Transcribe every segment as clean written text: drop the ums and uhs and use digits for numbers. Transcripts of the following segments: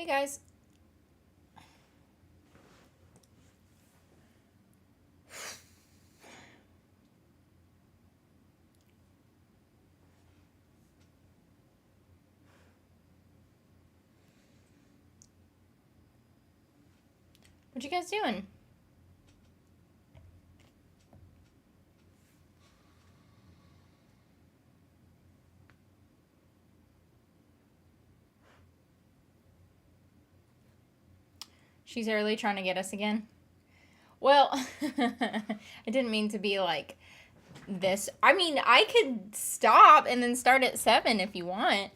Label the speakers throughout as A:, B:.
A: Hey guys. What you guys doing? She's early trying to get us again. Well, I didn't mean to be like this. I mean, I could stop and then start at 7 if you want.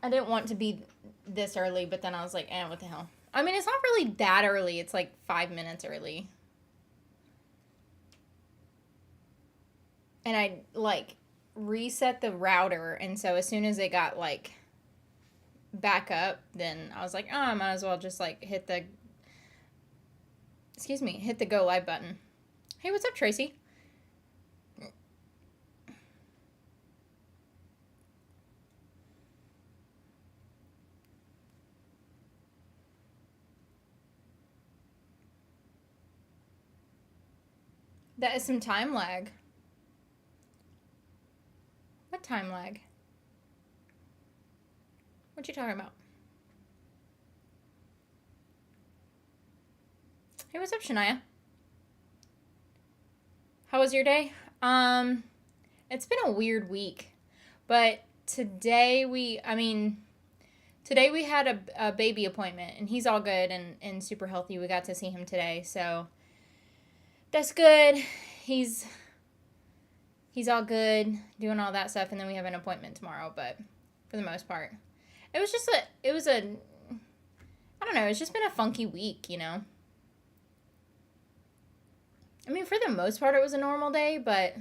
A: I didn't want to be this early, but then I was like, what the hell? I mean, it's not really that early. It's like 5 minutes early. And I, like, reset the router, and so as soon as it got, like, back up, then I was like, I might as well just, like, hit the go live button. Hey, what's up, Tracy? That is some time lag. What time lag? What you talking about? Hey, what's up, Shania? How was your day? It's been a weird week, but today we had a baby appointment, and he's all good and super healthy. We got to see him today, so that's good. He's all good, doing all that stuff, and then we have an appointment tomorrow, but for the most part, I don't know, it's just been a funky week, you know? I mean, for the most part, it was a normal day, but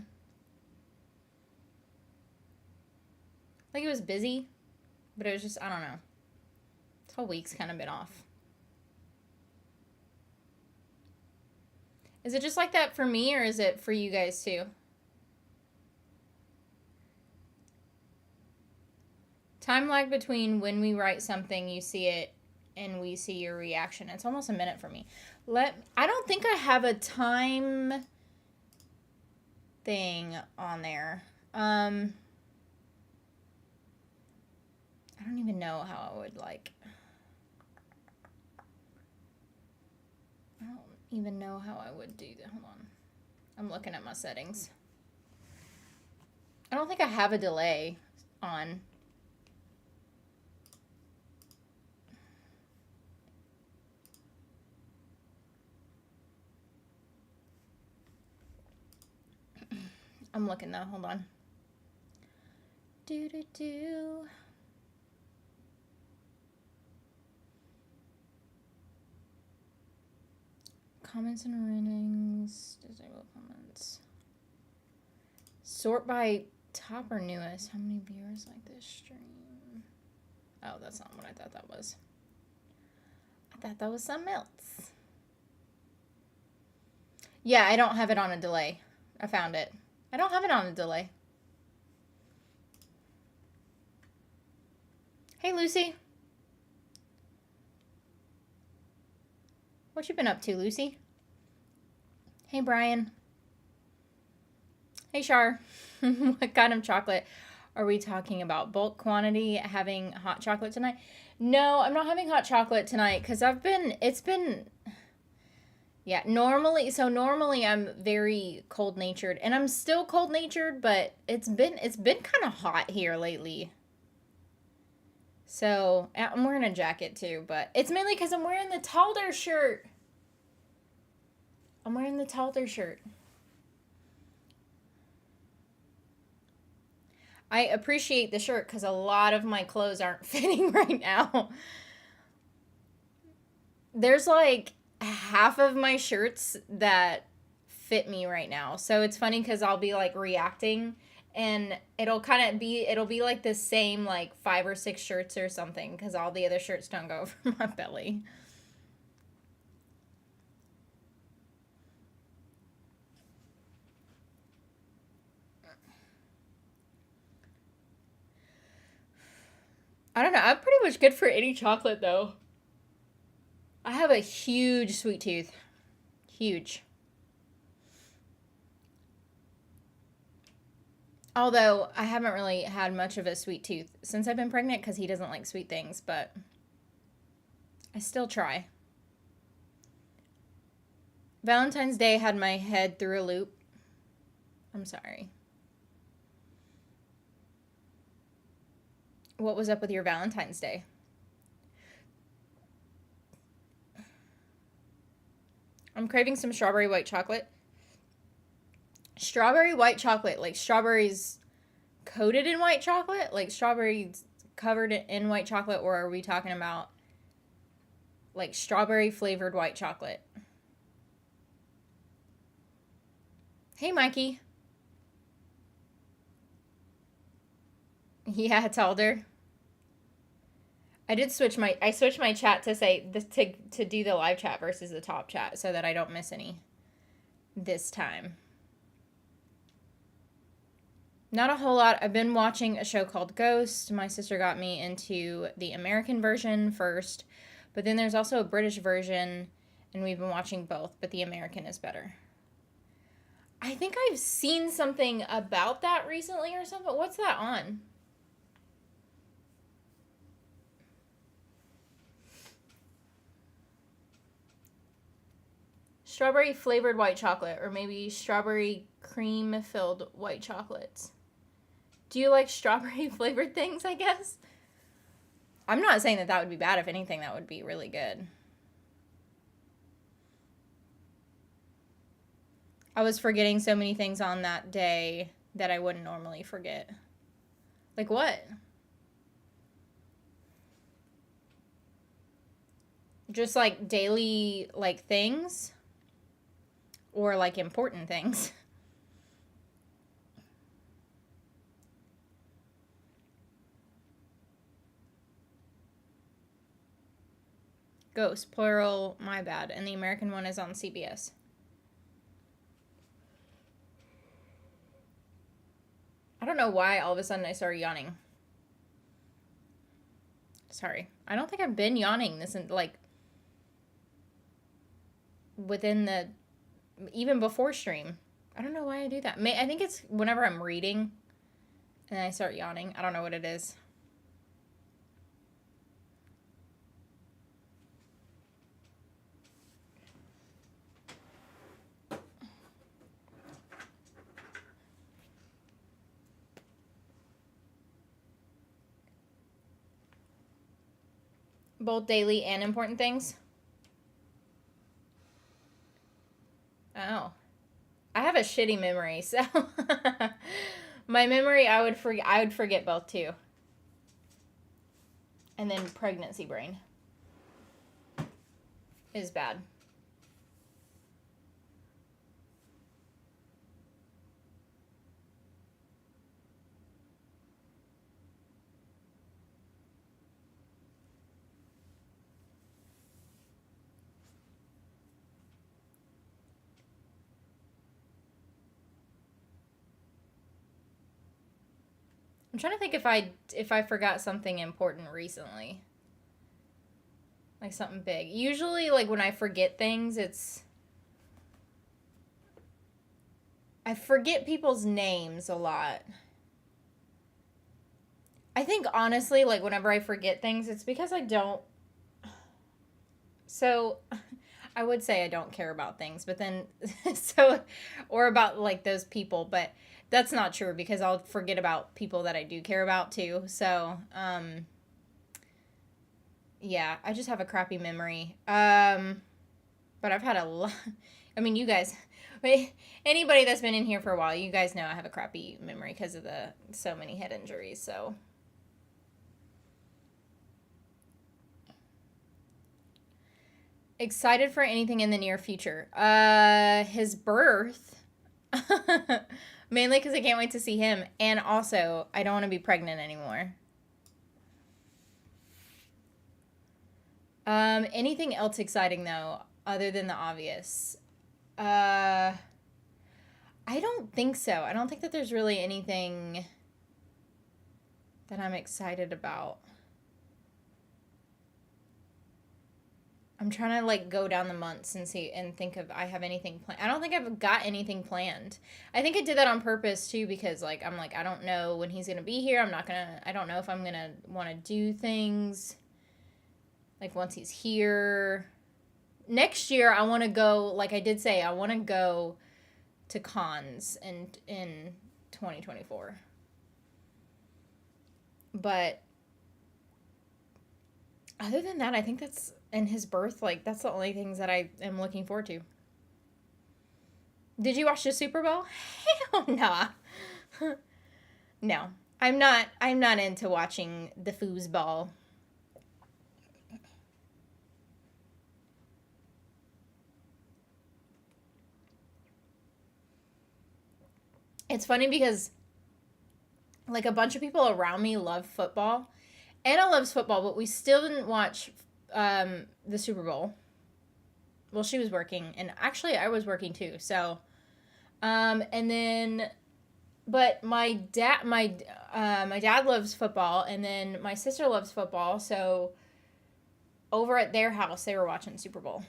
A: like it was busy, but it was just, I don't know. This whole week's kind of been off. Is it just like that for me, or is it for you guys too? Time lag between when we write something, you see it, and we see your reaction. It's almost a minute for me. I don't think I have a time thing on there. I don't even know how I would like. I don't even know how I would do that. Hold on. I'm looking at my settings. I don't think I have a delay on. I'm looking though. Hold on. Do. Comments and ratings. Disable comments. Sort by top or newest. How many viewers like this stream? Oh, that's not what I thought that was. I thought that was something else. Yeah, I don't have it on a delay. I found it. I don't have it on a delay. Hey, Lucy. What you been up to, Lucy? Hey, Brian. Hey, Shar. What kind of chocolate are we talking about? Bulk quantity, having hot chocolate tonight? No, I'm not having hot chocolate tonight because normally I'm very cold-natured, and I'm still cold-natured, but it's been kind of hot here lately. So, I'm wearing a jacket too, but it's mainly because I'm wearing the Talder shirt. I appreciate the shirt because a lot of my clothes aren't fitting right now. There's like half of my shirts that fit me right now. So it's funny because I'll be like reacting, and it'll be like the same like 5 or 6 shirts or something because all the other shirts don't go over my belly. I don't know. I'm pretty much good for any chocolate, though. I have a huge sweet tooth. Huge. Although I haven't really had much of a sweet tooth since I've been pregnant because he doesn't like sweet things, but I still try. Valentine's Day had my head through a loop. I'm sorry. What was up with your Valentine's Day? I'm craving some strawberry white chocolate. Strawberry white chocolate, like strawberries coated in white chocolate? Like strawberries covered in white chocolate? Or are we talking about like strawberry flavored white chocolate? Hey, Mikey. Yeah, it's older. I switched my chat to say this to do the live chat versus the top chat so that I don't miss any this time. Not a whole lot. I've been watching a show called Ghost. My sister got me into the American version first, but then there's also a British version, and we've been watching both, but the American is better. I think I've seen something about that recently or something. What's that on? Strawberry flavored white chocolate, or maybe strawberry cream filled white chocolates. Do you like strawberry flavored things, I guess? I'm not saying that would be bad. If anything, that would be really good. I was forgetting so many things on that day that I wouldn't normally forget. Like what? Just like daily like things? Or like important things? Ghost, plural, my bad. And the American one is on CBS. I don't know why all of a sudden I started yawning. Sorry. I don't think I've been yawning this like within the even before stream. I don't know why I do that. I think it's whenever I'm reading and I start yawning. I don't know what it is. Both daily and important things? Oh. I have a shitty memory, so my memory I would forget both too. And then pregnancy brain is bad. I'm trying to think if I forgot something important recently. Like something big. Usually like when I forget things, I forget people's names a lot. I think honestly, like whenever I forget things, it's because I don't. So I would say I don't care about things, but then or about like those people, but that's not true because I'll forget about people that I do care about too. So, yeah, I just have a crappy memory. But I've had a lot. I mean, you guys, anybody that's been in here for a while, you guys know I have a crappy memory because of so many head injuries. So, excited for anything in the near future? His birth. Mainly because I can't wait to see him. And also, I don't want to be pregnant anymore. Anything else exciting, though, other than the obvious? I don't think so. I don't think that there's really anything that I'm excited about. I'm trying to like go down the months and see and think if I have anything planned. I don't think I've got anything planned. I think I did that on purpose too because like I'm like I don't know when he's gonna be here. I don't know if I'm gonna want to do things like once he's here. Next year I want to go. Like I did say, I want to go to cons in 2024. But other than that, I think that's and his birth, like that's the only things that I am looking forward to. Did you watch the Super Bowl? Hell nah. No. I'm not into watching the foosball. It's funny because like a bunch of people around me love football. Anna loves football, but we still didn't watch the Super Bowl. Well, she was working, and actually I was working too. So, and then, but my dad loves football, and then my sister loves football. So, over at their house, they were watching the Super Bowl.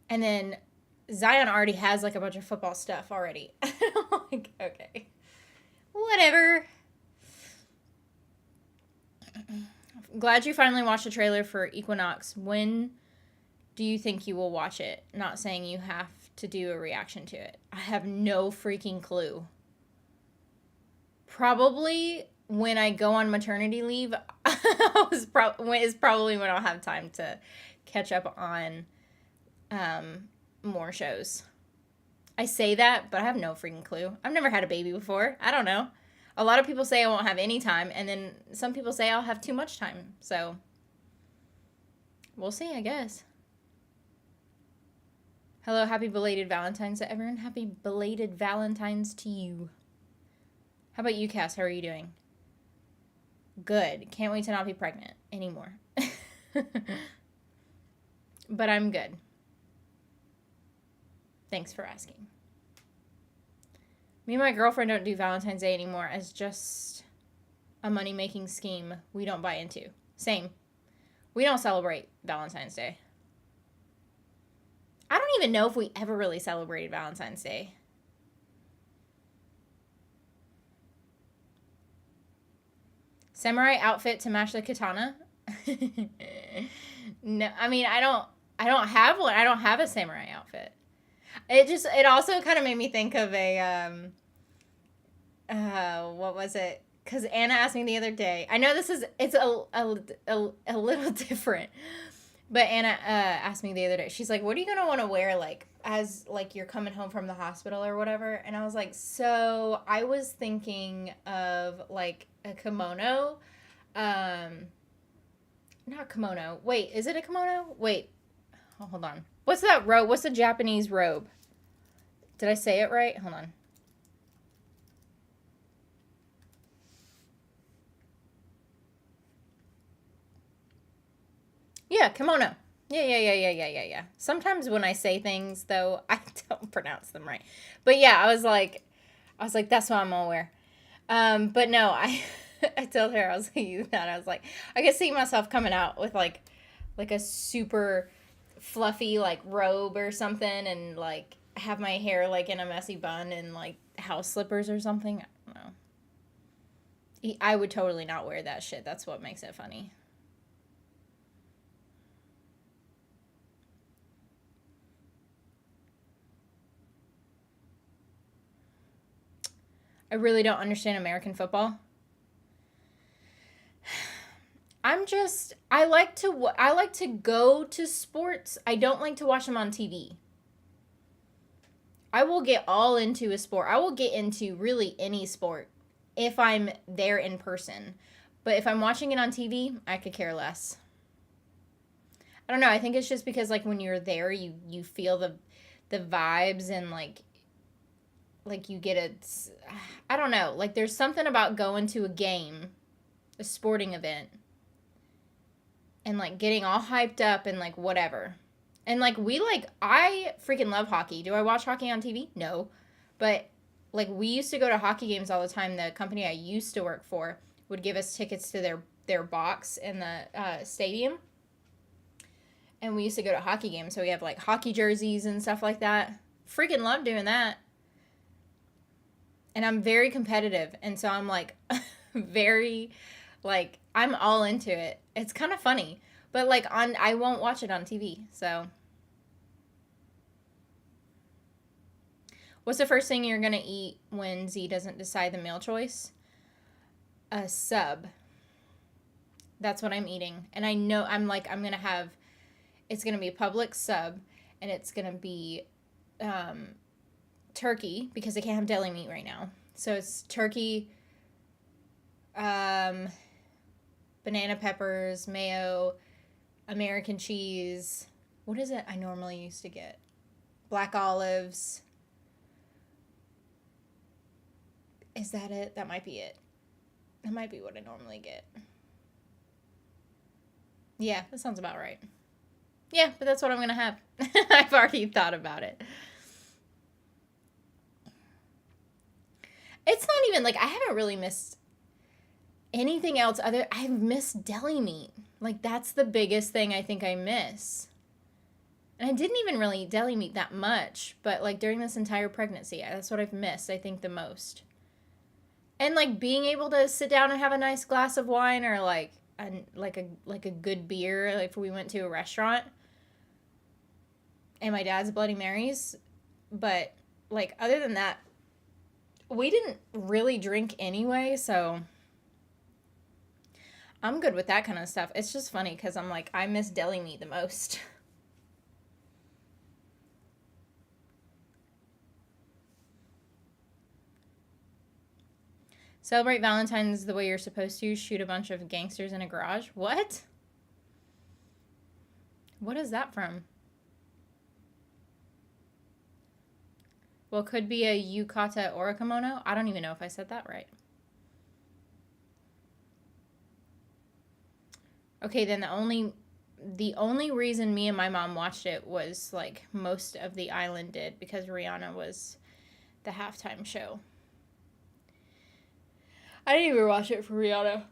A: And then Zion already has like a bunch of football stuff already. Like, okay, whatever. Glad you finally watched the trailer for Equinox. When do you think you will watch it? Not saying you have to do a reaction to it. I have no freaking clue. Probably when I go on maternity leave is probably when I'll have time to catch up on more shows. I say that, but I have no freaking clue. I've never had a baby before. I don't know. A lot of people say I won't have any time, and then some people say I'll have too much time. So, we'll see, I guess. Hello, happy belated Valentines to everyone. Happy belated Valentines to you. How about you, Cass? How are you doing? Good. Can't wait to not be pregnant anymore. But I'm good. Thanks for asking. Me and my girlfriend don't do Valentine's Day anymore as just a money-making scheme we don't buy into. Same. We don't celebrate Valentine's Day. I don't even know if we ever really celebrated Valentine's Day. Samurai outfit to match the katana? No, I mean, I don't have one. I don't have a samurai outfit. It also kind of made me think of a, what was it? Because Anna asked me the other day. I know it's a little different. But Anna asked me the other day. She's like, what are you going to want to wear, like, as, like, you're coming home from the hospital or whatever? And I was like, so I was thinking of, like, a kimono. Not kimono. Wait, is it a kimono? Wait. Oh, hold on. What's that robe? What's the Japanese robe? Did I say it right? Hold on. Yeah, kimono. Yeah. Sometimes when I say things, though, I don't pronounce them right. But yeah, I was like, that's what I'm gonna wear. But no, I told her I was gonna use that. I was like, I could see myself coming out with like a super fluffy like robe or something, and like have my hair like in a messy bun and like house slippers or something. I don't know. I would totally not wear that shit. That's what makes it funny. I really don't understand American football. I like to go to sports. I don't like to watch them on TV. I will get all into a sport. I will get into really any sport if I'm there in person. But if I'm watching it on TV, I could care less. I don't know. I think it's just because like when you're there, you feel the vibes and like you get it. I don't know. Like there's something about going to a game, a sporting event, and like getting all hyped up and like whatever. And like I freaking love hockey. Do I watch hockey on TV? No. But like we used to go to hockey games all the time. The company I used to work for, would give us tickets to their box in the stadium. And we used to go to hockey games, so we have like hockey jerseys and stuff like that. Freaking love doing that. And I'm very competitive, and so I'm like very like I'm all into it. It's kind of funny, but like I won't watch it on TV. So what's the first thing you're going to eat when Z doesn't decide the meal choice? A sub. That's what I'm eating. And I know I'm going to have, it's going to be a Publix sub, and it's going to be turkey, because I can't have deli meat right now. So it's turkey, banana peppers, mayo, American cheese. What is it I normally used to get? Black olives. Is that it? That might be it. That might be what I normally get. Yeah, that sounds about right. Yeah, but that's what I'm going to have. I've already thought about it. It's not even like I haven't really missed anything else I've missed deli meat. Like that's the biggest thing I think I miss. And I didn't even really eat deli meat that much, but like during this entire pregnancy, that's what I've missed, I think, the most. And like being able to sit down and have a nice glass of wine, or like a good beer, like if we went to a restaurant, and my dad's Bloody Marys. But like other than that, we didn't really drink anyway, so I'm good with that kind of stuff. It's just funny because I'm like, I miss deli meat the most. Celebrate Valentine's the way you're supposed to. Shoot a bunch of gangsters in a garage. What? What is that from? Well, could be a yukata or a kimono. I don't even know if I said that right. Okay, then the only reason me and my mom watched it was like most of the island did, because Rihanna was the halftime show. I didn't even watch it for Rihanna.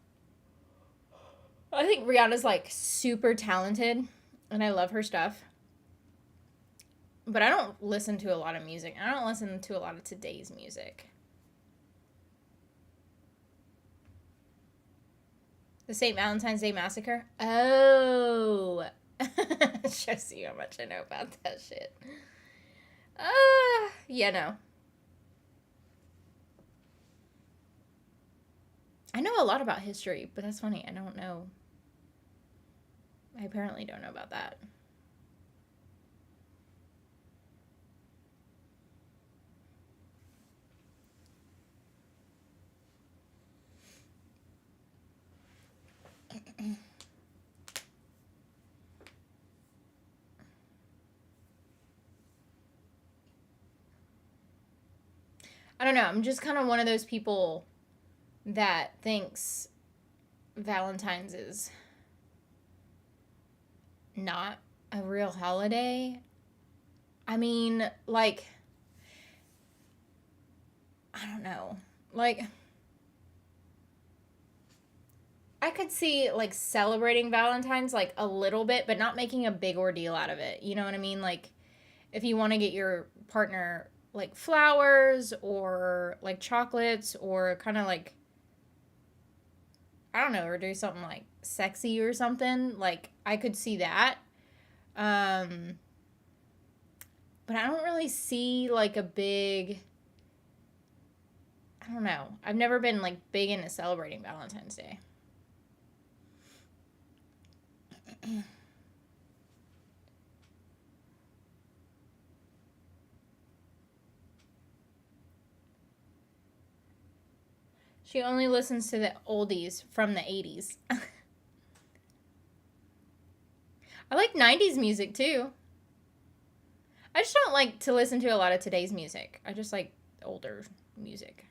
A: I think Rihanna's like super talented, and I love her stuff. But I don't listen to a lot of music. I don't listen to a lot of today's music. The St. Valentine's Day Massacre? Oh. Shows you how much I know about that shit. Yeah, no. I know a lot about history, but that's funny. I don't know. I apparently don't know about that. I don't know. I'm just kind of one of those people that thinks Valentine's is not a real holiday. I mean, like, I don't know. Like, I could see, like, celebrating Valentine's, like, a little bit, but not making a big ordeal out of it. You know what I mean? Like, if you want to get your partner, like, flowers or, like, chocolates or kind of, like, I don't know, or do something, like, sexy or something. Like, I could see that. But I don't really see, like, a big... I don't know. I've never been, like, big into celebrating Valentine's Day. She only listens to the oldies from the 80s. I like 90s music, too. I just don't like to listen to a lot of today's music. I just like older music.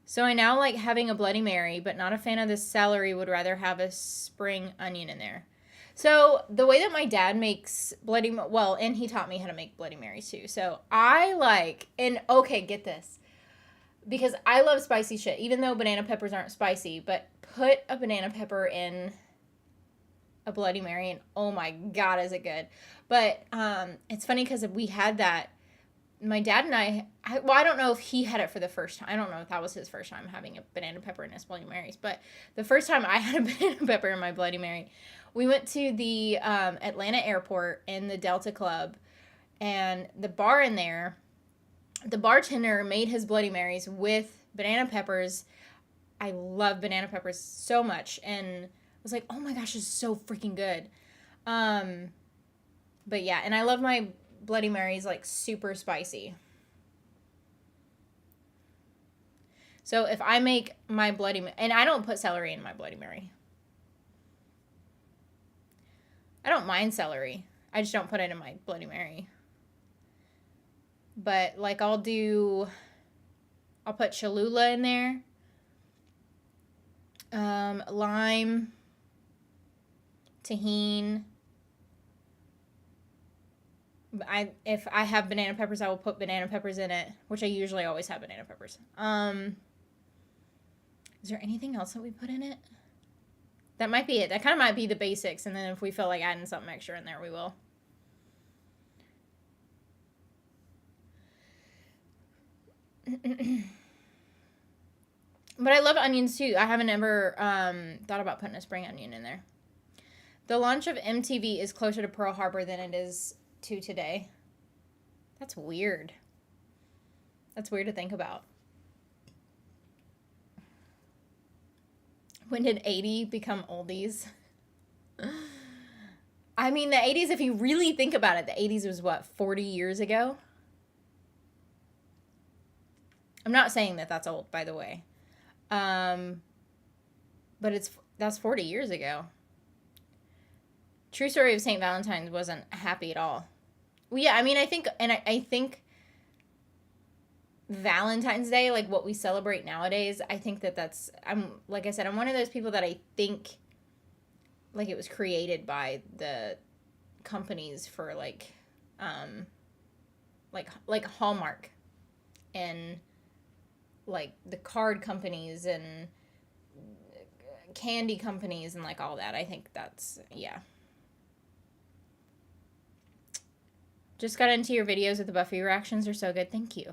A: So I now like having a Bloody Mary, but not a fan of the celery. Would rather have a spring onion in there. So the way that my dad makes and he taught me how to make Bloody Marys too. So I like, and okay, get this. because I love spicy shit, even though banana peppers aren't spicy, but put a banana pepper in a Bloody Mary and oh my God, is it good. But it's funny because we had that, my dad and well, I don't know if he had it for the first time. I don't know if that was his first time having a banana pepper in his Bloody Marys, but the first time I had a banana pepper in my Bloody Mary, we went to the Atlanta airport in the Delta Club, and the bar in there, the bartender made his Bloody Marys with banana peppers. I love banana peppers so much, and I was like, oh my gosh, this is so freaking good. But yeah, and I love my Bloody Marys like super spicy. So if I make my and I don't put celery in my Bloody Mary. I don't mind celery. I just don't put it in my Bloody Mary. But like I'll put Cholula in there. Lime, tahini. If I have banana peppers, I will put banana peppers in it, which I usually always have banana peppers. Is there anything else that we put in it? That might be it. That kind of might be the basics, and then if we feel like adding something extra in there, we will. But I love onions too. I haven't ever thought about putting a spring onion in there. The launch of MTV is closer to Pearl Harbor than it is to today. That's weird. That's weird to think about. When did 80 become oldies? I mean, the 80s, if you really think about it, the 80s was what, 40 years ago? I'm not saying that that's old, by the way. But that's 40 years ago. True story of St. Valentines wasn't happy at all. Well, yeah, I mean, I think Valentine's Day, like what we celebrate nowadays, I think like I said, I'm one of those people that I think like it was created by the companies for like Hallmark and like the card companies and candy companies and like all that. I think that's, yeah. Just got into your videos with the Buffy reactions. They're so good. Thank you.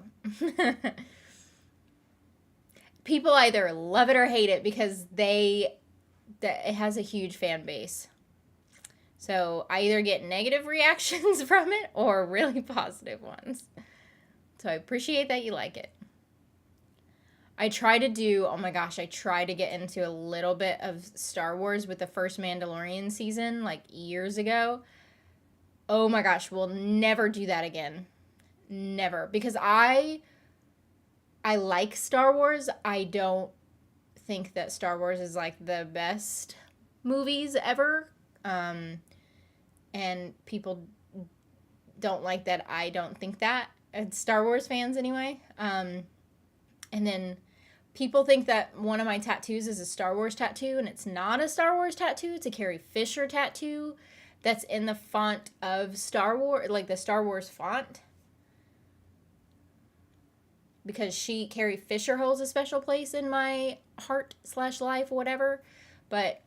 A: People either love it or hate it because it has a huge fan base. So I either get negative reactions from it or really positive ones. So I appreciate that you like it. I try to get into a little bit of Star Wars with the first Mandalorian season, like years ago. Oh my gosh, we'll never do that again. Never. Because I like Star Wars. I don't think that Star Wars is like the best movies ever. And people don't like that I don't think that. Star Wars fans anyway. And then people think that one of my tattoos is a Star Wars tattoo, and it's not a Star Wars tattoo. It's a Carrie Fisher tattoo that's in the font of Star Wars, like the Star Wars font. Because Carrie Fisher holds a special place in my heart/life, whatever. But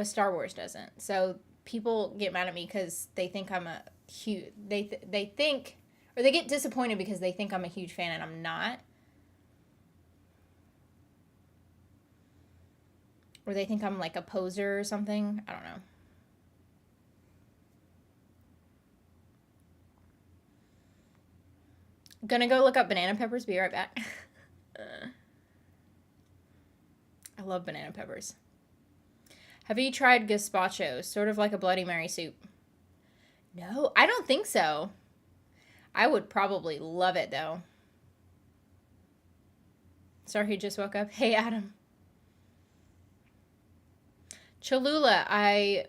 A: Star Wars doesn't. So people get mad at me because they think I'm a huge, they think, or they get disappointed because they think I'm a huge fan and I'm not. Or they think I'm like a poser or something. I don't know. Gonna go look up banana peppers. Be right back. I love banana peppers. Have you tried gazpacho? Sort of like a Bloody Mary soup. No, I don't think so. I would probably love it though. Sorry, he just woke up. Hey, Adam. Cholula, I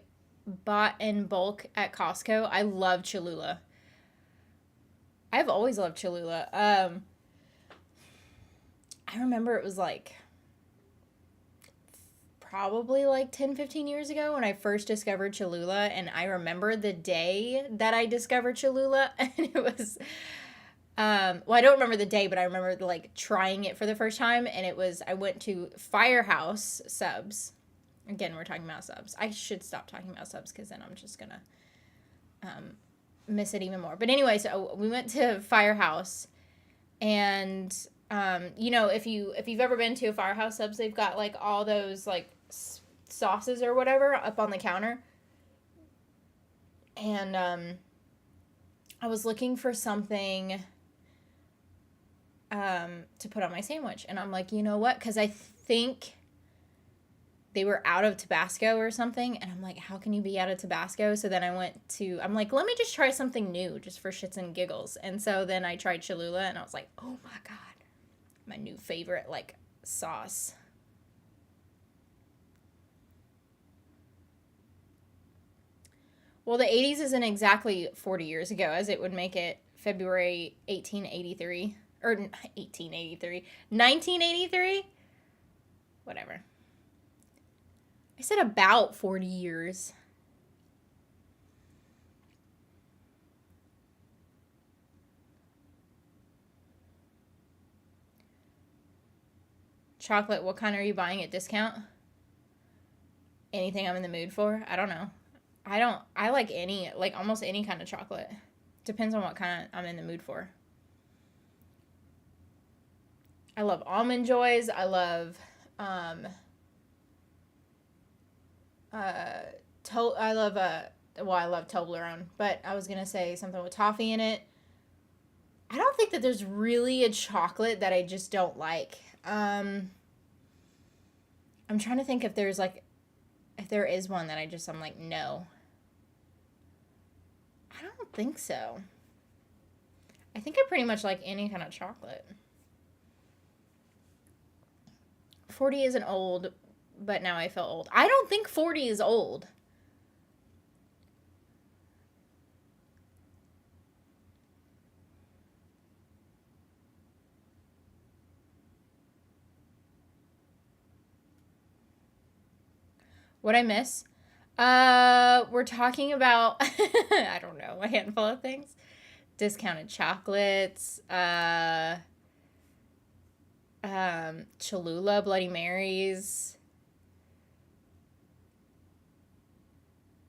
A: bought in bulk at Costco. I love Cholula. I've always loved Cholula. I remember it was like probably like 10, 15 years ago when I first discovered Cholula, and I remember the day that I discovered Cholula, and Well, I don't remember the day, but I remember like trying it for the first time, and I went to Firehouse Subs. Again, we're talking about subs. I should stop talking about subs because then I'm just gonna miss it even more. But anyway, so we went to Firehouse, and if you've ever been to a Firehouse Subs, they've got like all those like sauces or whatever up on the counter, and I was looking for something to put on my sandwich, and I'm like, you know what? Because I think they were out of Tabasco or something, and I'm like, how can you be out of Tabasco? So then I'm like, let me just try something new just for shits and giggles. And so then I tried Cholula, and I was like, oh my God, my new favorite, like, sauce. Well, the 80s isn't exactly 40 years ago, as it would make it February 1883. Or 1883. 1983? Whatever. I said about 40 years. Chocolate, what kind are you buying at discount? Anything I'm in the mood for? I don't know. I like almost any kind of chocolate. Depends on what kind I'm in the mood for. I love Almond Joys. I love, I love Toblerone, but I was going to say something with toffee in it. I don't think that there's really a chocolate that I just don't like. I'm trying to think if there is one that I'm like, no. I don't think so. I think I pretty much like any kind of chocolate. 40 isn't old, but now I feel old. I don't think 40 is old. What I miss? We're talking about, I don't know, a handful of things. Discounted chocolates, Cholula, Bloody Marys.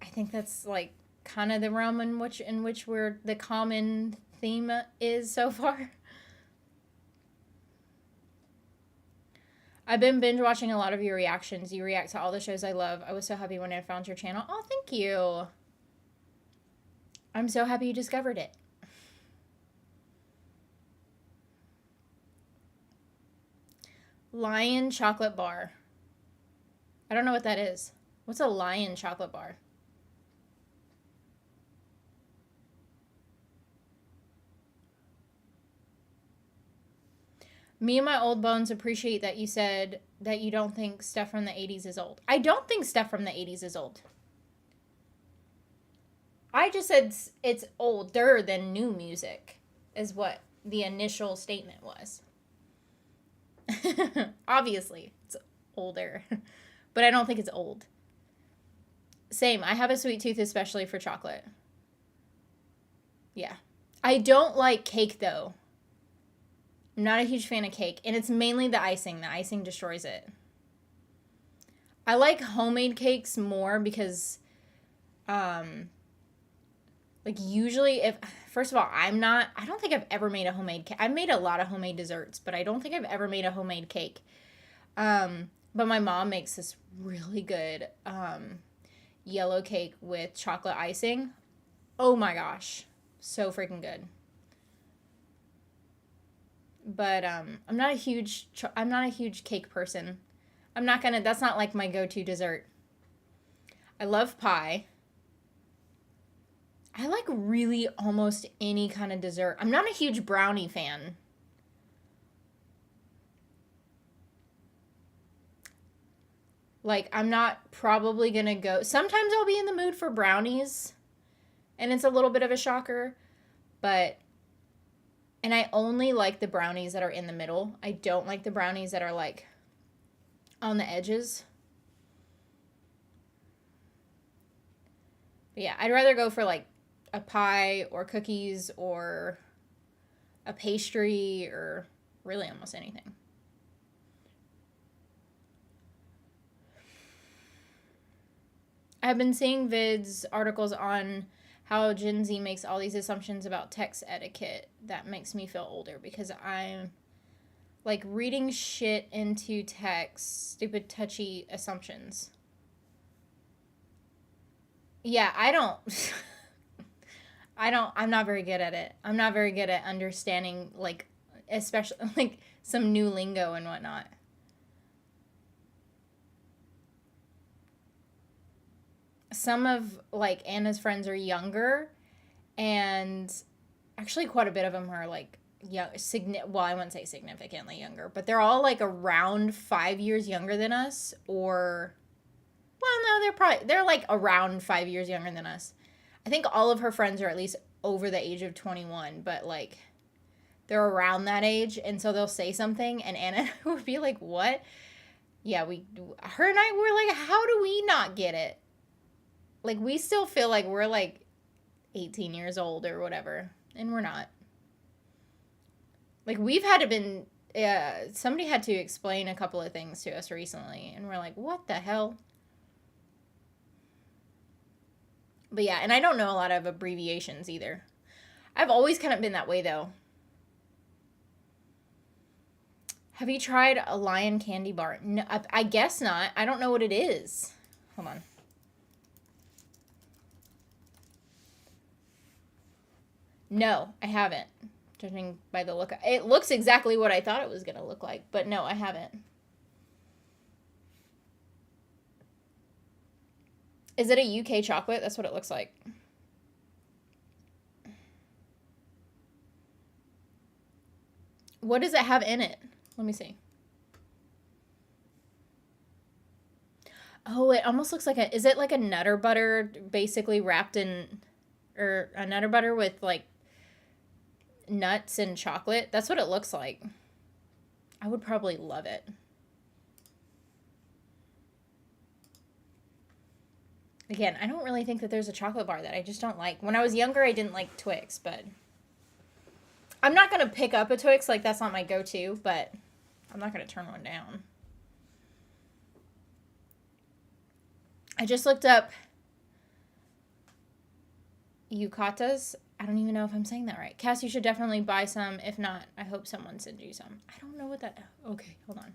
A: I think that's like kind of the realm in which we're the common theme is so far. I've been binge watching a lot of your reactions. You react to all the shows I love. I was so happy when I found your channel. Oh, thank you. I'm so happy you discovered it. Lion chocolate bar. I don't know what that is. What's a Lion chocolate bar? Me and my old bones appreciate that you said that you don't think stuff from the 80s is old. I don't think stuff from the 80s is old. I just said it's older than new music, is what the initial statement was. Obviously, it's older, but I don't think it's old. Same, I have a sweet tooth, especially for chocolate. Yeah. I don't like cake, though. I'm not a huge fan of cake, and it's mainly the icing. The icing destroys it. I like homemade cakes more because, like usually first of all, I don't think I've ever made a homemade cake. I've made a lot of homemade desserts, but I don't think I've ever made a homemade cake. But my mom makes this really good, yellow cake with chocolate icing. Oh my gosh. So freaking good. But I'm not a huge cake person. That's not like my go-to dessert. I love pie. I like really almost any kind of dessert. I'm not a huge brownie fan. Like, I'm not probably gonna go. Sometimes I'll be in the mood for brownies, and it's a little bit of a shocker, and I only like the brownies that are in the middle. I don't like the brownies that are like on the edges. But yeah, I'd rather go for like a pie or cookies or a pastry, or really almost anything. I've been seeing articles on how Gen Z makes all these assumptions about text etiquette that makes me feel older, because I'm like reading shit into text, stupid touchy assumptions. Yeah, I'm not very good at it. I'm not very good at understanding, like, especially like some new lingo and whatnot. Some of like Anna's friends are younger, and actually quite a bit of them are like young, well, I wouldn't say significantly younger, but they're all like around 5 years younger than us, or, well, no, they're like around 5 years younger than us. I think all of her friends are at least over the age of 21, but like they're around that age, and so they'll say something, and Anna would be like, "What?" Yeah, her and I were like, "How do we not get it?" Like, we still feel like we're like 18 years old or whatever, and we're not. Like, we've had to been, somebody had to explain a couple of things to us recently, and we're like, what the hell? But yeah, and I don't know a lot of abbreviations either. I've always kind of been that way, though. Have you tried a Lion candy bar? No, I guess not. I don't know what it is. Hold on. No, I haven't. Judging by the look. It looks exactly what I thought it was going to look like, but no, I haven't. Is it a UK chocolate? That's what it looks like. What does it have in it? Let me see. Oh, it almost looks like is it like a Nutter Butter basically wrapped in, or a Nutter Butter with like nuts and chocolate? That's what it looks like. I would probably love it. Again, I don't really think that there's a chocolate bar that I just don't like. When I was younger, I didn't like Twix, but I'm not going to pick up a Twix. Like, that's not my go-to, but I'm not going to turn one down. I just looked up yucatas. I don't even know if I'm saying that right. Cass, you should definitely buy some. If not, I hope someone sends you some. I don't know what that... Okay, hold on.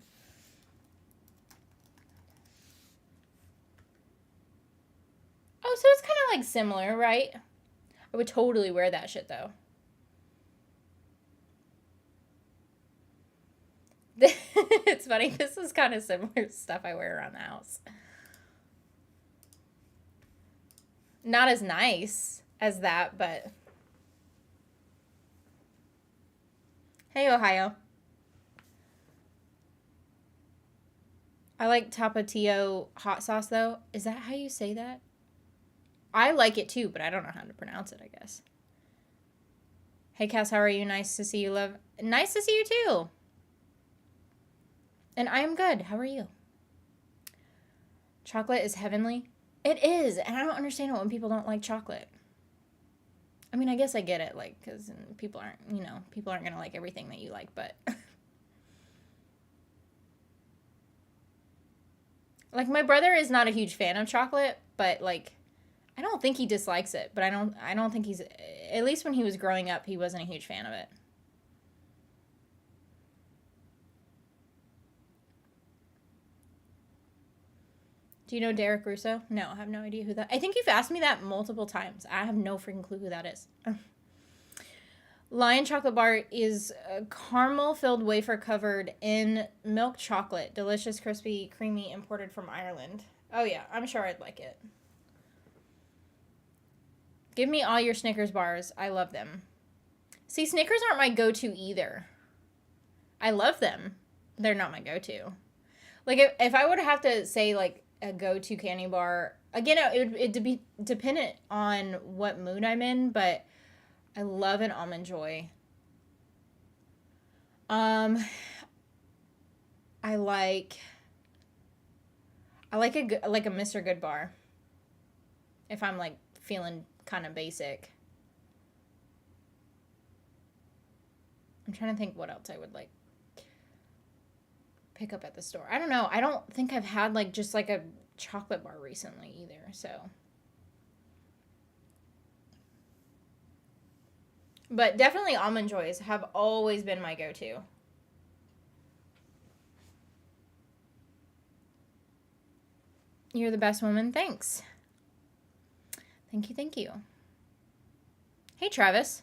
A: Oh, so it's kind of like similar, right? I would totally wear that shit, though. It's funny. This is kind of similar stuff I wear around the house. Not as nice as that, but... Hey, Ohio. I like Tapatio hot sauce, though. Is that how you say that? I like it, too, but I don't know how to pronounce it, I guess. Hey, Cass, how are you? Nice to see you, love. Nice to see you, too. And I am good. How are you? Chocolate is heavenly. It is, and I don't understand it when people don't like chocolate. I mean, I guess I get it, like, because people aren't going to like everything that you like, but... Like, my brother is not a huge fan of chocolate, but, like, I don't think he dislikes it, but I don't think he's... At least when he was growing up, he wasn't a huge fan of it. Do you know Derek Russo? No, I have no idea who that... I think you've asked me that multiple times. I have no freaking clue who that is. Lion chocolate bar is a caramel-filled wafer covered in milk chocolate. Delicious, crispy, creamy, imported from Ireland. Oh, yeah. I'm sure I'd like it. Give me all your Snickers bars. I love them. See, Snickers aren't my go-to either. I love them. They're not my go-to. Like, if I would have to say, like, a go-to candy bar, again, it'd be dependent on what mood I'm in, but I love an Almond Joy. I like a Mr. Good bar. If I'm like feeling kind of basic. I'm trying to think what else I would like pick up at the store. I don't know. I don't think I've had like just like a chocolate bar recently either. So, but definitely Almond Joys have always been my go-to. You're the best woman. Thanks. Thank you. Thank you. Hey, Travis.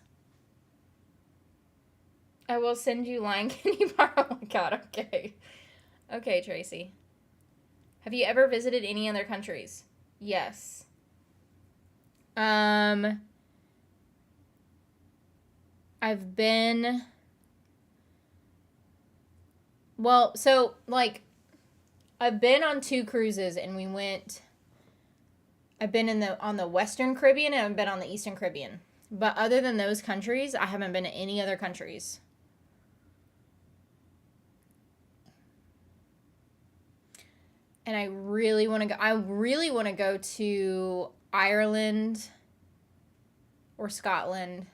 A: I will send you line. Can you borrow? Oh my God. Okay. Okay, Tracy. Have you ever visited any other countries? Yes. I've been, well, so like I've been on 2 cruises and I've been on the Western Caribbean and I've been on the Eastern Caribbean. But other than those countries, I haven't been to any other countries. And I really want to go to Ireland or Scotland.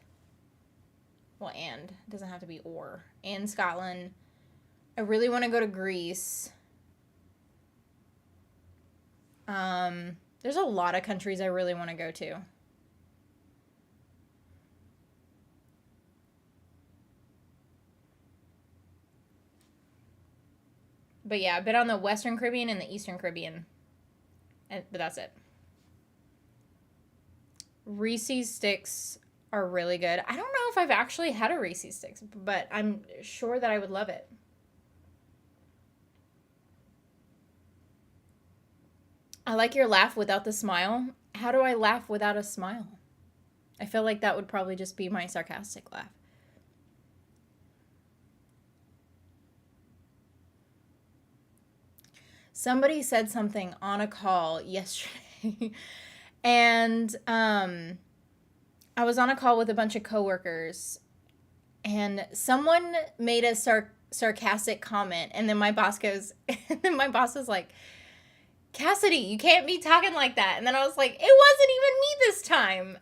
A: Well, and. It doesn't have to be or. And Scotland. I really want to go to Greece. There's a lot of countries I really want to go to. But yeah, I've been on the Western Caribbean and the Eastern Caribbean. But that's it. Reese's Sticks are really good. I don't know if I've actually had a Reese's Sticks, but I'm sure that I would love it. I like your laugh without the smile. How do I laugh without a smile? I feel like that would probably just be my sarcastic laugh. Somebody said something on a call yesterday, and I was on a call with a bunch of coworkers, and someone made a sarcastic comment, and then my boss goes, and then my boss was like, Cassidy, you can't be talking like that. And then I was like, it wasn't even me this time.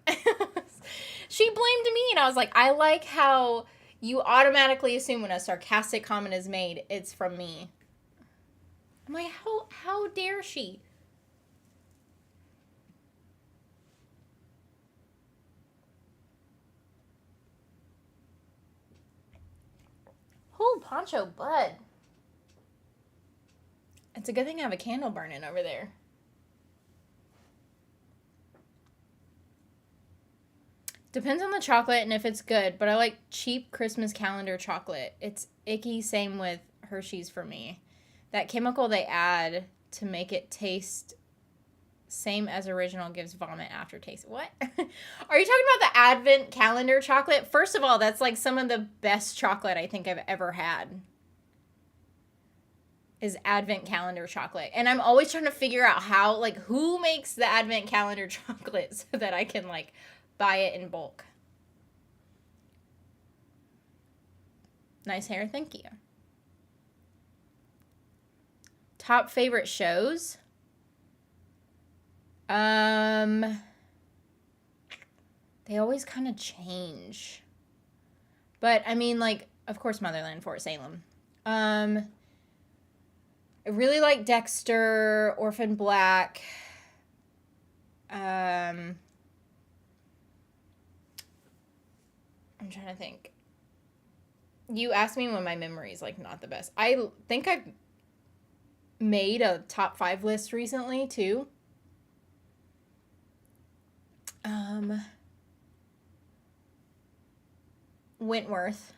A: She blamed me, and I was like, I like how you automatically assume when a sarcastic comment is made, it's from me. I'm like, how dare she? Oh, Poncho Bud. It's a good thing I have a candle burning over there. Depends on the chocolate and if it's good, but I like cheap Christmas calendar chocolate. It's icky, same with Hershey's for me. That chemical they add to make it taste same as original gives vomit aftertaste. What? Are you talking about the Advent calendar chocolate? First of all, that's like some of the best chocolate I think I've ever had. Is Advent calendar chocolate. And I'm always trying to figure out how, like, who makes the Advent calendar chocolate so that I can, like, buy it in bulk. Nice hair, thank you. Top favorite shows? They always kind of change. But, I mean, like, of course, Motherland, Fort Salem. I really like Dexter, Orphan Black. I'm trying to think. You asked me when my memory is, like, not the best. I think I've made a top 5 list recently, too. Wentworth.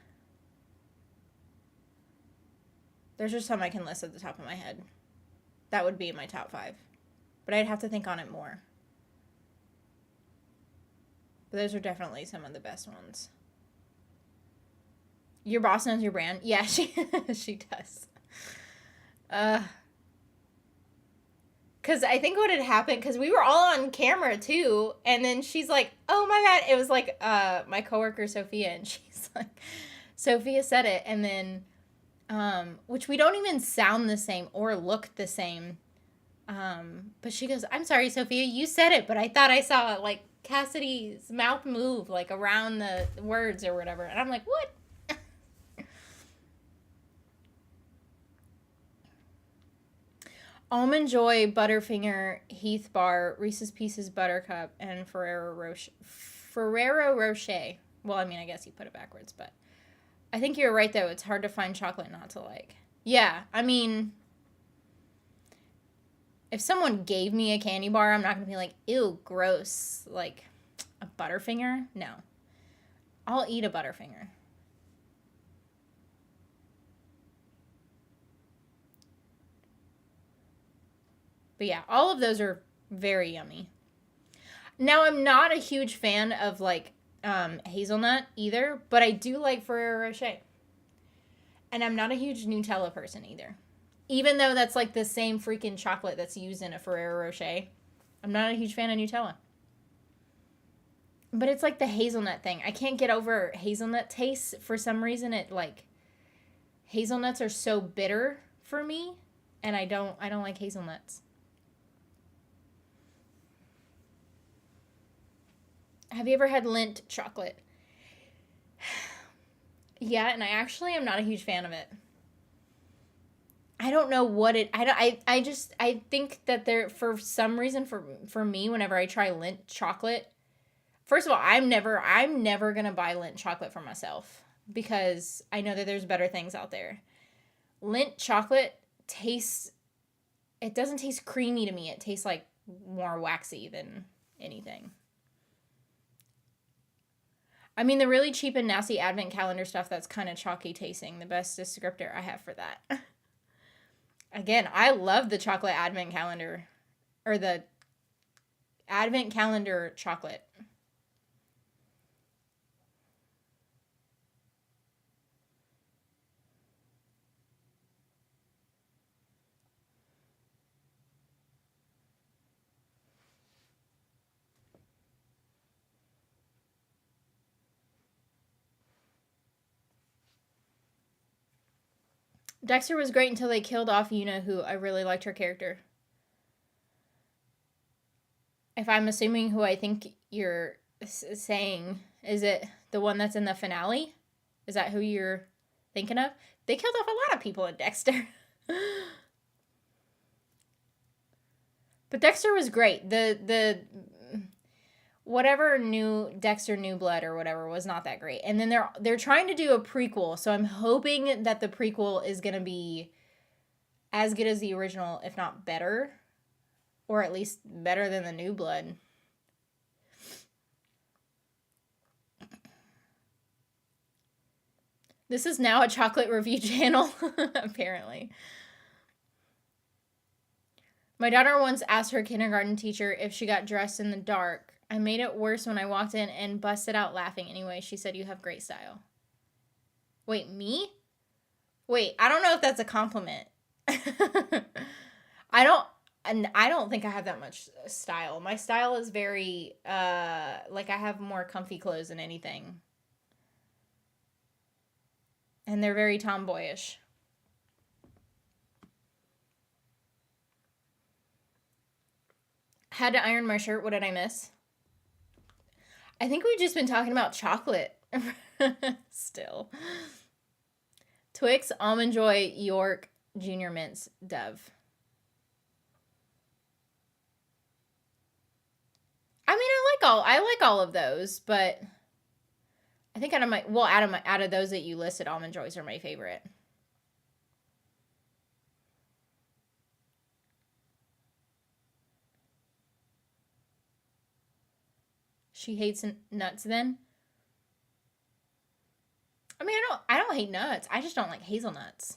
A: There's just some I can list at the top of my head. That would be my top 5. But I'd have to think on it more. But those are definitely some of the best ones. Your boss knows your brand? Yeah, she does. Because I think what had happened, because we were all on camera too, and then she's like, oh my bad. It was like my coworker Sophia, and she's like, Sophia said it, and then, which we don't even sound the same or look the same. But she goes, I'm sorry, Sophia, you said it, but I thought I saw like Cassidy's mouth move like around the words or whatever. And I'm like, what? Almond Joy, Butterfinger, Heath Bar, Reese's Pieces Buttercup, and Ferrero Rocher. Ferrero Rocher. Well, I mean, I guess you put it backwards, but I think you're right, though. It's hard to find chocolate not to like. Yeah, I mean, if someone gave me a candy bar, I'm not going to be like, ew, gross. Like, a Butterfinger? No. I'll eat a Butterfinger. But yeah, all of those are very yummy. Now, I'm not a huge fan of, like, hazelnut either, but I do like Ferrero Rocher. And I'm not a huge Nutella person either. Even though that's, like, the same freaking chocolate that's used in a Ferrero Rocher, I'm not a huge fan of Nutella. But it's, like, the hazelnut thing. I can't get over hazelnut taste. For some reason, hazelnuts are so bitter for me, and I don't like hazelnuts. Have you ever had Lindt chocolate? Yeah, and I actually am not a huge fan of it. I don't know what it. I think that for some reason for me, whenever I try Lindt chocolate, first of all, I'm never gonna buy Lindt chocolate for myself because I know that there's better things out there. Lindt chocolate it doesn't taste creamy to me. It tastes like more waxy than anything. I mean, the really cheap and nasty advent calendar stuff that's kind of chalky tasting. The best descriptor I have for that. Again, I love the chocolate advent calendar. Or the advent calendar chocolate. Dexter was great until they killed off Una, who I really liked her character. If I'm assuming who I think you're saying, is it the one that's in the finale? Is that who you're thinking of? They killed off a lot of people in Dexter. But Dexter was great. The whatever new Dexter New Blood or whatever was not that great. And then they're trying to do a prequel, so I'm hoping that the prequel is going to be as good as the original, if not better, or at least better than the New Blood. This is now a chocolate review channel, apparently. My daughter once asked her kindergarten teacher if she got dressed in the dark. I made it worse when I walked in and busted out laughing anyway. She said, "You have great style." Wait, me? Wait, I don't know if that's a compliment. I don't think I have that much style. My style is very, like I have more comfy clothes than anything. And they're very tomboyish. Had to iron my shirt. What did I miss? I think we've just been talking about chocolate. Still. Twix, Almond Joy, York, Junior Mints, Dove. I mean, I like all of those, but I think out of those that you listed, Almond Joys are my favorite. She hates nuts then? I mean, I don't hate nuts. I just don't like hazelnuts.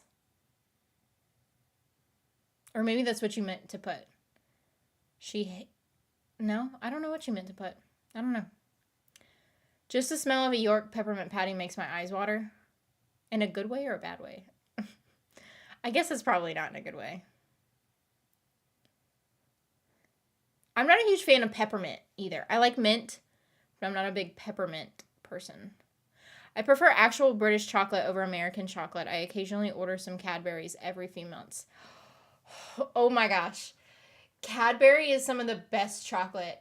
A: Or maybe that's what you meant to put. No, I don't know what you meant to put. I don't know. Just the smell of a York peppermint patty makes my eyes water. In a good way or a bad way? I guess it's probably not in a good way. I'm not a huge fan of peppermint either. I like mint, but I'm not a big peppermint person. I prefer actual British chocolate over American chocolate. I occasionally order some Cadburys every few months. Oh my gosh. Cadbury is some of the best chocolate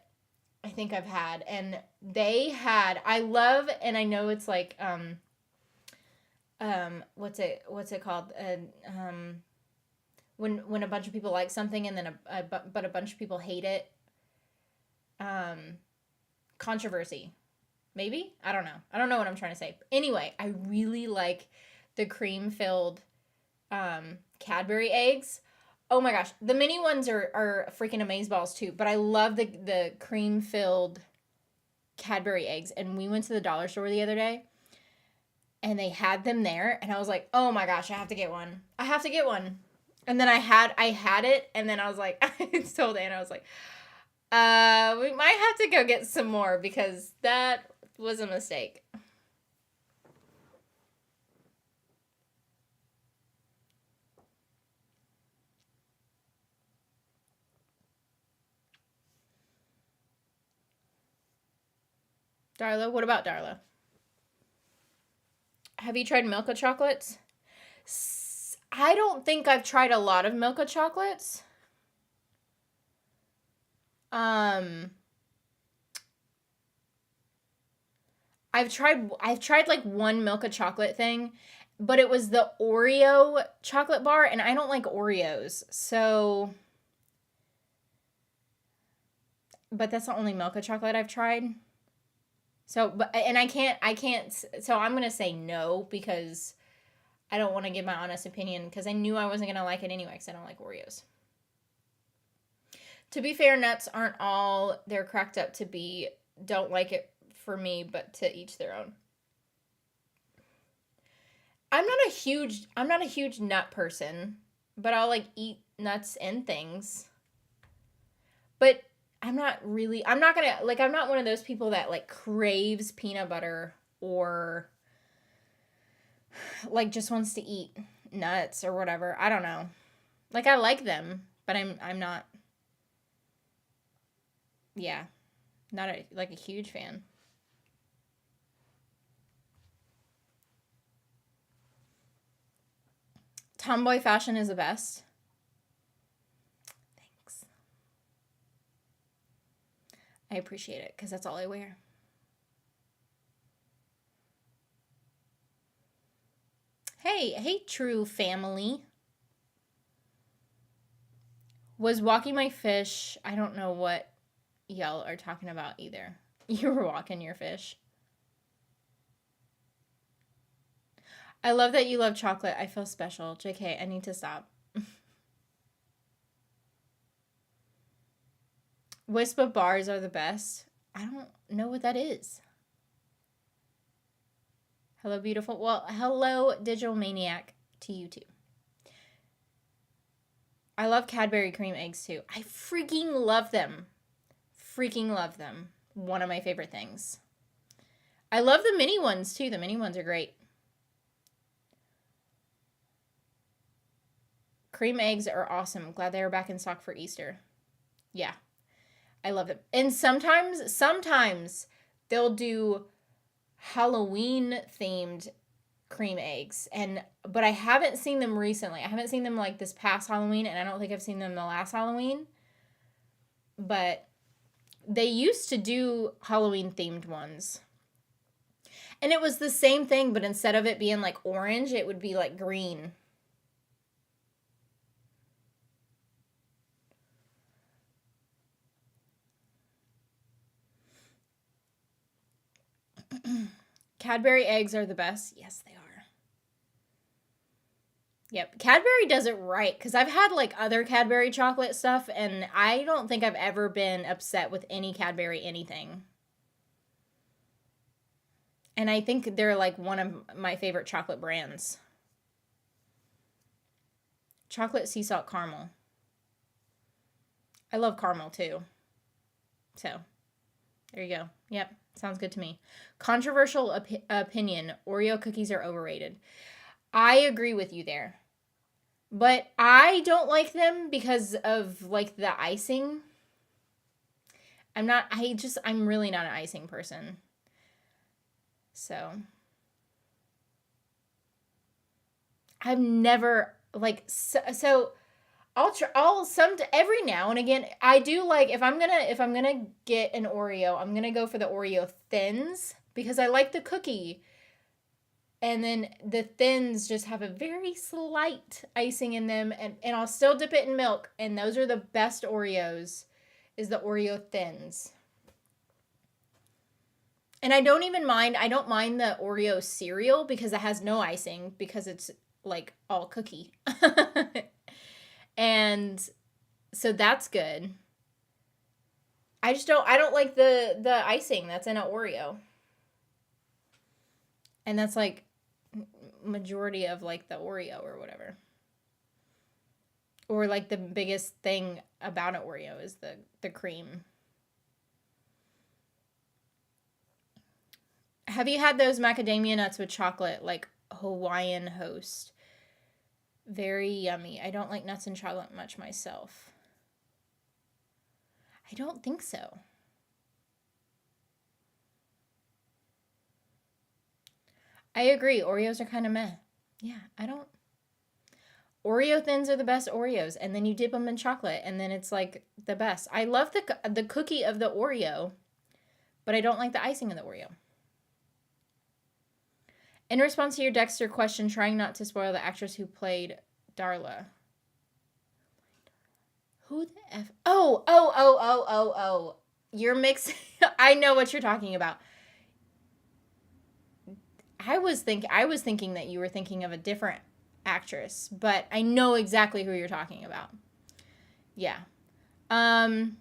A: I think I've had. And I love, and I know it's like, what's it called? when a bunch of people like something and then but a bunch of people hate it. Controversy. Maybe? I don't know. I don't know what I'm trying to say. Anyway, I really like the cream-filled Cadbury eggs. Oh my gosh. The mini ones are freaking amazeballs too, but I love the cream-filled Cadbury eggs. And we went to the dollar store the other day, and they had them there, and I was like, oh my gosh, I have to get one. I have to get one. And then I had it, and then I was like, I told Anna, I was like, we might have to go get some more because that was a mistake. Darla, what about Darla? Have you tried Milka chocolates? I don't think I've tried a lot of Milka chocolates. I've tried like one Milka chocolate thing, but it was the Oreo chocolate bar, and I don't like Oreos. So, but that's the only Milka chocolate I've tried. So, but and I can't. So I'm gonna say no because I don't want to give my honest opinion because I knew I wasn't gonna like it anyway because I don't like Oreos. To be fair, nuts aren't all they're cracked up to be. Don't like it for me, but to each their own. I'm not a huge nut person, but I'll like eat nuts and things. But I'm not one of those people that like craves peanut butter or like just wants to eat nuts or whatever. I don't know. Like I like them, but I'm not, yeah, not a huge fan. Tomboy fashion is the best. Thanks. I appreciate it because that's all I wear. Hey, true family. Was walking my fish. I don't know what y'all are talking about either. You were walking your fish. I love that you love chocolate. I feel special. JK, I need to stop. Wispa bars are the best. I don't know what that is. Hello, beautiful. Well, hello, digital maniac, to you too. I love Cadbury cream eggs too. I freaking love them. Freaking love them. One of my favorite things. I love the mini ones too. The mini ones are great. Cream eggs are awesome. Glad they are back in stock for Easter. Yeah. I love them. And sometimes they'll do Halloween themed cream eggs. But I haven't seen them recently. I haven't seen them like this past Halloween, and I don't think I've seen them the last Halloween. But they used to do Halloween themed ones. And it was the same thing, but instead of it being like orange, it would be like green. Cadbury eggs are the best. Yes, they are. Yep. Cadbury does it right because I've had like other Cadbury chocolate stuff, and I don't think I've ever been upset with any Cadbury anything. And I think they're like one of my favorite chocolate brands. Chocolate sea salt caramel. I love caramel too. So, there you go. Yep. Sounds good to me. Controversial opinion. Oreo cookies are overrated. I agree with you there. But I don't like them because of like the icing. I'm really not an icing person. So I've never like so I'll every now and again I do like if I'm gonna get an Oreo, I'm gonna go for the Oreo thins because I like the cookie. And then the thins just have a very slight icing in them. And I'll still dip it in milk. And those are the best Oreos, is the Oreo thins. And I don't mind the Oreo cereal because it has no icing because it's like all cookie. And so that's good. I don't like the icing that's in an Oreo. And that's like majority of like the Oreo or whatever. Or like the biggest thing about an Oreo is the cream. Have you had those macadamia nuts with chocolate, like Hawaiian Host? Very yummy. I don't like nuts and chocolate much myself. I don't think so. I agree. Oreos are kind of meh. Yeah, I don't. Oreo thins are the best Oreos, and then you dip them in chocolate, and then it's like the best. I love the cookie of the Oreo, but I don't like the icing of the Oreo. In response to your Dexter question, trying not to spoil the actress who played Darla. Who the F? Oh. You're mixing. I know what you're talking about. I was thinking that you were thinking of a different actress, but I know exactly who you're talking about. Yeah. The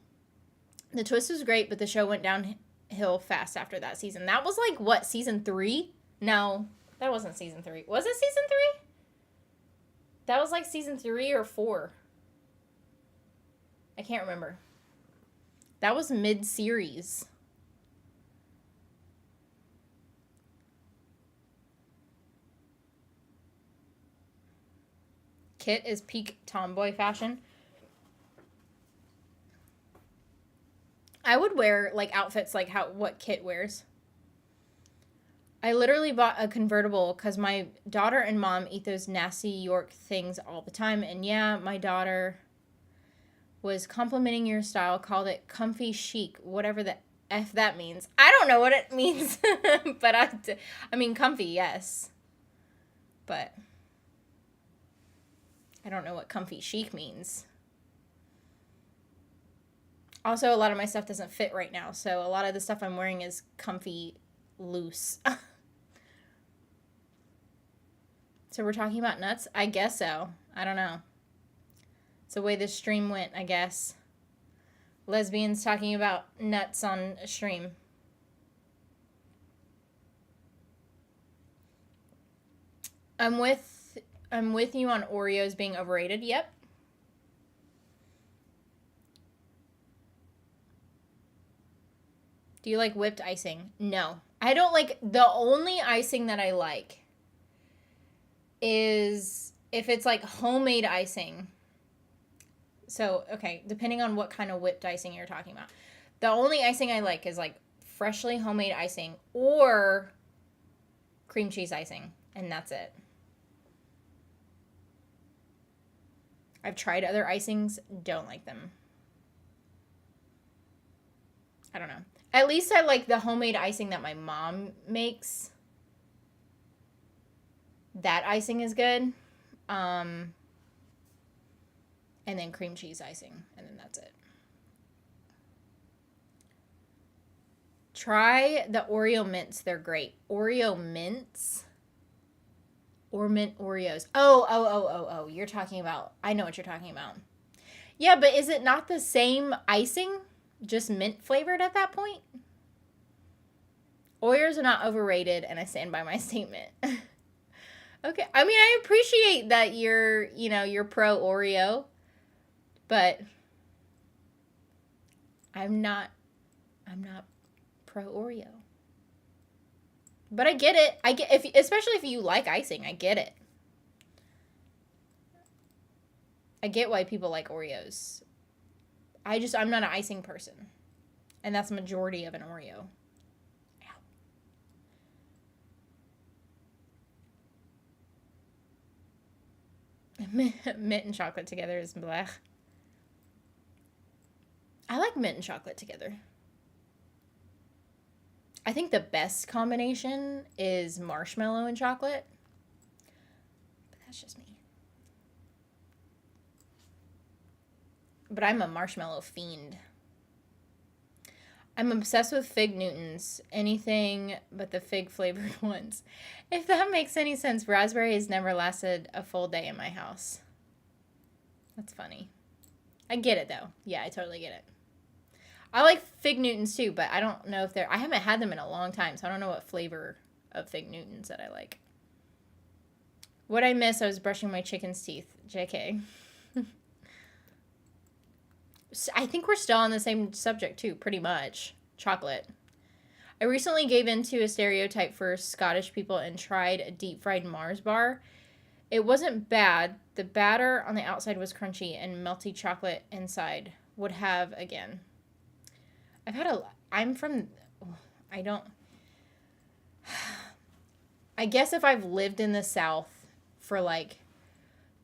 A: twist was great, but the show went downhill fast after that season. That was like, what, season 3? No, that wasn't season 3. Was it season 3? That was like season 3 or 4. I can't remember. That was mid-series. Kit is peak tomboy fashion. I would wear like outfits like what Kit wears. I literally bought a convertible because my daughter and mom eat those nasty York things all the time. And yeah, my daughter was complimenting your style, called it comfy chic, whatever the F that means. I don't know what it means, but I mean comfy, yes. But I don't know what comfy chic means. Also, a lot of my stuff doesn't fit right now, so a lot of the stuff I'm wearing is comfy loose. So we're talking about nuts? I guess so. I don't know. It's the way this stream went, I guess. Lesbians talking about nuts on a stream. I'm with you on Oreos being overrated. Yep. Do you like whipped icing? No. I don't like, the only icing that I like is if it's like homemade icing. So, okay, depending on what kind of whipped icing you're talking about. The only icing I like is like freshly homemade icing or cream cheese icing, and that's it. I've tried other icings, don't like them. I don't know. At least I like the homemade icing that my mom makes. That icing is good. And then cream cheese icing, and then that's it. Try the Oreo mints. They're great. Oreo mints? Or mint Oreos. Oh. You're talking about, I know what you're talking about. Yeah, but is it not the same icing? Just mint flavored at that point? Oreos are not overrated, and I stand by my statement. Okay. I mean, I appreciate that you're pro Oreo, but I'm not pro Oreo. But I get it. Especially if you like icing, I get it. I get why people like Oreos. I'm not an icing person. And that's the majority of an Oreo. Mint and chocolate together is blech. I like mint and chocolate together. I think the best combination is marshmallow and chocolate. But that's just me. But I'm a marshmallow fiend. I'm obsessed with Fig Newtons. Anything but the fig flavored ones. If that makes any sense, raspberry has never lasted a full day in my house. That's funny. I get it though. Yeah, I totally get it. I like Fig Newtons too, but I don't know if I haven't had them in a long time, so I don't know what flavor of Fig Newtons that I like. What I miss, I was brushing my chicken's teeth. JK. I think we're still on the same subject too, pretty much. Chocolate. I recently gave in to a stereotype for Scottish people and tried a deep fried Mars bar. It wasn't bad. The batter on the outside was crunchy and melty chocolate inside. Would have again. I guess if I've lived in the South for like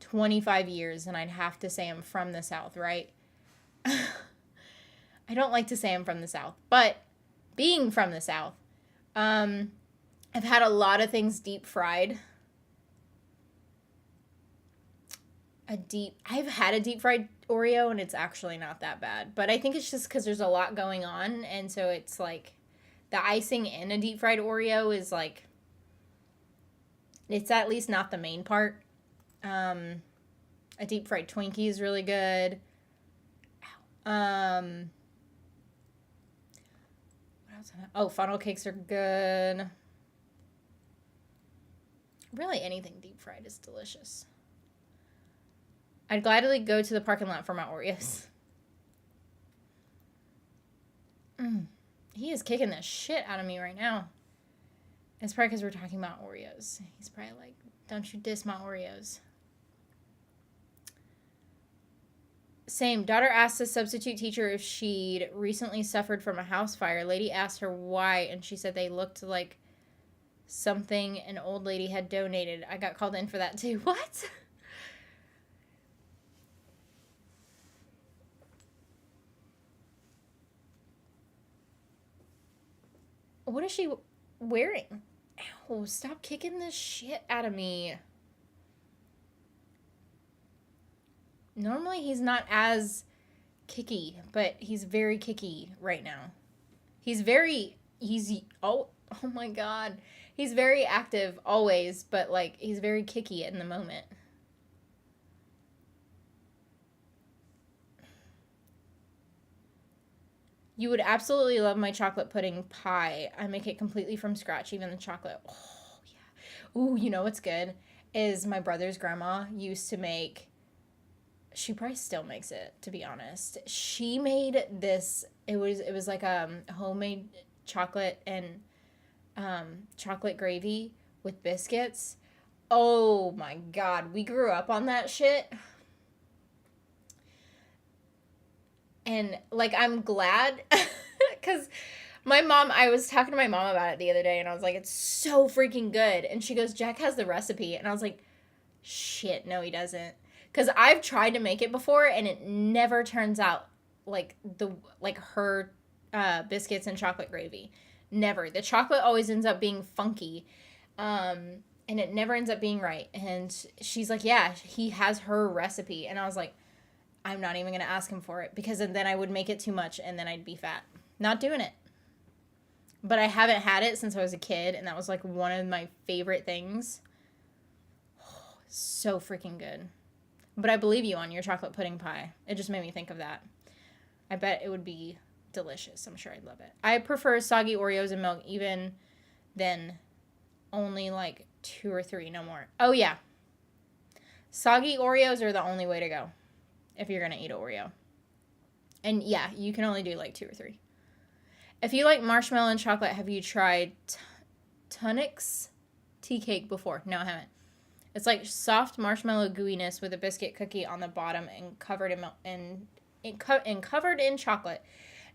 A: 25 years, then I'd have to say I'm from the South, right? I don't like to say I'm from the South, but being from the South, I've had a lot of things deep fried. I've had a deep fried Oreo and it's actually not that bad, but I think it's just because there's a lot going on, and so it's like the icing in a deep fried Oreo is like, it's at least not the main part. A deep fried Twinkie is really good. What else? Oh, funnel cakes are good. Really, anything deep fried is delicious. I'd gladly go to the parking lot for my Oreos. He is kicking the shit out of me right now. It's probably because we're talking about Oreos. He's probably like, don't you diss my Oreos. Same. Daughter asked the substitute teacher if she'd recently suffered from a house fire. Lady asked her why, and she said they looked like something an old lady had donated. I got called in for that too. What? What is she wearing? Ow, stop kicking the shit out of me. Normally he's not as kicky, but he's very kicky right now. Oh my God. He's very active always, but like he's very kicky in the moment. You would absolutely love my chocolate pudding pie. I make it completely from scratch, even the chocolate. Oh, yeah. Ooh, you know what's good? Is my brother's grandma used to make, she probably still makes it, to be honest. She made this, it was like a homemade chocolate and chocolate gravy with biscuits. Oh my God, we grew up on that shit. And, like, I'm glad, because I was talking to my mom about it the other day, and I was like, it's so freaking good. And she goes, Jack has the recipe. And I was like, shit, no, he doesn't. Because I've tried to make it before, and it never turns out like her biscuits and chocolate gravy. Never. The chocolate always ends up being funky. And it never ends up being right. And she's like, yeah, he has her recipe. And I was like, I'm not even going to ask him for it, because then I would make it too much and then I'd be fat. Not doing it. But I haven't had it since I was a kid, and that was like one of my favorite things. Oh, so freaking good. But I believe you on your chocolate pudding pie. It just made me think of that. I bet it would be delicious. I'm sure I'd love it. I prefer soggy Oreos and milk, even then only like 2 or 3, no more. Oh yeah. Soggy Oreos are the only way to go if you're going to eat an Oreo. And yeah, you can only do like 2 or 3. If you like marshmallow and chocolate, have you tried Twix tea cake before? No, I haven't. It's like soft marshmallow gooiness with a biscuit cookie on the bottom and covered in chocolate.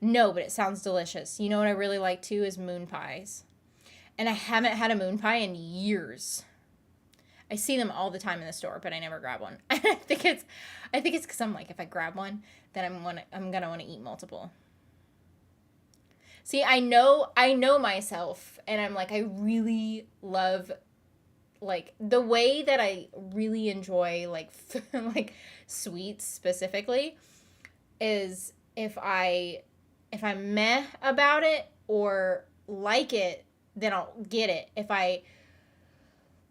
A: No, but it sounds delicious. You know what I really like too is moon pies. And I haven't had a moon pie in years. I see them all the time in the store, but I never grab one. I think it's because I'm like, if I grab one, then I'm gonna want to eat multiple. See, I know myself, and I'm like, I really love, like, the way that I really enjoy, like, like, sweets specifically is if I'm meh about it or like it, then I'll get it. If I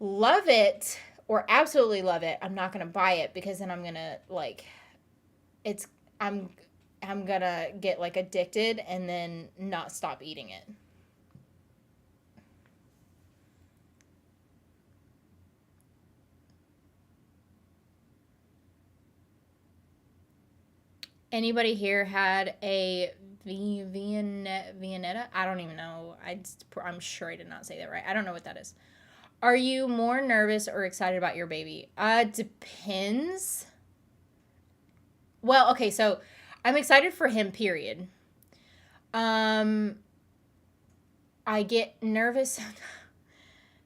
A: love it or absolutely love it, I'm not gonna buy it, because then I'm gonna, like, it's I'm I'm gonna get, like, addicted and then not stop eating it. Anybody here had a Viennetta? I don't even know. I'm sure I did not say that right. I don't know what that is. Are you more nervous or excited about your baby? Depends. Well, okay, so I'm excited for him, period. Um, I get nervous.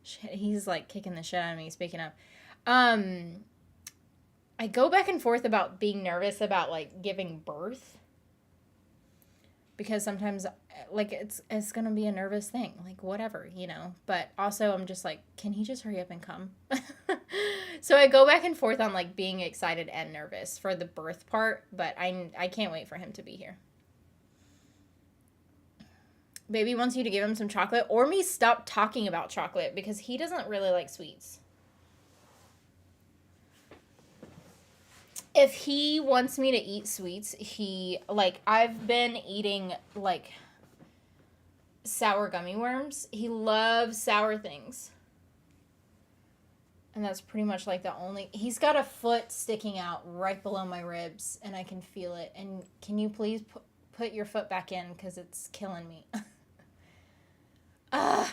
A: Shit, he's like kicking the shit out of me, speaking of. Um, I go back and forth about being nervous about, like, giving birth, because sometimes, like, it's gonna be a nervous thing, like, whatever, but also I'm just like, can he just hurry up and come? So I go back and forth on, like, being excited and nervous for the birth part, but I can't wait for him to be here. Baby wants you to give him some chocolate, or me stop talking about chocolate, because he doesn't really like sweets. If he wants me to eat sweets, I've been eating, like, sour gummy worms. He loves sour things. And that's pretty much, like, he's got a foot sticking out right below my ribs, and I can feel it. And can you please put your foot back in, because it's killing me. Ugh.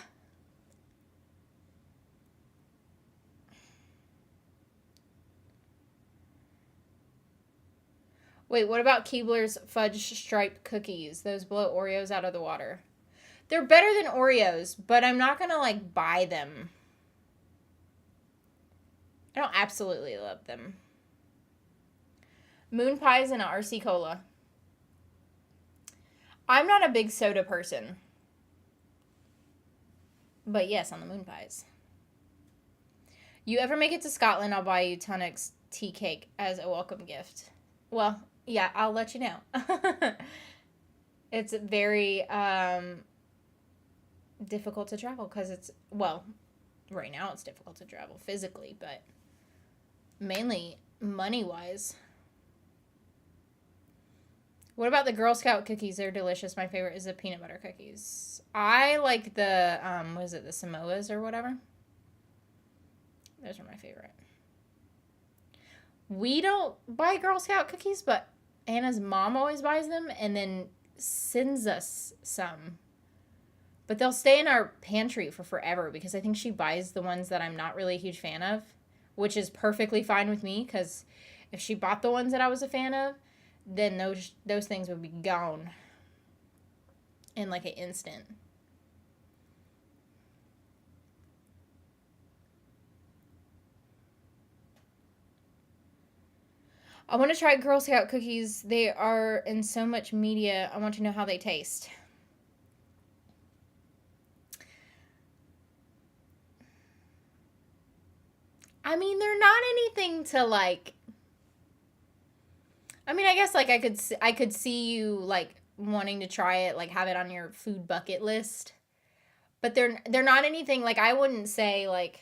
A: Wait, what about Keebler's fudge stripe cookies? Those blow Oreos out of the water. They're better than Oreos, but I'm not gonna, like, buy them. I don't absolutely love them. Moon pies and a RC Cola. I'm not a big soda person. But yes, on the moon pies. You ever make it to Scotland, I'll buy you Tunnocks tea cake as a welcome gift. Well, yeah, I'll let you know. It's very difficult to travel, because right now it's difficult to travel physically, but mainly money-wise. What about the Girl Scout cookies? They're delicious. My favorite is the peanut butter cookies. I like the, what is it, the Samoas or whatever? Those are my favorite. We don't buy Girl Scout cookies, but Anna's mom always buys them and then sends us some. But they'll stay in our pantry for forever, because I think she buys the ones that I'm not really a huge fan of, which is perfectly fine with me, because if she bought the ones that I was a fan of, then those things would be gone in, like, an instant. I want to try Girl Scout cookies. They are in so much media. I want to know how they taste. I mean, they're not anything to, like... I mean, I guess, like, I could see you, like, wanting to try it, like, have it on your food bucket list. But they're not anything, like, I wouldn't say, like...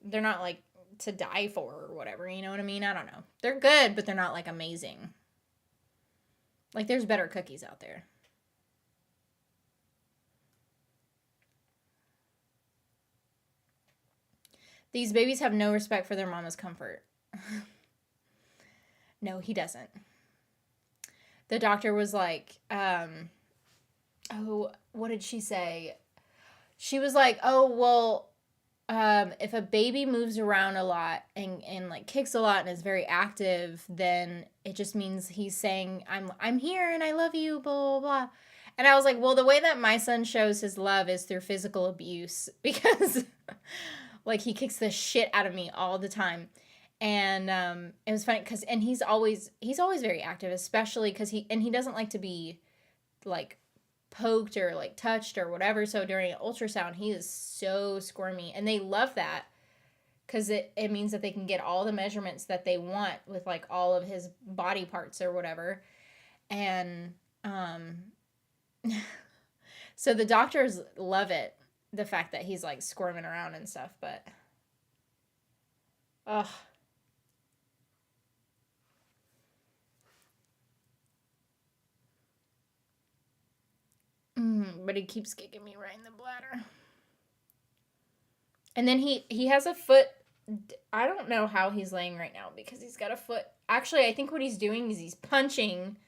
A: They're not, like, to die for or whatever, you know what I mean? I don't know. They're good, but they're not, like, amazing. Like, there's better cookies out there. These babies have no respect for their mama's comfort. No, he doesn't. The doctor was like, what did she say? She was like, oh, well, if a baby moves around a lot and like kicks a lot and is very active, then it just means he's saying, I'm here and I love you, blah, blah, blah. And I was like, well, the way that my son shows his love is through physical abuse, because like he kicks the shit out of me all the time. And it was funny because, and he's always very active, especially because he doesn't like to be like poked or like touched or whatever. So during an ultrasound, he is so squirmy, and they love that because it means that they can get all the measurements that they want with like all of his body parts or whatever. And so the doctors love it, the fact that he's like squirming around and stuff. But ugh. But he keeps kicking me right in the bladder. And then he has a foot. I don't know how he's laying right now because he's got a foot. Actually, I think what he's doing is he's punching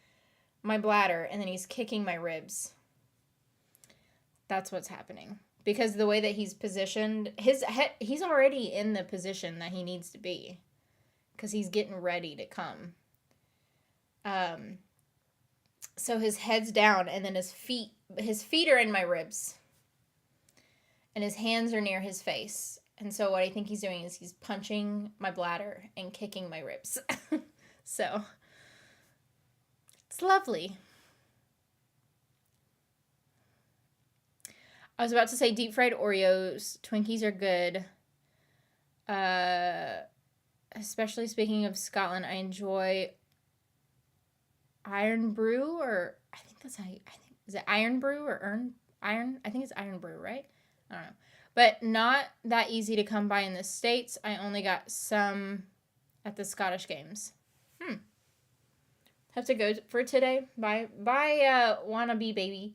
A: my bladder and then he's kicking my ribs. That's what's happening. Because the way that he's positioned, his head, he's already in the position that he needs to be. Because he's getting ready to come. So his head's down and then his feet are in my ribs. And his hands are near his face. And so what I think he's doing is he's punching my bladder and kicking my ribs. So it's lovely. I was about to say deep fried Oreos. Twinkies are good. Especially speaking of Scotland, I enjoy Iron Brew, or I think that's how you, I think, is it Iron Brew or Iron? I think it's Iron Brew, right? I don't know. But not that easy to come by in the States. I only got some at the Scottish games. Have to go for today. Bye, wannabe baby.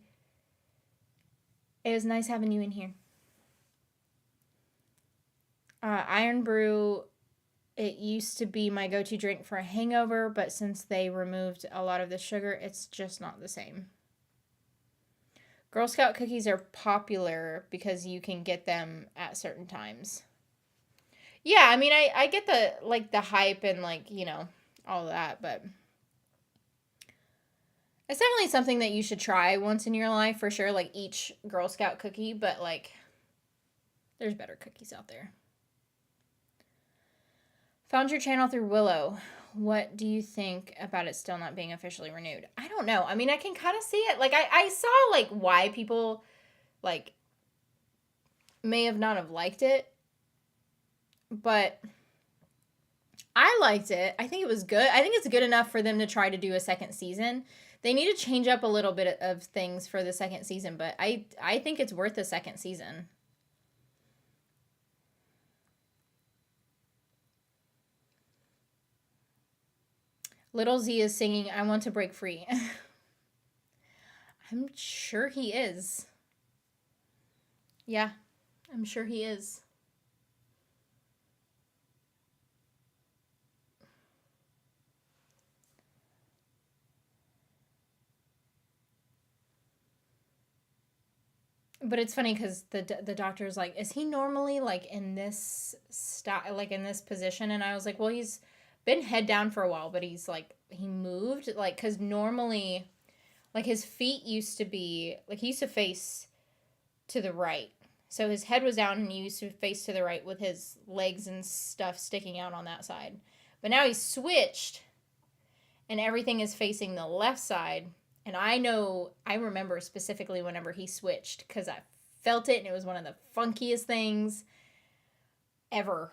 A: It was nice having you in here. Iron Brew, it used to be my go-to drink for a hangover, but since they removed a lot of the sugar, it's just not the same. Girl Scout cookies are popular because you can get them at certain times. Yeah, I mean, I get the hype and all that, but it's definitely something that you should try once in your life for sure, like each Girl Scout cookie, but there's better cookies out there. Found your channel through Willow. What do you think about it still not being officially renewed? I don't know. I mean, I can kind of see it. I saw why people may have not have liked it, but I liked it. I think it was good. I think it's good enough for them to try to do a second season. They need to change up a little bit of things for the second season, but I think it's worth a second season. Little Z is singing, I want to break free. I'm sure he is. Yeah, I'm sure he is. But it's funny because the doctor's like, is he normally in this in this position? And I was like, well, he's been head down for a while, but he's he moved because normally his feet used to be he used to face to the right, so his head was down and he used to face to the right with his legs and stuff sticking out on that side. But now he's switched and everything is facing the left side. And I remember specifically whenever he switched because I felt it and it was one of the funkiest things ever.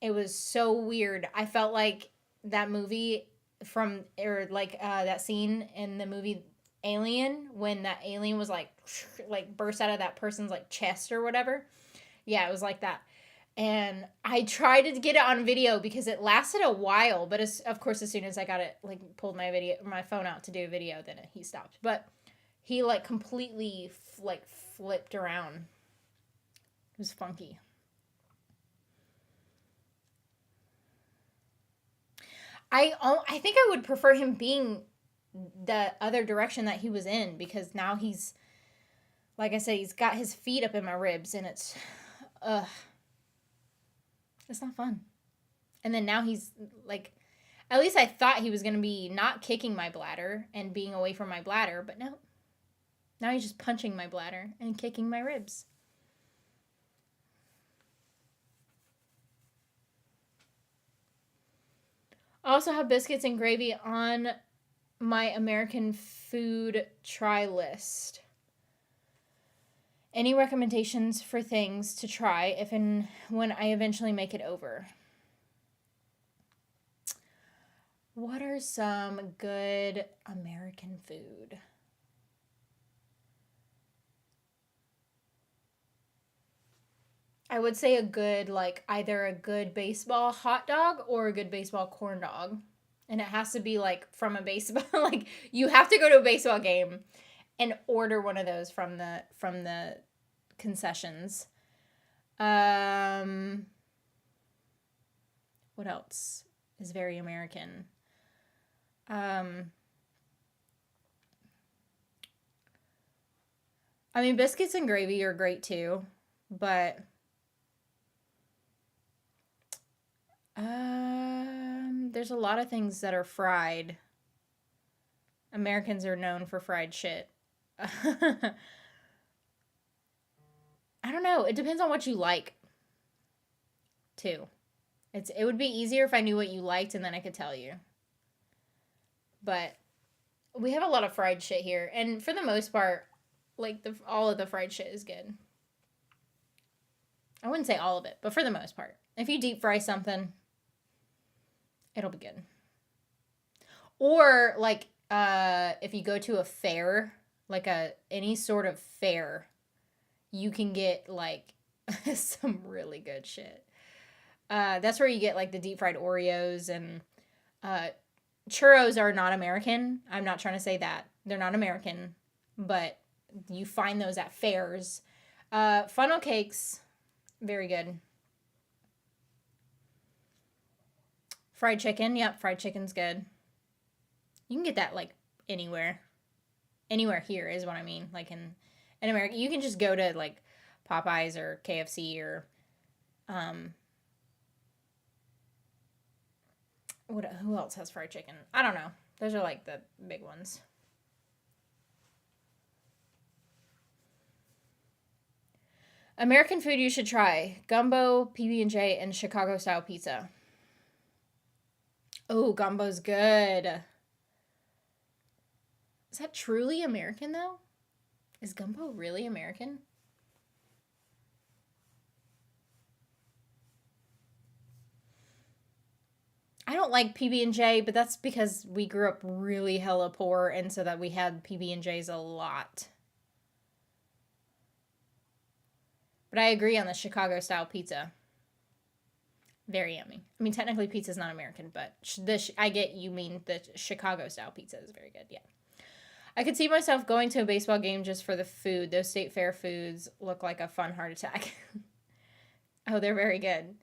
A: It was so weird. I felt like that movie that scene in the movie Alien when that alien was burst out of that person's chest or whatever. Yeah, it was like that. And I tried to get it on video because it lasted a while, but of course as soon as I got it pulled my phone out to do a video, then he stopped. But he completely flipped around. It was funky. I think I would prefer him being the other direction that he was in because now he's, like I said, he's got his feet up in my ribs and it's not fun. And then now he's at least I thought he was going to be not kicking my bladder and being away from my bladder, but no. Now he's just punching my bladder and kicking my ribs. I also have biscuits and gravy on my American food try list. Any recommendations for things to try if and when I eventually make it over? What are some good American food? I would say a good, like, either a good baseball hot dog or a good baseball corn dog. And it has to be, like, from a baseball, like, you have to go to a baseball game and order one of those from the concessions. What else is very American? I mean, biscuits and gravy are great too, but there's a lot of things that are fried. Americans are known for fried shit. I don't know. It depends on what you like, too. It would be easier if I knew what you liked and then I could tell you. But we have a lot of fried shit here, and for the most part, like all of the fried shit is good. I wouldn't say all of it, but for the most part, if you deep fry something, it'll be good. Or like if you go to a fair, like any sort of fair, you can get like some really good shit. That's where you get like the deep fried Oreos and churros are not American. I'm not trying to say that. They're not American, but you find those at fairs. Funnel cakes, very good. Fried chicken, yep, fried chicken's good. You can get that like anywhere. Anywhere here is what I mean. Like in America, you can just go to like Popeyes or KFC or who else has fried chicken? I don't know. Those are like the big ones. American food you should try: gumbo, PB&J, and Chicago style pizza. Oh, gumbo's good. Is that truly American though? Is gumbo really American? I don't like PB&J, but that's because we grew up really hella poor and so that we had PB&Js a lot. But I agree on the Chicago style pizza. Very yummy. I mean, technically pizza's not American, but I get you mean the Chicago style pizza is very good. Yeah. I could see myself going to a baseball game just for the food. Those state fair foods look like a fun heart attack. Oh, they're very good.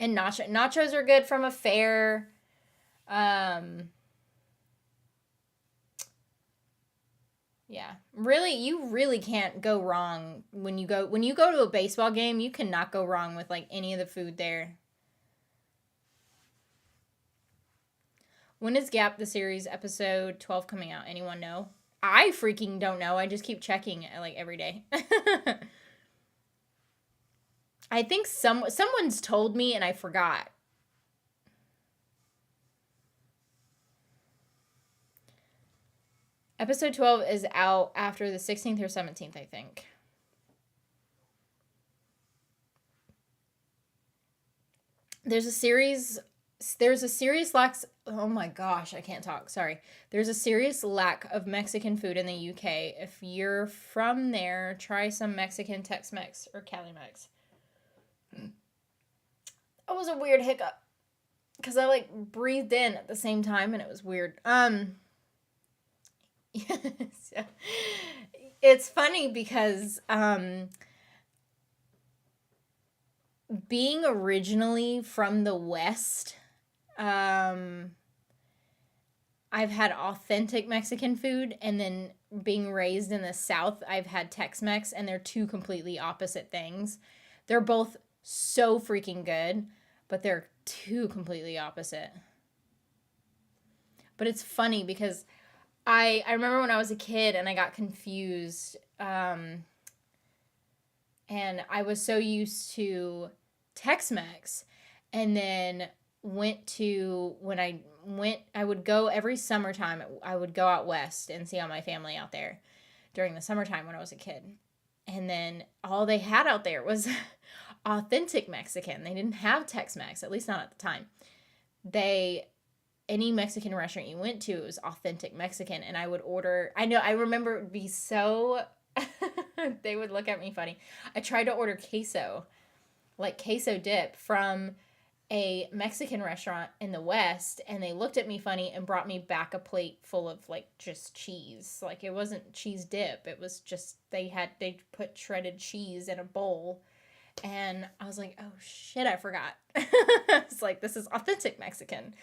A: And nachos are good from a fair. Yeah. Really, you really can't go wrong when you go to a baseball game, you cannot go wrong with like any of the food there. When is Gap the Series episode 12 coming out? Anyone know? I freaking don't know. I just keep checking like every day. I think someone's told me and I forgot. Episode 12 is out after the 16th or 17th, I think. There's a serious lack. Oh my gosh, I can't talk. Sorry. There's a serious lack of Mexican food in the UK. If you're from there, try some Mexican Tex-Mex or Cali-Mex. That was a weird hiccup because I like breathed in at the same time and it was weird. It's funny because being originally from the West, I've had authentic Mexican food, and then being raised in the South, I've had Tex-Mex, and they're two completely opposite things. They're both so freaking good, but they're two completely opposite. But it's funny because I remember when I was a kid and I got confused, and I was so used to Tex-Mex And then I would go every summertime. I would go out west and see all my family out there during the summertime when I was a kid. And then all they had out there was authentic Mexican. They didn't have Tex-Mex, at least not at the time. Any Mexican restaurant you went to, it was authentic Mexican. And I would order, I remember it would be so, they would look at me funny. I tried to order queso dip from a Mexican restaurant in the West, and they looked at me funny and brought me back a plate full of just cheese. It wasn't cheese dip. It was just, they put shredded cheese in a bowl. And I was like, oh shit, I forgot. It's this is authentic Mexican.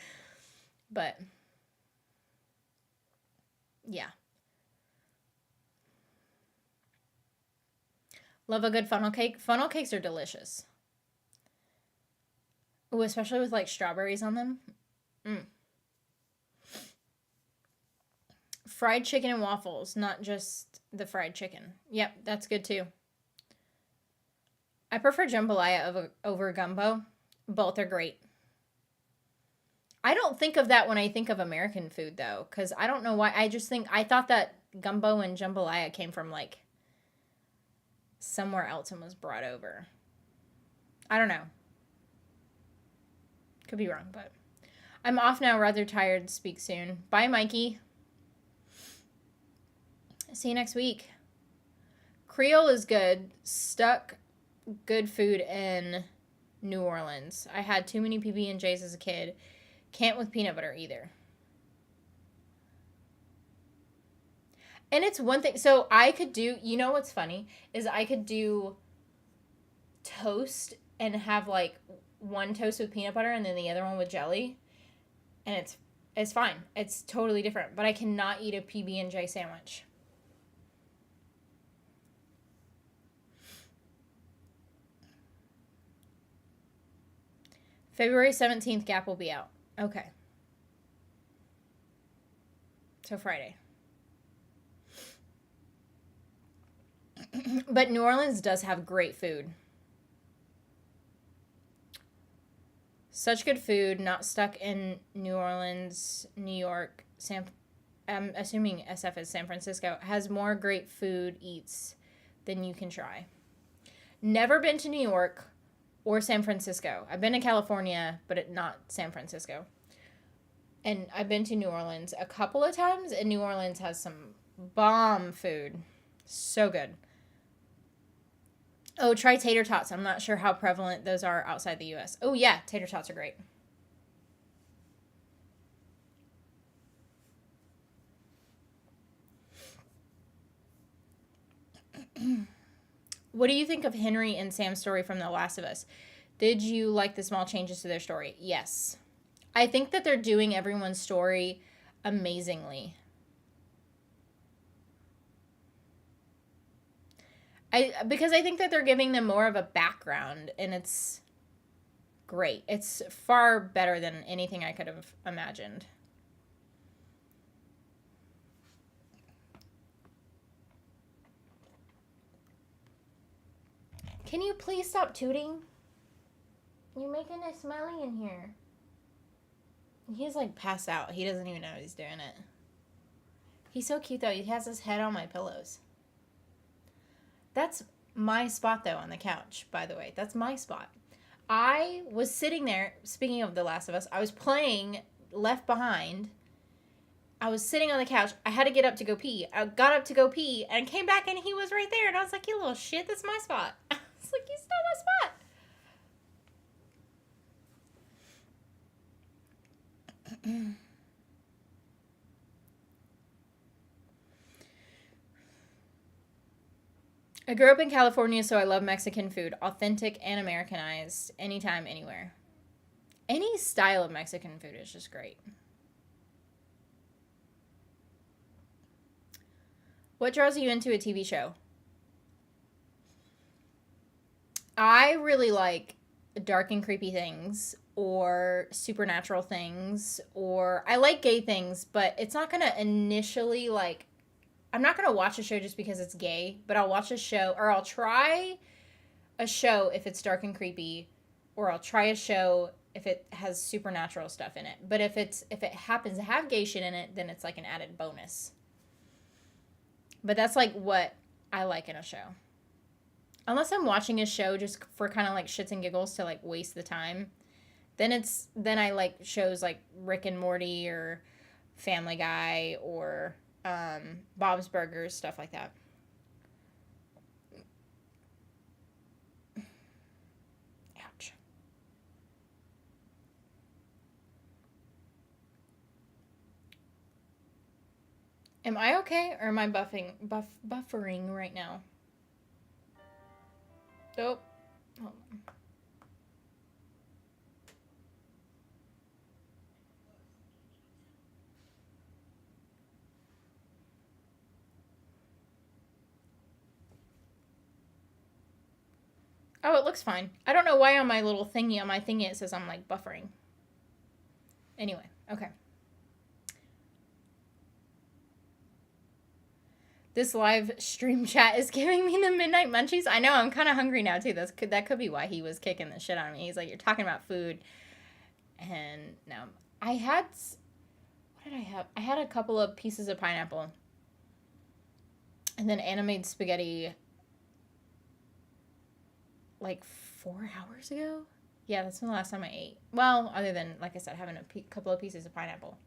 A: But yeah. Love a good funnel cake. Funnel cakes are delicious. Ooh, especially with strawberries on them. Fried chicken and waffles, not just the fried chicken. Yep, that's good too. I prefer jambalaya over gumbo. Both are great. I don't think of that when I think of American food though, because I don't know why. I thought that gumbo and jambalaya came from somewhere else and was brought over. I don't know. Could be wrong, but I'm off now. Rather tired. Speak soon. Bye, Mikey. See you next week. Creole is good. Stuck good food in New Orleans. I had too many PB&Js as a kid. Can't with peanut butter either. And it's one thing. So I could do, what's funny is I could do toast and have one toast with peanut butter and then the other one with jelly, and it's fine. It's totally different. But I cannot eat a PB&J sandwich. February 17th, Gap will be out. Okay. So Friday. But New Orleans does have great food. Such good food, not stuck in New Orleans, New York, I'm assuming SF is San Francisco, has more great food eats than you can try. Never been to New York or San Francisco. I've been to California, but not San Francisco. And I've been to New Orleans a couple of times, and New Orleans has some bomb food. So good. Oh, try tater tots. I'm not sure how prevalent those are outside the U.S. Oh, yeah. Tater tots are great. What do you think of Henry and Sam's story from The Last of Us? Did you like the small changes to their story? Yes. I think that they're doing everyone's story amazingly. Because I think that they're giving them more of a background, and it's great. It's far better than anything I could have imagined. Can you please stop tooting? You're making it smelly in here. He's passed out. He doesn't even know he's doing it. He's so cute though. He has his head on my pillows. That's my spot, though, on the couch, by the way. That's my spot. I was sitting there, speaking of The Last of Us, I was playing Left Behind. I was sitting on the couch. I had to get up to go pee. I got up to go pee and came back, and he was right there. And I was like, you little shit, that's my spot. I was like, you stole my spot. I grew up in California, so I love Mexican food. Authentic and Americanized. Anytime, anywhere. Any style of Mexican food is just great. What draws you into a TV show? I really like dark and creepy things, or supernatural things, or I like gay things, but it's not going to initially I'm not going to watch a show just because it's gay, but I'll watch a show, or I'll try a show if it's dark and creepy or I'll try a show if it has supernatural stuff in it. But if it happens to have gay shit in it, then it's like an added bonus. But that's like what I like in a show. Unless I'm watching a show just for kind of like shits and giggles to like waste the time, then I like shows like Rick and Morty or Family Guy or Bob's Burgers, stuff like that. Ouch. Am I okay or am I buffering right now? Nope. Hold on. Oh, it looks fine. I don't know why on my little thingy, it says I'm like buffering. Anyway, okay. This live stream chat is giving me the midnight munchies. I know, I'm kind of hungry now, too. That could be why he was kicking the shit out of me. He's like, you're talking about food. And no. What did I have? I had a couple of pieces of pineapple. And then Anna made spaghetti like 4 hours ago. Yeah, that's the last time I ate. Well, other than, like I said, having a couple of pieces of pineapple.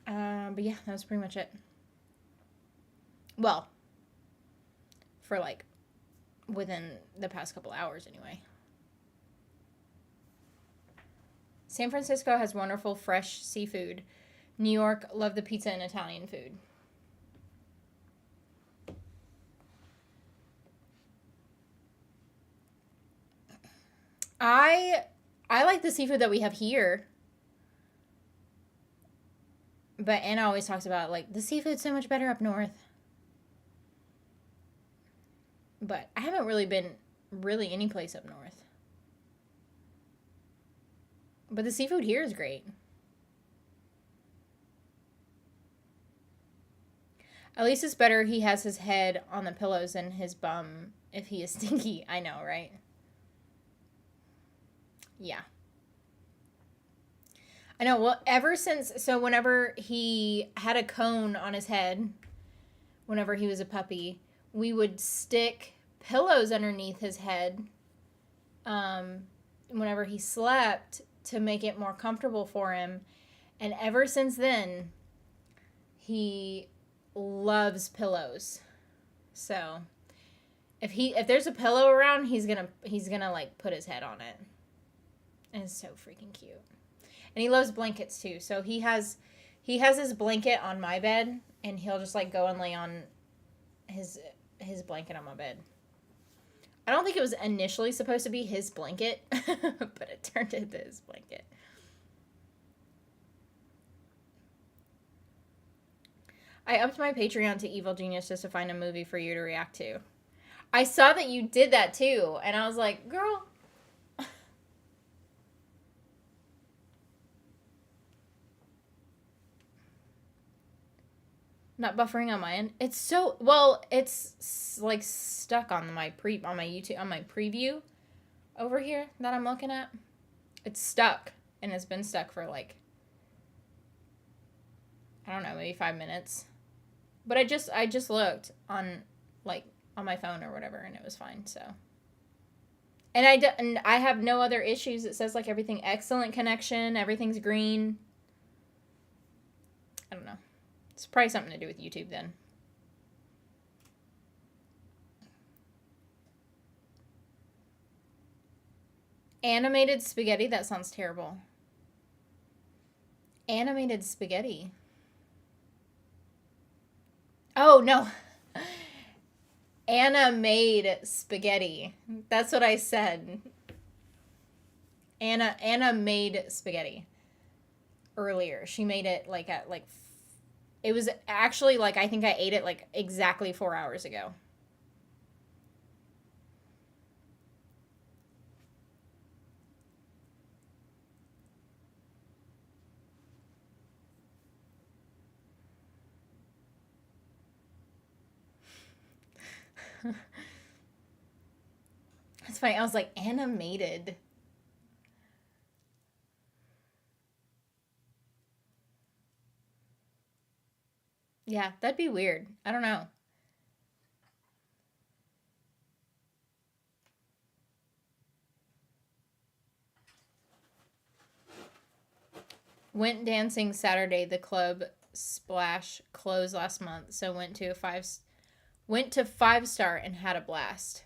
A: But yeah, that was pretty much it. Well, for like within the past couple hours anyway. San Francisco has wonderful fresh seafood. New York, love the pizza and Italian food. I like the seafood that we have here. But Anna always talks about, like, the seafood's so much better up north. But I haven't really been any place up north. But the seafood here is great. At least it's better he has his head on the pillows than his bum if he is stinky. I know, right? Yeah. I know, well, whenever he had a cone on his head, whenever he was a puppy, we would stick pillows underneath his head whenever he slept to make it more comfortable for him. And ever since then, he loves pillows. So if there's a pillow around, he's gonna like put his head on it. And it's so freaking cute. And he loves blankets too. So he has his blanket on my bed, and he'll just like go and lay on his blanket on my bed. I don't think it was initially supposed to be his blanket, but it turned into his blanket. I upped my Patreon to Evil Genius just to find a movie for you to react to. I saw that you did that too, and I was like, girl. Not buffering on my end. It's so it's like stuck on my YouTube on my preview over here that I'm looking at. It's stuck, and it's been stuck for like, I don't know, maybe 5 minutes. But I just looked on my phone or whatever, and it was fine. So, and I have no other issues. It says like everything excellent connection, everything's green. I don't know. It's probably something to do with YouTube then. Animated spaghetti? That sounds terrible. Animated spaghetti. Oh, no. Anna made spaghetti. That's what I said. Anna made spaghetti earlier. She made it like at like, it was actually like, I think I ate it like exactly 4 hours ago. funny. I was like, animated. Yeah, that'd be weird. I don't know. Went dancing Saturday. The club Splash closed last month, so went to 5 Star and had a blast.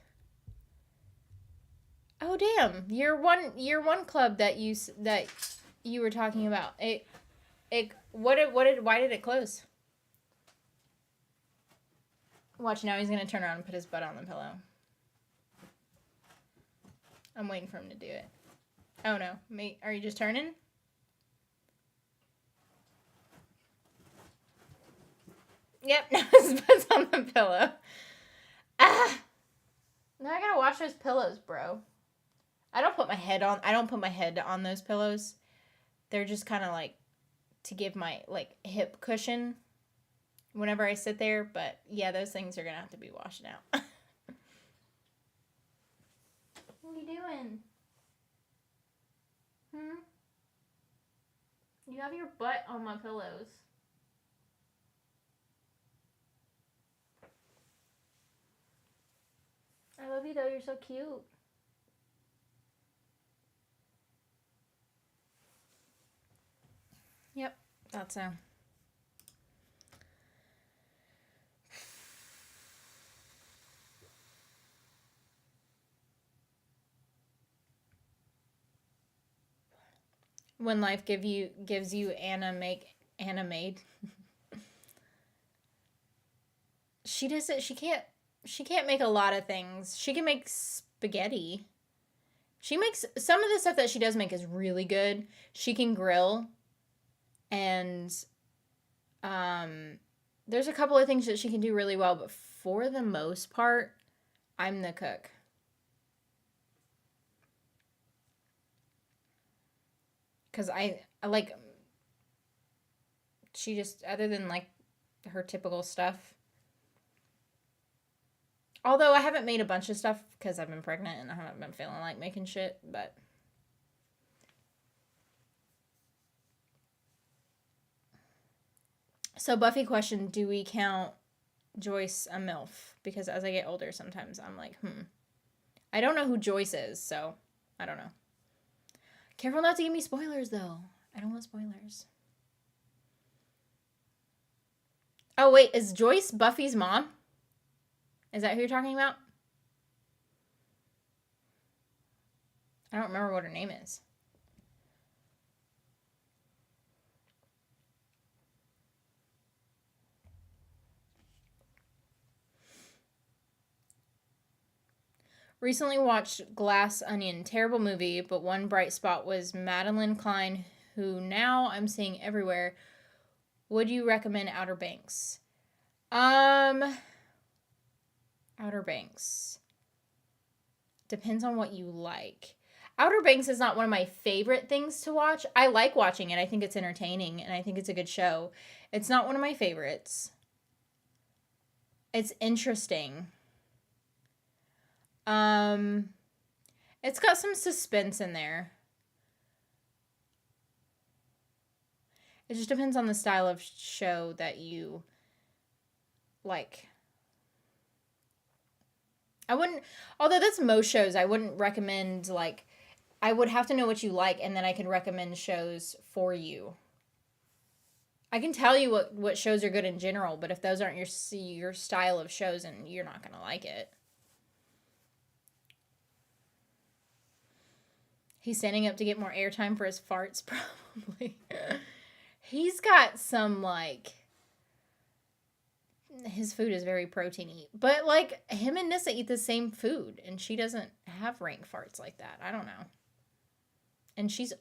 A: Oh damn! Your one club that you were talking about. Why did it close? Watch, now he's gonna turn around and put his butt on the pillow. I'm waiting for him to do it. Oh no, mate, are you just turning? Yep, now his butt's on the pillow. Ah! Now I gotta wash those pillows, bro. I don't put my head on those pillows. They're just kind of like to give my like hip cushion whenever I sit there. But yeah, those things are gonna have to be washed out. What are you doing? You have your butt on my pillows. I love you though, you're so cute. Yep, thought so. When life gives you animate. She doesn't. She can't make a lot of things. She can make spaghetti. She makes some of the stuff that she does make is really good. She can grill, and there's a couple of things that she can do really well. But for the most part, I'm the cook. Because I like, she just, other than like her typical stuff. Although I haven't made a bunch of stuff because I've been pregnant and I haven't been feeling like making shit, but. So Buffy question, do we count Joyce a MILF? Because as I get older, sometimes I'm like, I don't know who Joyce is, so I don't know. Careful not to give me spoilers, though. I don't want spoilers. Oh, wait. Is Joyce Buffy's mom? Is that who you're talking about? I don't remember what her name is. Recently watched Glass Onion. Terrible movie, but one bright spot was Madeline Klein, who now I'm seeing everywhere. Would you recommend Outer Banks? Outer Banks. Depends on what you like. Outer Banks is not one of my favorite things to watch. I like watching it. I think it's entertaining, and I think it's a good show. It's not one of my favorites. It's interesting. It's got some suspense in there. It just depends on the style of show that you like. I wouldn't, although that's most shows, I wouldn't recommend, like, I would have to know what you like, and then I can recommend shows for you. I can tell you what shows are good in general, but if those aren't your style of shows, then you're not going to like it. He's standing up to get more airtime for his farts, probably. He's got some, like, his food is very proteiny. But, like, him and Nissa eat the same food, and she doesn't have rank farts like that. I don't know. And she's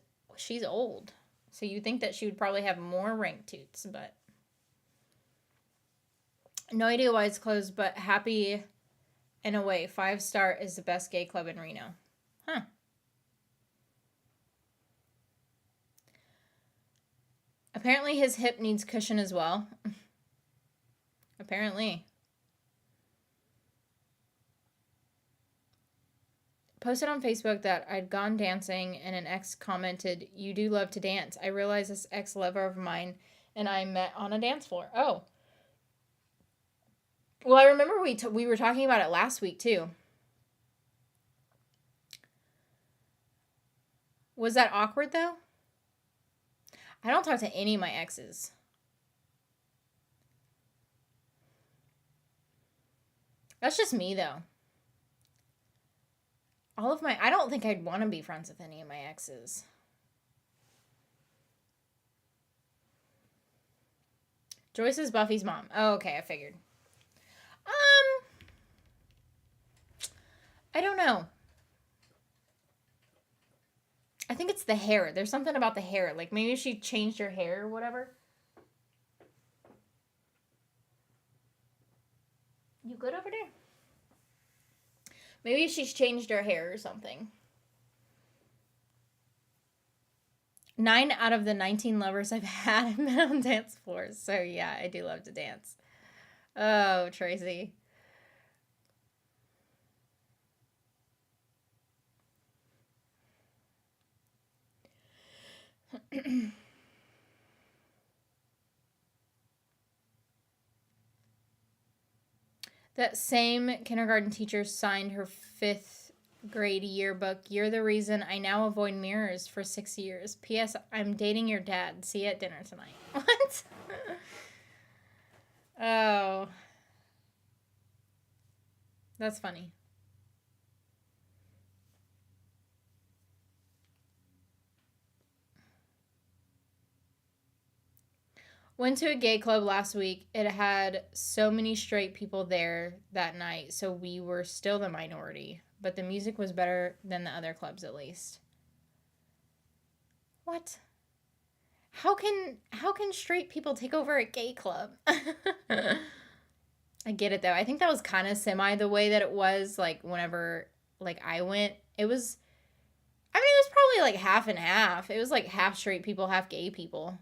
A: old. So you think that she would probably have more rank toots, but. No idea why it's closed, but happy in a way. 5 Star is the best gay club in Reno. Huh. Apparently his hip needs cushion as well. Apparently. Posted on Facebook that I'd gone dancing and an ex commented, "You do love to dance." I realized this ex lover of mine and I met on a dance floor. Oh. Well, I remember we were talking about it last week too. Was that awkward though? I don't talk to any of my exes. That's just me though. I don't think I'd want to be friends with any of my exes. Joyce is Buffy's mom. Oh, okay, I figured. I don't know. I think it's the hair. There's something about the hair. Like maybe she changed her hair or whatever. You good over there? Maybe she's changed her hair or something. 9 out of the 19 lovers I've had have met on dance floors. So yeah, I do love to dance. Oh, Tracy. That same kindergarten teacher signed her 5th grade yearbook. You're the reason I now avoid mirrors for 6 years. P.S. I'm dating your dad. See you at dinner tonight. What? Oh. That's funny. Went to a gay club last week. It had so many straight people there that night, so we were still the minority. But the music was better than the other clubs, at least. What? How can straight people take over a gay club? I get it though. I think that was kind of semi the way that it was like whenever like I went. It was I mean it was probably like half and half. It was like half straight people, half gay people.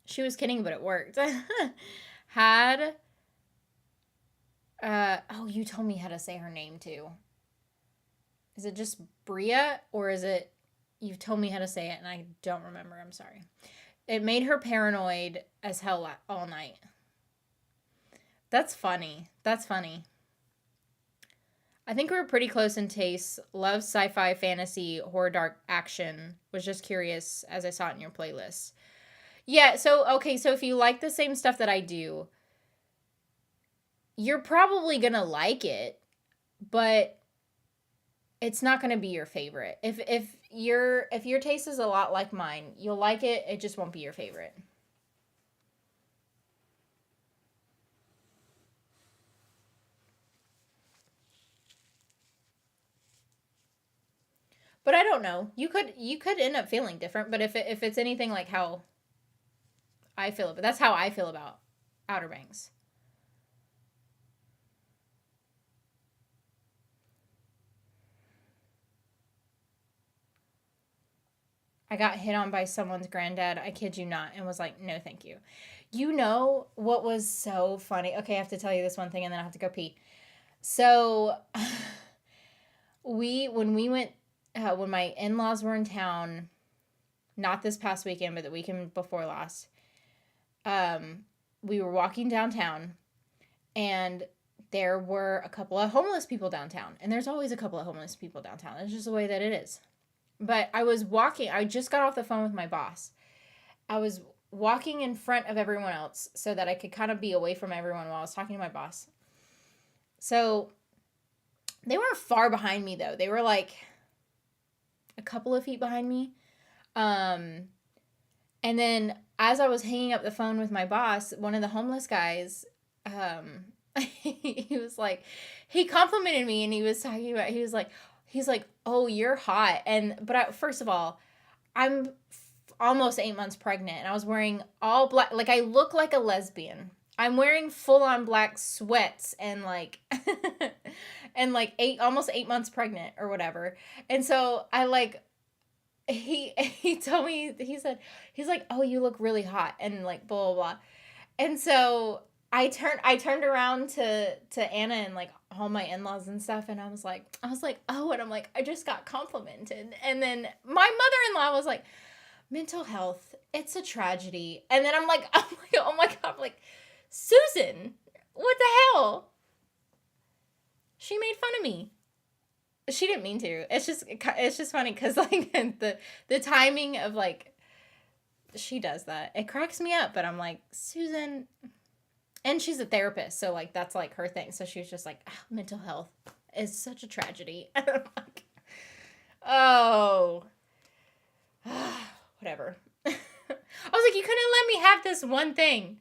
A: She was kidding, but it worked. Had oh, you told me how to say her name too. Is it just Bria or is it you told me how to say it and I don't remember. I'm sorry. It made her paranoid as hell all night. That's funny. That's funny. I think we were pretty close in taste. Love sci-fi, fantasy, horror, dark, action. Was just curious as I saw it in your playlist. Yeah, so okay, so if you like the same stuff that I do, you're probably going to like it, but it's not going to be your favorite. If your taste is a lot like mine, you'll like it, it just won't be your favorite. But I don't know. You could end up feeling different, but if it's anything like how I feel about that's how I feel about Outer Banks. I got hit on by someone's granddad, I kid you not, and was like, "No, thank you." You know what was so funny? Okay, I have to tell you this one thing and then I have to go pee. So, when we went when my in-laws were in town, not this past weekend, but the weekend before last, we were walking downtown and there were a couple of homeless people downtown. And there's always a couple of homeless people downtown. It's just the way that it is. But I just got off the phone with my boss. I was walking in front of everyone else so that I could kind of be away from everyone while I was talking to my boss. So they weren't far behind me though. They were like a couple of feet behind me. And then as I was hanging up the phone with my boss, one of the homeless guys, he was like, he complimented me and he was talking about, he's like, "Oh, you're hot." First of all, I'm almost 8 months pregnant and I was wearing all black, like I look like a lesbian. I'm wearing full on black sweats and like, and like almost 8 months pregnant or whatever. And so I like, he told me, he's like, "Oh, you look really hot," and like blah blah blah. And so I turned around to Anna and like all my in-laws and stuff, and I was like, oh, and I'm like, I just got complimented. And then my mother-in-law was like, mental health, it's a tragedy. And then I'm like, oh my God, I'm like, Susan, what the hell? She made fun of me. She didn't mean to. It's just funny because like the timing of like she does that. It cracks me up, but I'm like, Susan, and she's a therapist, so like that's like her thing. So she was just like, mental health is such a tragedy. And I'm like, oh, whatever. I was like, you couldn't let me have this one thing.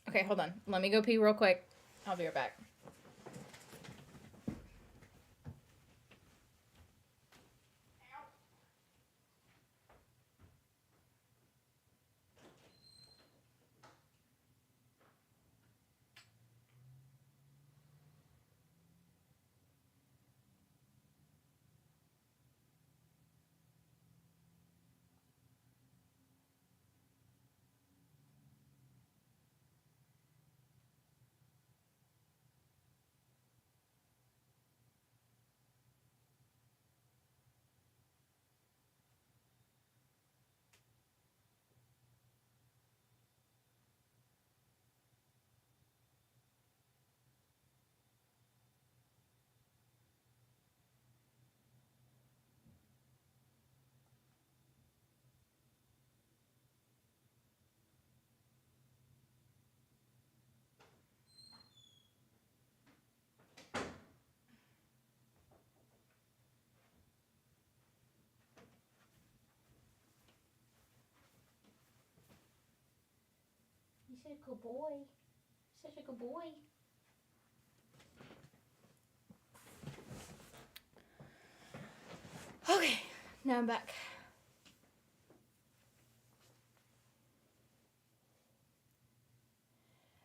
A: Okay, hold on. Let me go pee real quick. I'll be right back. You said good boy. Such a good boy. Okay, now I'm back.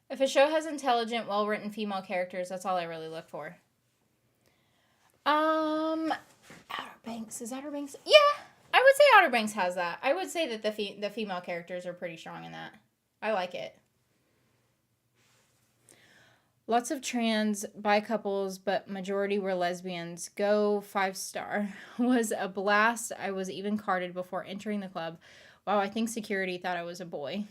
A: If a show has intelligent, well-written female characters, that's all I really look for. Outer Banks. Is Outer Banks? Yeah, I would say Outer Banks has that. I would say that the female characters are pretty strong in that. I like it. Lots of trans bi couples, but majority were lesbians. Go 5-star. Was a blast. I was even carded before entering the club. Wow, I think security thought I was a boy.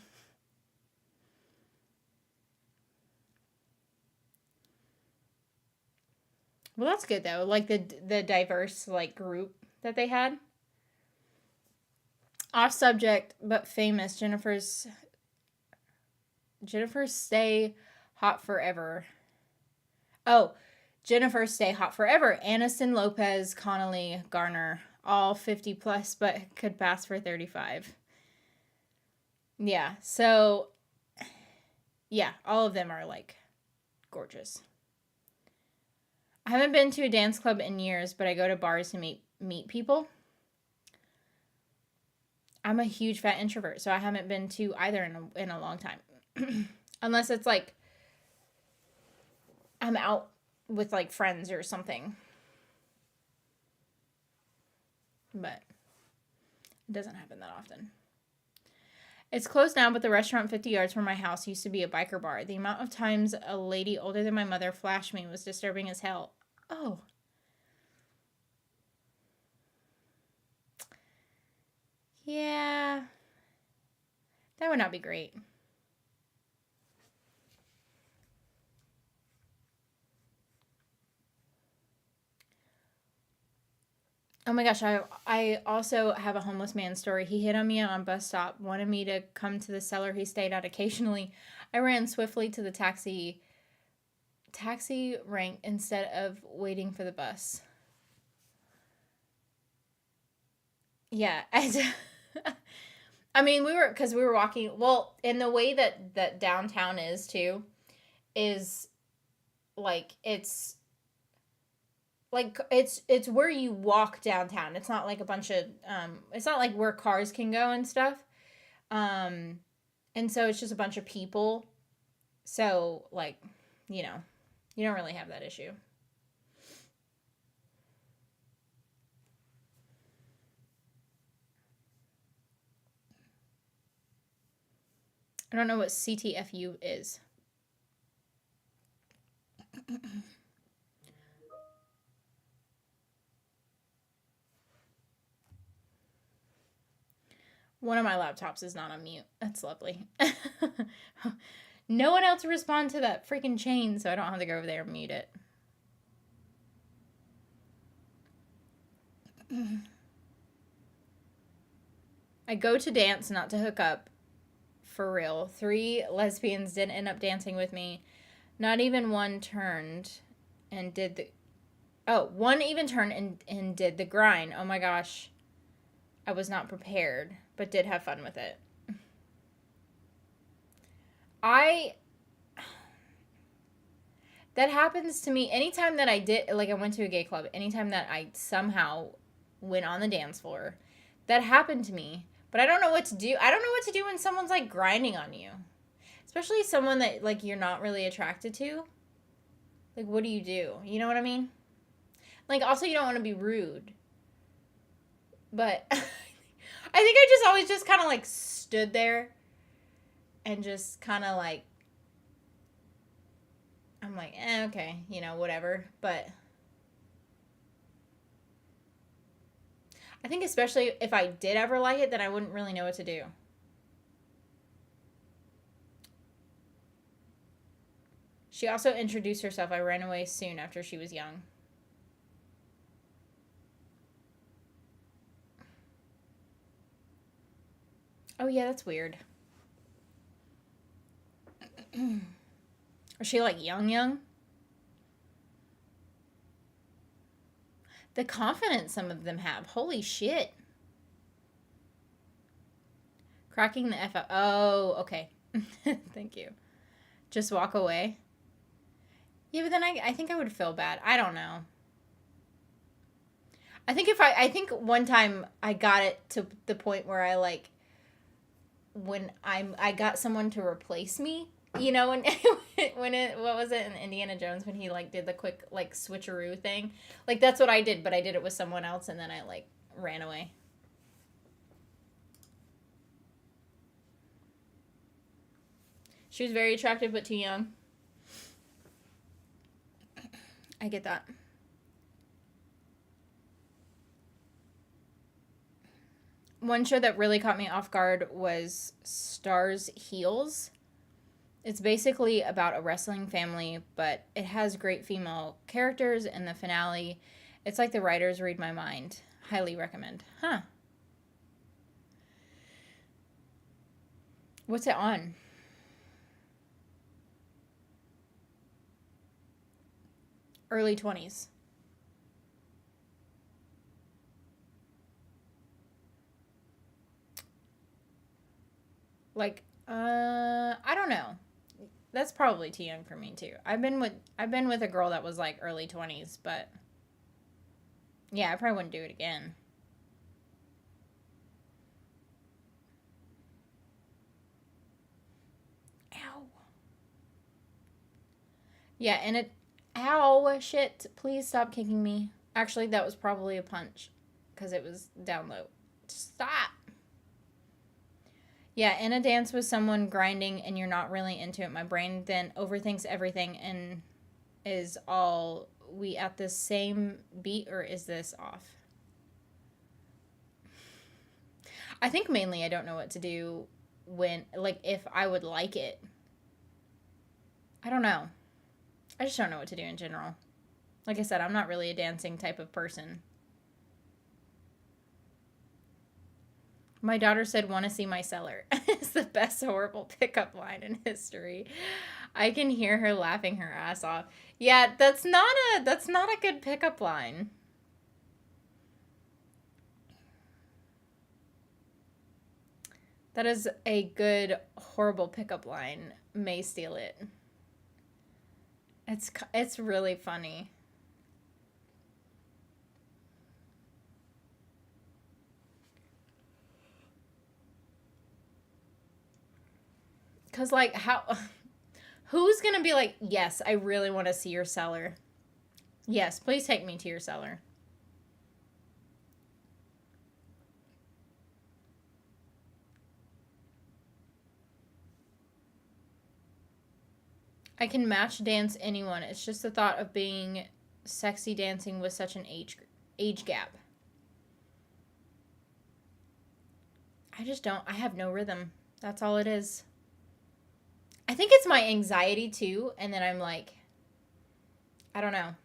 A: Well, that's good though. Like the diverse like group that they had. Off subject, but famous. Jennifer Stay Hot Forever. Oh, Jennifer Stay Hot Forever. Aniston, Lopez, Connolly, Garner. All 50 plus, but could pass for 35. Yeah, so, yeah, all of them are, like, gorgeous. I haven't been to a dance club in years, but I go to bars to meet people. I'm a huge fat introvert, so I haven't been to either in a long time. Unless it's, like, I'm out with, like, friends or something. But it doesn't happen that often. It's closed now, but the restaurant 50 yards from my house used to be a biker bar. The amount of times a lady older than my mother flashed me was disturbing as hell. Oh. Yeah. That would not be great. Oh my gosh, I also have a homeless man story. He hit on me on a bus stop, wanted me to come to the cellar he stayed at occasionally. I ran swiftly to the taxi rank instead of waiting for the bus. Yeah, I mean, because we were walking, well, in the way that downtown is too, is like it's where you walk downtown. It's not like a bunch of it's not like where cars can go and stuff. Um and so it's just a bunch of people. So like, you don't really have that issue. I don't know what CTFU is. One of my laptops is not on mute. That's lovely. No one else respond to that freaking chain, so I don't have to go over there and mute it. I go to dance, not to hook up. For real. 3 lesbians didn't end up dancing with me. Not even one turned and did the... Oh, one even turned and did the grind. Oh my gosh. I was not prepared, but did have fun with it. That happens to me anytime that I went to a gay club, anytime that I somehow went on the dance floor, that happened to me. But I don't know what to do. I don't know what to do when someone's, like, grinding on you. Especially someone that, like, you're not really attracted to. Like, what do? You know what I mean? Like, also, you don't want to be rude. But I think I just always just kind of, like, stood there and just kind of, like, I'm like, okay, whatever. But I think especially if I did ever like it, then I wouldn't really know what to do. She also introduced herself. I ran away soon after she was young. Oh, yeah, that's weird. Is she, like, young? The confidence some of them have. Holy shit. Cracking the F out. Oh, okay. Thank you. Just walk away. Yeah, but then I think I would feel bad. I don't know. I think one time I got it to the point where I, like, when I got someone to replace me, when what was it in Indiana Jones when he, like, did the quick, like, switcheroo thing? Like, that's what I did, but I did it with someone else and then I, like, ran away. She was very attractive but too young. I get that. One show that really caught me off guard was Star's Heels. It's basically about a wrestling family, but it has great female characters in the finale. It's like the writers read my mind. Highly recommend. Huh. What's it on? Early 20s. Like, I don't know. That's probably too young for me too. I've been with a girl that was, like, early 20s, but yeah, I probably wouldn't do it again. Ow. Yeah, and it... Ow, shit. Please stop kicking me. Actually, that was probably a punch because it was down low. Stop. Yeah, in a dance with someone grinding and you're not really into it, my brain then overthinks everything and is all, we at the same beat or is this off? I think mainly I don't know what to do when, like, if I would like it. I don't know. I just don't know what to do in general. Like I said, I'm not really a dancing type of person. My daughter said, "Want to see my cellar?" It's the best horrible pickup line in history. I can hear her laughing her ass off. Yeah, that's not a good pickup line. That is a good horrible pickup line. May steal it. It's really funny. Cause, like, who's gonna be like, yes, I really want to see your cellar. Yes, please take me to your cellar. I can match dance anyone. It's just the thought of being sexy dancing with such an age gap. I just don't. I have no rhythm. That's all it is. I think it's my anxiety too, and then I'm like, I don't know.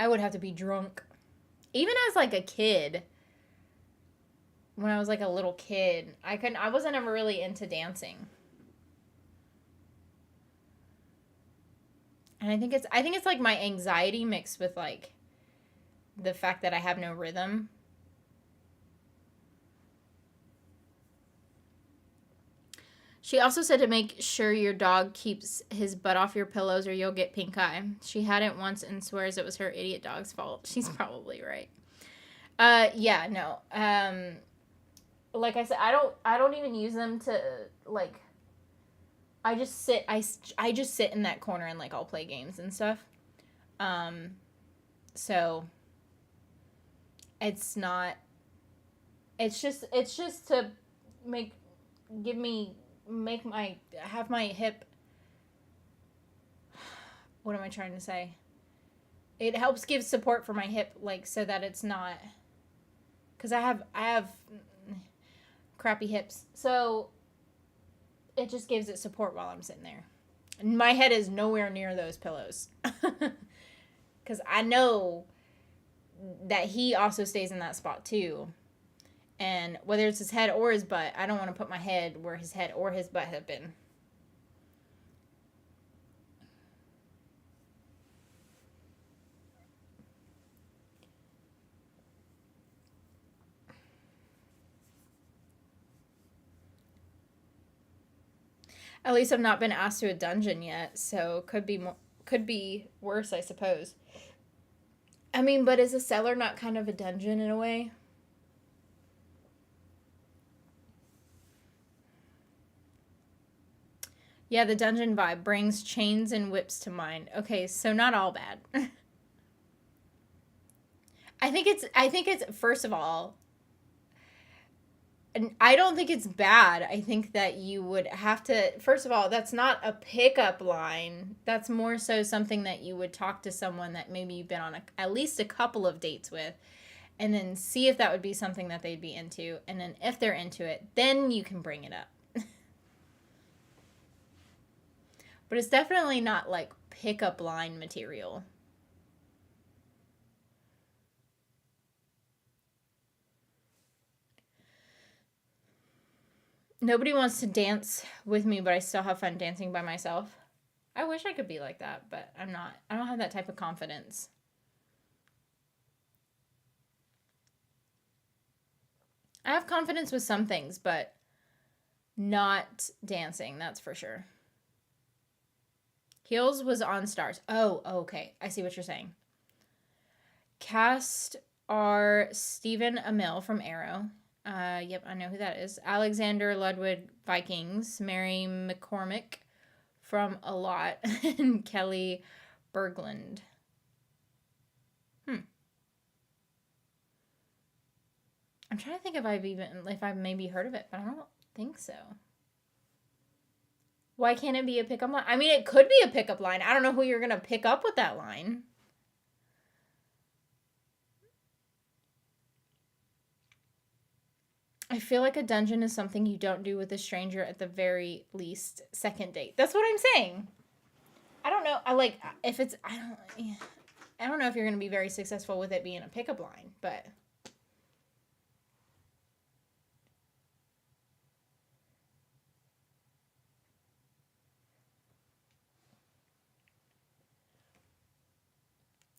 A: I would have to be drunk. Even as like a kid, when I was like a little kid, I wasn't ever really into dancing. And I think it's like my anxiety mixed with like the fact that I have no rhythm. She also said to make sure your dog keeps his butt off your pillows or you'll get pink eye. She had it once and swears it was her idiot dog's fault. She's probably right. Yeah, no. Like I said, I don't even use them to like I just sit in that corner and like I'll play games and stuff. So it's not it's just to make give me make my have my hip, what am I trying to say? It helps give support for my hip, like so that it's not, because I have crappy hips, so it just gives it support while I'm sitting there. And my head is nowhere near those pillows. Because I know that he also stays in that spot too. And whether it's his head or his butt, I don't want to put my head where his head or his butt have been. At least I've not been asked to a dungeon yet, so could be worse, I suppose. I mean, but is a cellar not kind of a dungeon in a way? Yeah, the dungeon vibe brings chains and whips to mind. Okay, so not all bad. I think it's first of all, and I don't think it's bad. I think that you would have to, first of all, that's not a pickup line. That's more so something that you would talk to someone that maybe you've been on at least a couple of dates with, and then see if that would be something that they'd be into. And then if they're into it, then you can bring it up. But it's definitely not like pickup line material. Nobody wants to dance with me, but I still have fun dancing by myself. I wish I could be like that, but I'm not. I don't have that type of confidence. I have confidence with some things, but not dancing, that's for sure. Heels was on Stars. Oh, okay. I see what you're saying. Cast are Stephen Amell from Arrow. Yep, I know who that is. Alexander Ludwig Vikings. Mary McCormick from A Lot. And Kelly Berglund. I'm trying to think if I've maybe heard of it, but I don't think so. Why can't it be a pickup line? I mean, it could be a pickup line. I don't know who you're going to pick up with that line. I feel like a dungeon is something you don't do with a stranger at the very least second date. That's what I'm saying. I don't know. I like if it's I don't know if you're going to be very successful with it being a pickup line, but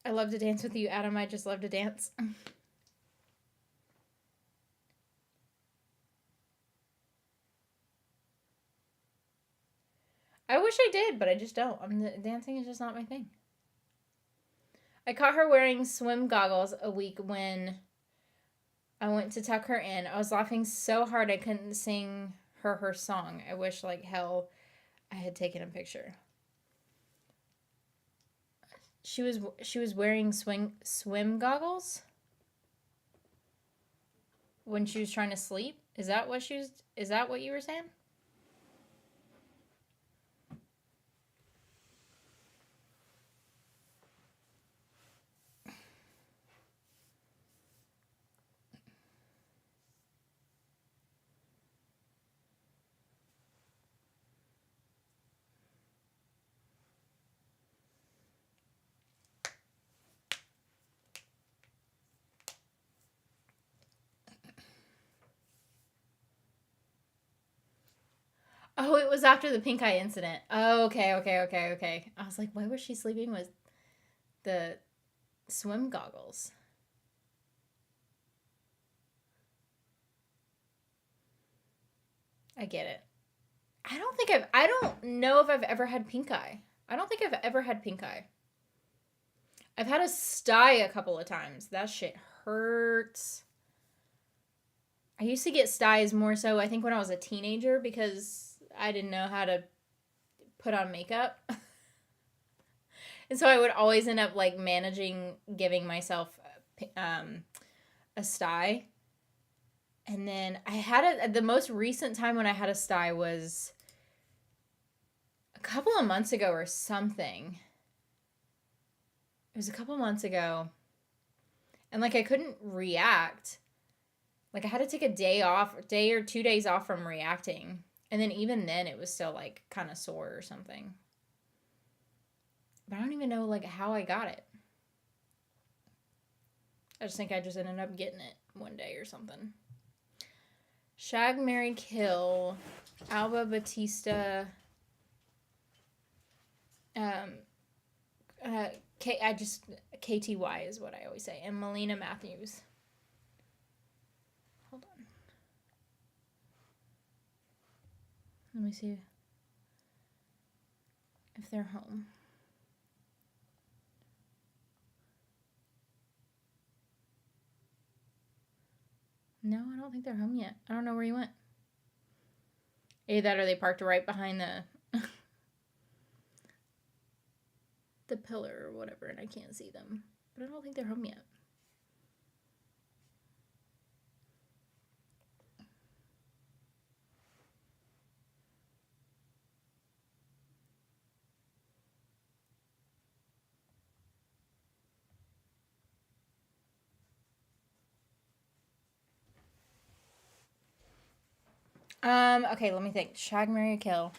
A: I love to dance with you, Adam. I just love to dance. I wish I did, but I just don't. Dancing is just not my thing. I caught her wearing swim goggles a week when I went to tuck her in. I was laughing so hard I couldn't sing her song. I wish like hell I had taken a picture. She was wearing swim goggles when she was trying to sleep. Is that what is that what you were saying? Oh, it was after the pink eye incident. Oh, okay. I was like, why was she sleeping with the swim goggles? I get it. I don't know if I've ever had pink eye. I don't think I've ever had pink eye. I've had a sty a couple of times. That shit hurts. I used to get styes more so, I think, when I was a teenager because I didn't know how to put on makeup. And so I would always end up like managing giving myself a sty. And then I had the most recent time when I had a sty was a couple of months ago or something. It was a couple months ago. And like I couldn't react. Like I had to take a day or 2 days off from reacting. And then even then it was still like kind of sore or something. But I don't even know like how I got it. I just think I just ended up getting it one day or something. Shag, Marry, Kill, Alba Batista, KTY is what I always say, and Melina Matthews. Hold on. Let me see if they're home. No, I don't think they're home yet. I don't know where you went. Either that or they parked right behind the pillar or whatever, and I can't see them. But I don't think they're home yet. Okay, let me think. Shag, Marry, Kill.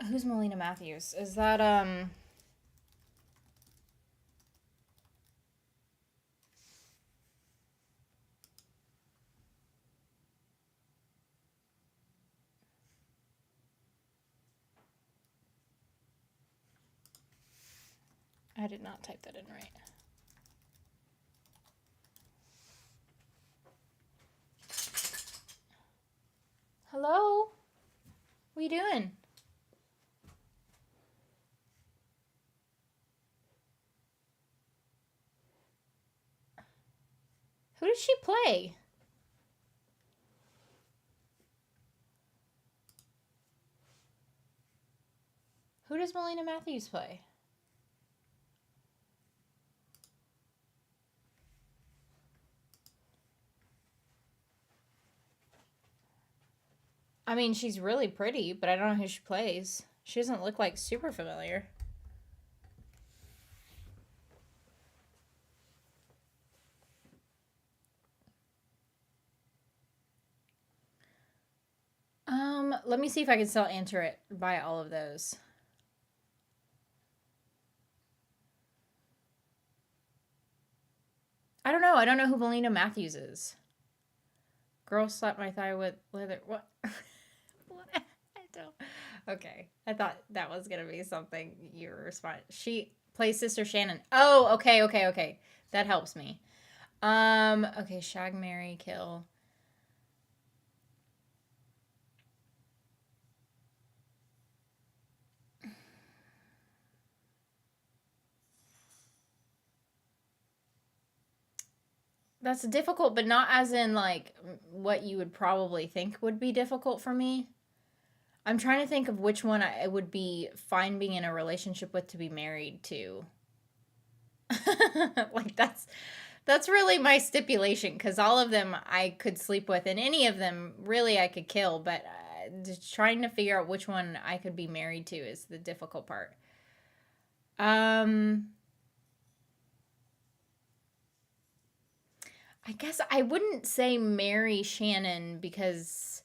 A: Who's Melina Matthews? Is that, I did not type that in right. Hello? What are you doing? Who does she play? Who does Melina Matthews play? I mean, she's really pretty, but I don't know who she plays. She doesn't look like super familiar. Let me see if I can still answer it by all of those. I don't know. I don't know who Melina Matthews is. Girl slapped my thigh with leather. What? What? I don't. Okay. I thought that was going to be something you were responding. She plays Sister Shannon. Oh, okay. That helps me. Okay. Shag, Marry, Kill. That's difficult, but not as in like what you would probably think would be difficult for me. I'm trying to think of which one I would be fine being in a relationship with to be married to. Like That's really my stipulation because all of them I could sleep with, and any of them really I could kill. But just trying to figure out which one I could be married to is the difficult part. Um, I guess I wouldn't say marry Shannon because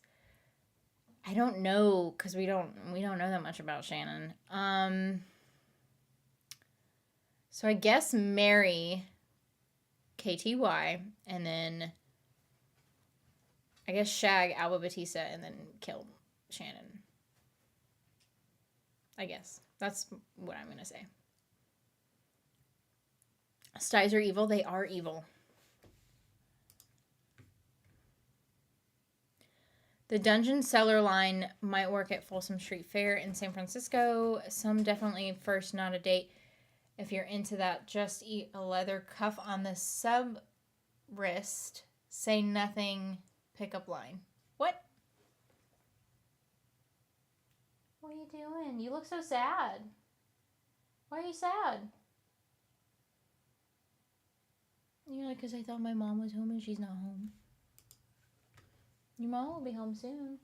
A: I don't know because we don't know that much about Shannon. So I guess marry KTY and then I guess shag Alba Batista and then kill Shannon. I guess that's what I'm gonna say. Styes are evil. They are evil. The Dungeon Cellar line might work at Folsom Street Fair in San Francisco. Some definitely first, not a date. If you're into that, just eat a leather cuff on the sub wrist. Say nothing. Pickup line. What? What are you doing? You look so sad. Why are you sad? You're like, because I thought my mom was home and she's not home. Your mom will be home soon.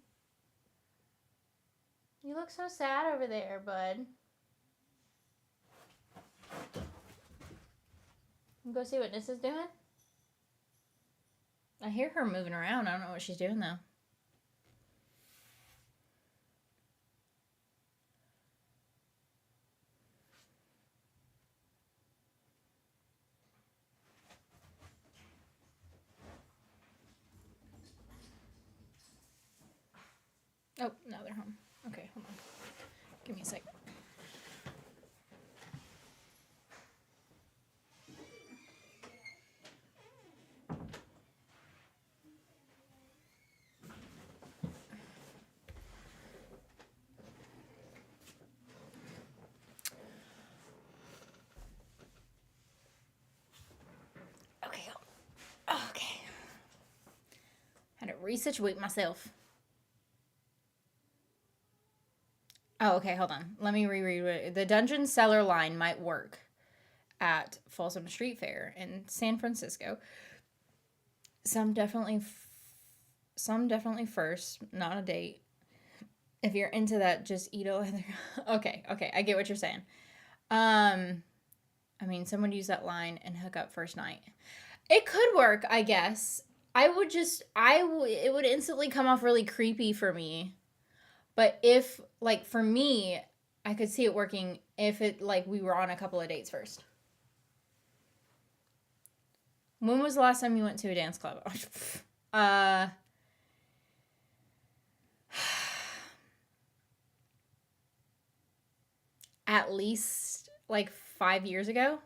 A: You look so sad over there, bud. You go see what Nissa's doing? I hear her moving around. I don't know what she's doing, though. Oh, now they're home. Okay, hold on. Give me a sec. Okay. Okay. Had to resituate myself. Oh, okay, hold on. Let me reread it. The Dungeon Cellar line might work at Folsom Street Fair in San Francisco. Some definitely first, not a date. If you're into that, just eat a leather. Okay, I get what you're saying. I mean, someone use that line and hook up first night. It could work, I guess. It would instantly come off really creepy for me. But if, like, for me, I could see it working if it, like, we were on a couple of dates first. When was the last time you went to a dance club? At least, like, 5 years ago.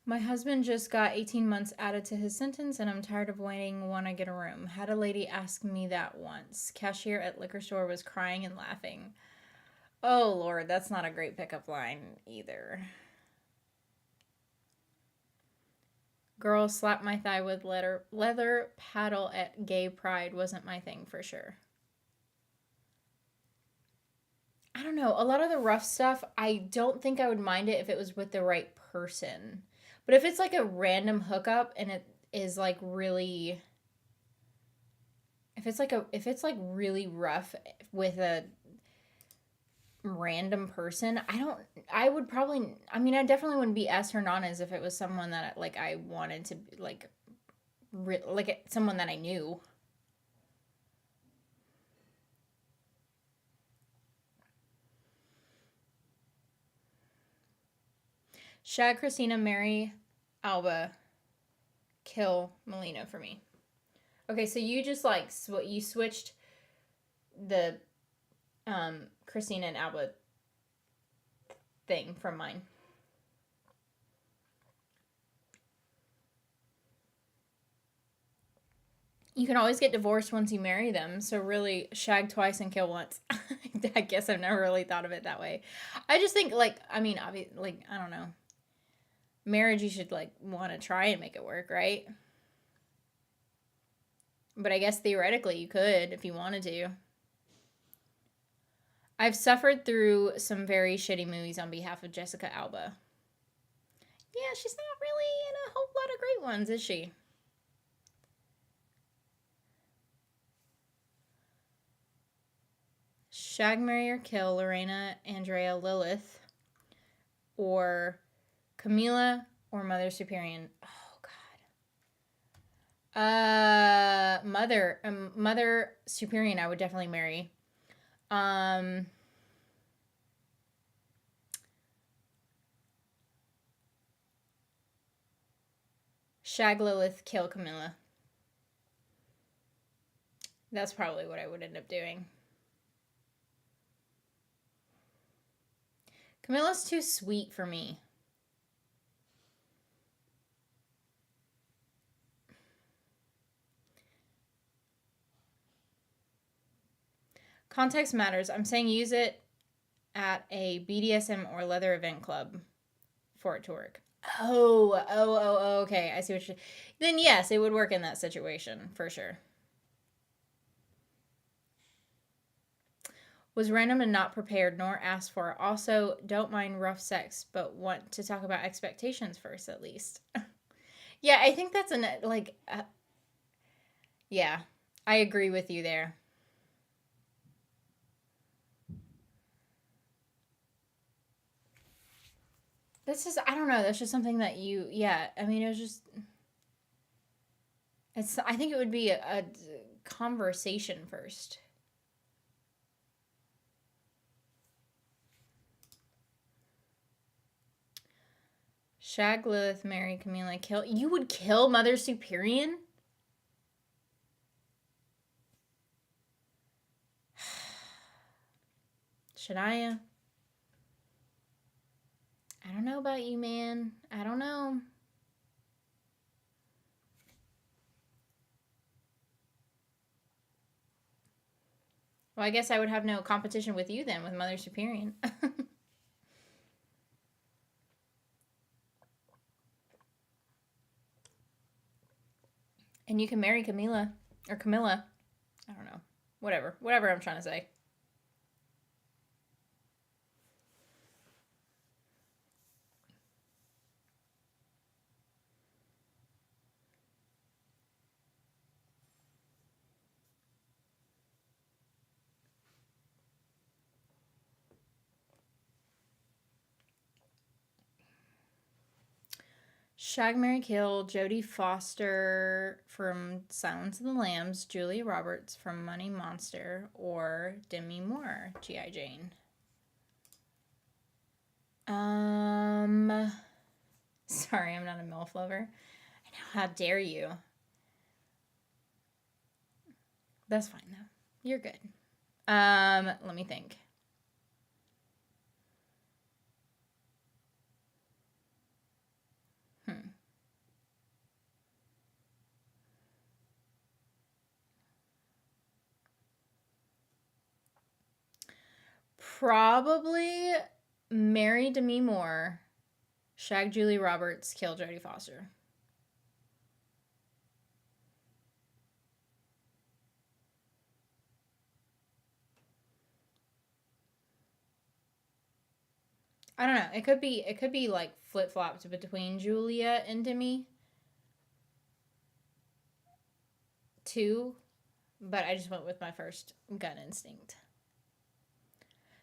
A: My husband just got 18 months added to his sentence, and I'm tired of waiting when I get a room. Had a lady ask me that once. Cashier at liquor store was crying and laughing. Oh, Lord, that's not a great pickup line either. Girl slapped my thigh with leather paddle at gay pride wasn't my thing for sure. I don't know. A lot of the rough stuff, I don't think I would mind it if it was with the right person. But if it's like a random hookup and it is like really if it's like really rough with a random person, I would probably, I mean, I definitely wouldn't be as turned on as if it was someone that like I wanted to like someone that I knew. Shag Christina, marry Alba, kill Melina for me. Okay, so you just like you switched the Christina and Alba thing from mine. You can always get divorced once you marry them, so really shag twice and kill once. I guess I've never really thought of it that way. I just think like, I mean, obviously, like, I don't know. Marriage, you should like want to try and make it work, right? But I guess theoretically you could if you wanted to. I've suffered through some very shitty movies on behalf of Jessica Alba. Yeah, she's not really in a whole lot of great ones, is she? Shag, marry, or kill Lorena, Andrea, Lilith, or Camila, or Mother Superior. Oh God. Mother Superior. I would definitely marry. Shag, Lilith, kill Camilla. That's probably what I would end up doing. Camilla's too sweet for me. Context matters. I'm saying use it at a BDSM or leather event club for it to work. Oh, okay. I see what you're... Then yes, it would work in that situation, for sure. Was random and not prepared nor asked for. Also, don't mind rough sex, but want to talk about expectations first, at least. Yeah, I think that's yeah, I agree with you there. I don't know, that's just something that yeah, I mean, it was just, I think it would be a conversation first. Shag, Lilith, marry, Camila, kill. You would kill Mother Superior? Should I? I don't know about you, man. I don't know. Well, I guess I would have no competition with you then, with Mother Superior. And you can marry Camila. Or Camilla. I don't know. Whatever I'm trying to say. Shag, marry, kill Jodie Foster from Silence of the Lambs, Julia Roberts from Money Monster, or Demi Moore, G.I. Jane. Sorry, I'm not a MILF lover. I know, how dare you? That's fine though. You're good. Let me think. Probably marry Demi Moore, shag Julie Roberts, kill Jodie Foster. I don't know. It could be like flip flopped between Julia and Demi too, but I just went with my first gut instinct.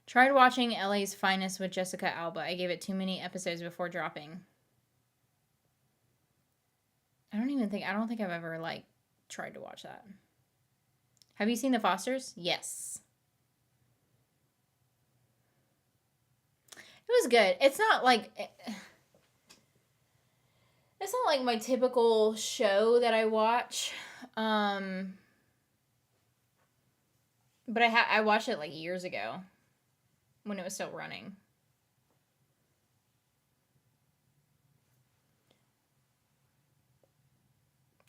A: Tried watching LA's Finest with Jessica Alba. I gave it too many episodes before dropping. I don't think I've ever like tried to watch that. Have you seen The Fosters? Yes. It was good. It's not like my typical show that I watch. But I watched it like years ago when it was still running.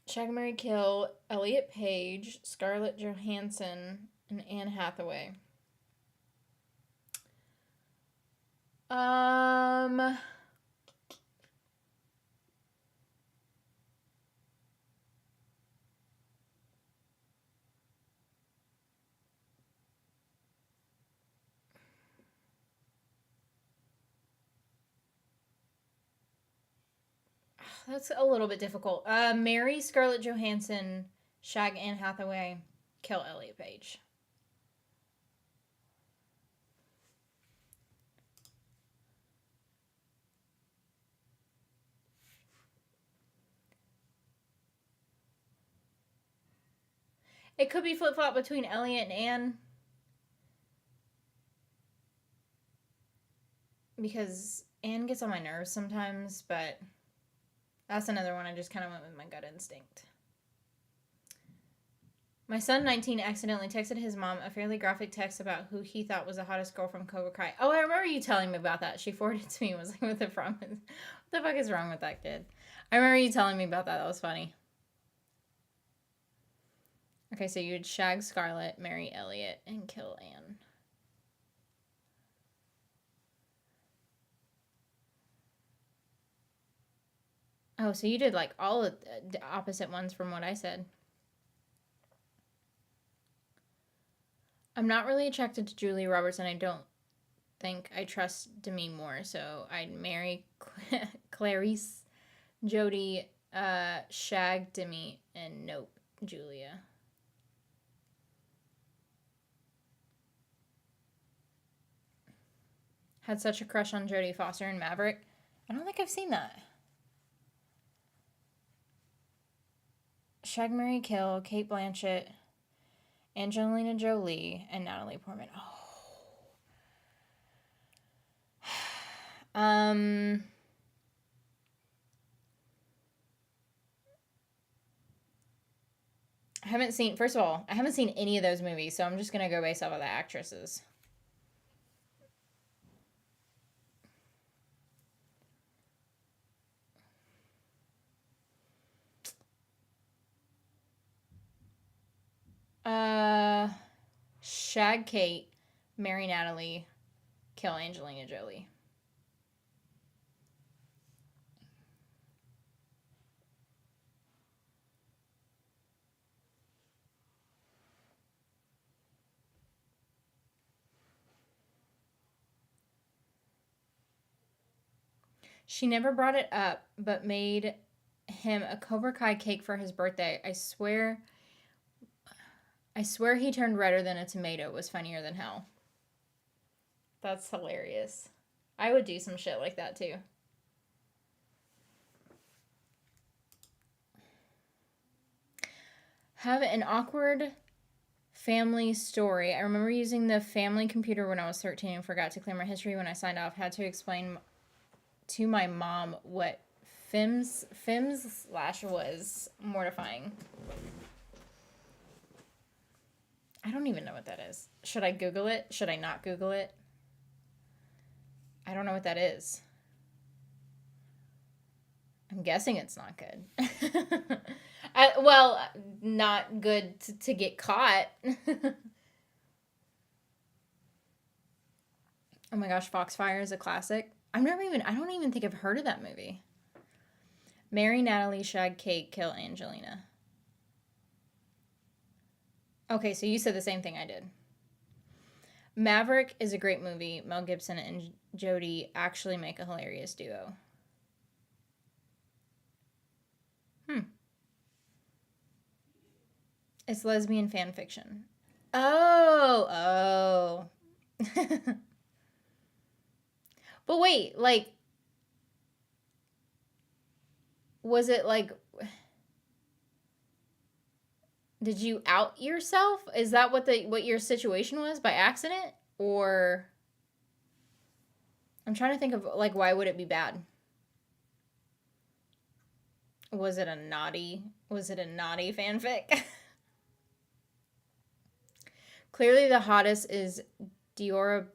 A: Shag, marry, kill Elliot Page, Scarlett Johansson, and Anne Hathaway. That's a little bit difficult. Marry Scarlett Johansson, shag Anne Hathaway, kill Elliot Page. It could be flip-flop between Elliot and Anne. Because Anne gets on my nerves sometimes, but that's another one I just kind of went with my gut instinct. My son, 19, accidentally texted his mom a fairly graphic text about who he thought was the hottest girl from Cobra Kai. Oh, I remember you telling me about that. She forwarded it to me and was like, what the fuck is wrong with that kid? I remember you telling me about that. That was funny. Okay, so you'd shag Scarlett, marry Elliot, and kill Anne. Oh, so you did like all of the opposite ones from what I said. I'm not really attracted to Julia Roberts, and I don't think I trust Demi more, so I'd marry Clarice, Jodie, shag Demi, and nope, Julia. Had such a crush on Jodie Foster in Maverick. I don't think I've seen that. Shag, marry, kill, Cate Blanchett, Angelina Jolie, and Natalie Portman. I haven't seen, first of all, I haven't seen any of those movies, so I'm just going to go based off of the actresses. Shag Kate, marry Natalie, kill Angelina Jolie. She never brought it up, but made him a Cobra Kai cake for his birthday. I swear he turned redder than a tomato. It was funnier than hell. That's hilarious. I would do some shit like that too. Have an awkward family story. I remember using the family computer when I was 13 and forgot to clear my history when I signed off. Had to explain to my mom what FIMS / was. Mortifying. I don't even know what that is. Should I Google it? Should I not Google it? I don't know what that is. I'm guessing it's not good. Well, not good to get caught. Oh my gosh, Foxfire is a classic. I don't even think I've heard of that movie. Marry Natalie, shag Kate, kill Angelina. Okay, so you said the same thing I did. Maverick is a great movie. Mel Gibson and Jodie actually make a hilarious duo. It's lesbian fan fiction. Oh. But wait, like, was it like, did you out yourself? Is that what your situation was by accident? Or I'm trying to think of like, why would it be bad? Was it a naughty fanfic? Clearly the hottest is Diora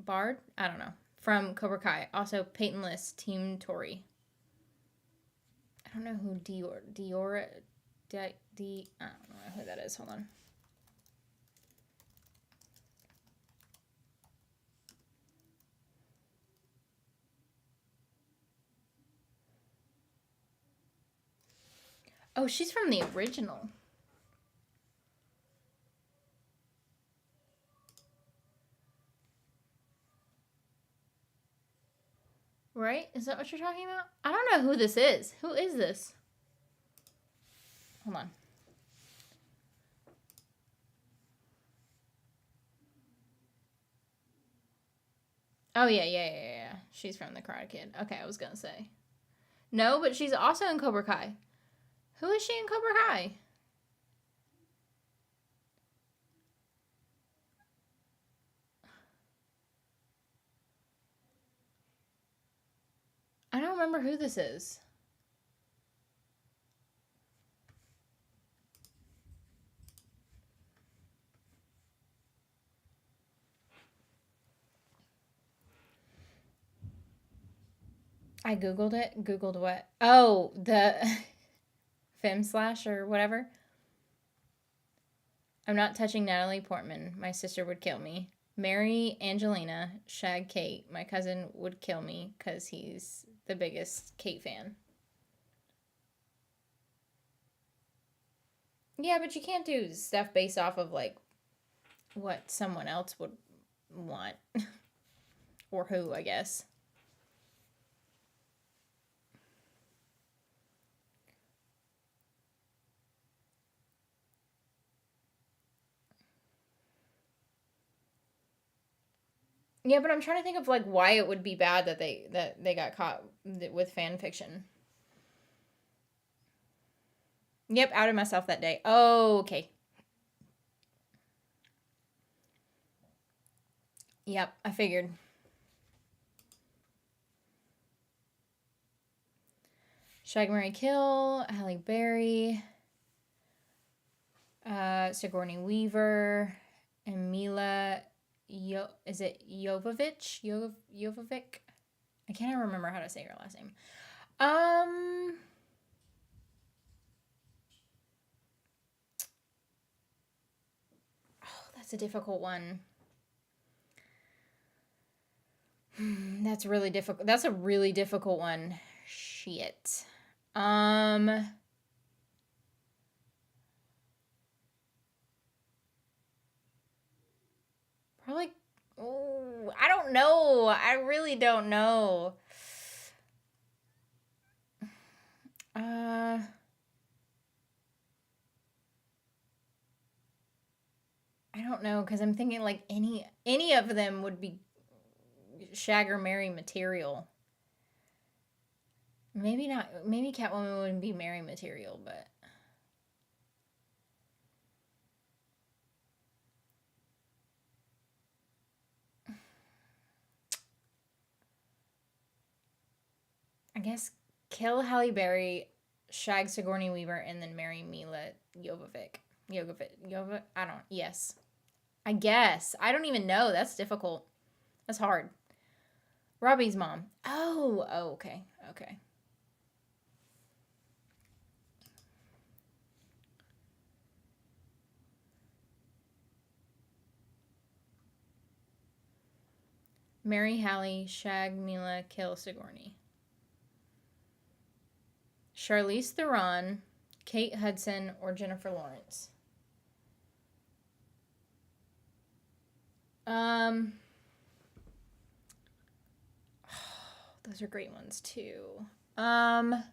A: Bard? I don't know. From Cobra Kai. Also, Peyton List, Team Tori. I don't know who Diora... I don't know who that is. Hold on. Oh, she's from the original. right? Is that what you're talking about? I don't know who this is. Who is this? Hold on. Oh, yeah. She's from the Karate Kid. Okay, I was gonna say. No, but she's also in Cobra Kai. Who is she in Cobra Kai? I don't remember who this is. I Googled it. Googled what? Oh, the Femme Slash or whatever. I'm not touching Natalie Portman. My sister would kill me. Marry Angelina. Shag Kate. My cousin would kill me because he's the biggest Kate fan. Yeah, but you can't do stuff based off of, like, what someone else would want. Or who, I guess. Yeah, but I'm trying to think of, like, why it would be bad that they got caught with fan fiction. Yep, outed myself that day. Oh, okay. Yep, I figured. Shag, Marry, Kill, Halle Berry, Sigourney Weaver, and Mila. Is it Jovovich? Jovovic? I can't remember how to say her last name. Oh, that's a difficult one. That's really difficult. That's a really difficult one. Shit. Probably. Oh, I don't know. I really don't know. I don't know because I'm thinking like any of them would be shag or marry material. Maybe not. Maybe Catwoman wouldn't be marry material, but I guess kill Halle Berry, shag Sigourney Weaver, and then marry Mila Jovovich. I don't. Yes. I guess. I don't even know. That's difficult. That's hard. Robbie's mom. Oh, okay. Okay. Marry Halle, shag Mila, kill Sigourney. Charlize Theron, Kate Hudson, or Jennifer Lawrence. Those are great ones too. I've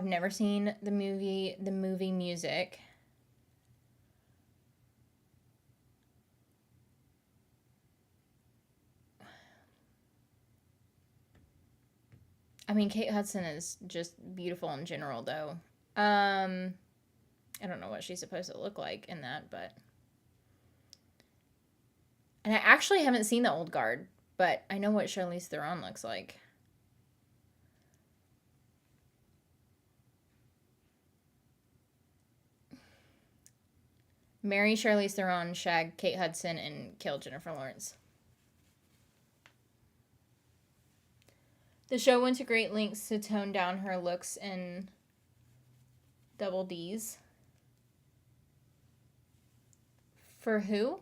A: never seen the movie Music. I mean, Kate Hudson is just beautiful in general, though. I don't know what she's supposed to look like in that, but. And I actually haven't seen The Old Guard, but I know what Charlize Theron looks like. Marry Charlize Theron, shag Kate Hudson, and kill Jennifer Lawrence. The show went to great lengths to tone down her looks in double D's. For who?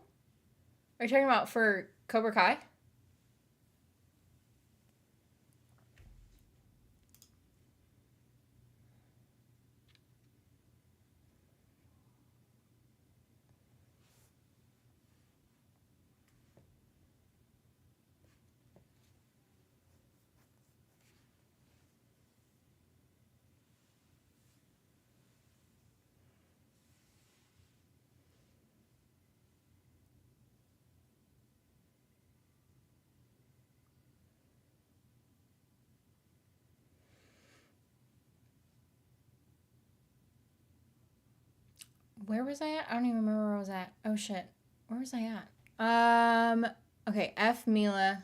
A: Are you talking about for Cobra Kai? Where was I at? I don't even remember where I was at. Oh shit. Where was I at? Okay, F Mila,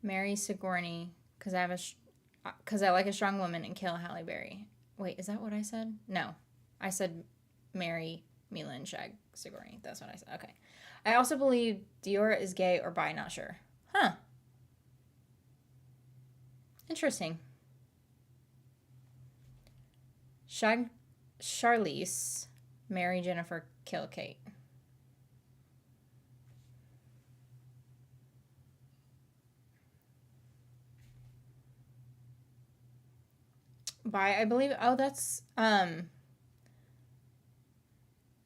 A: marry Sigourney, because I like a strong woman, and kill Halle Berry. Wait, is that what I said? No. I said marry Mila and shag Sigourney. That's what I said. Okay. I also believe Dior is gay or bi, not sure. Huh. Interesting. Shag Charlize, marry Jennifer, kill Kate. Bi, I believe. Oh, that's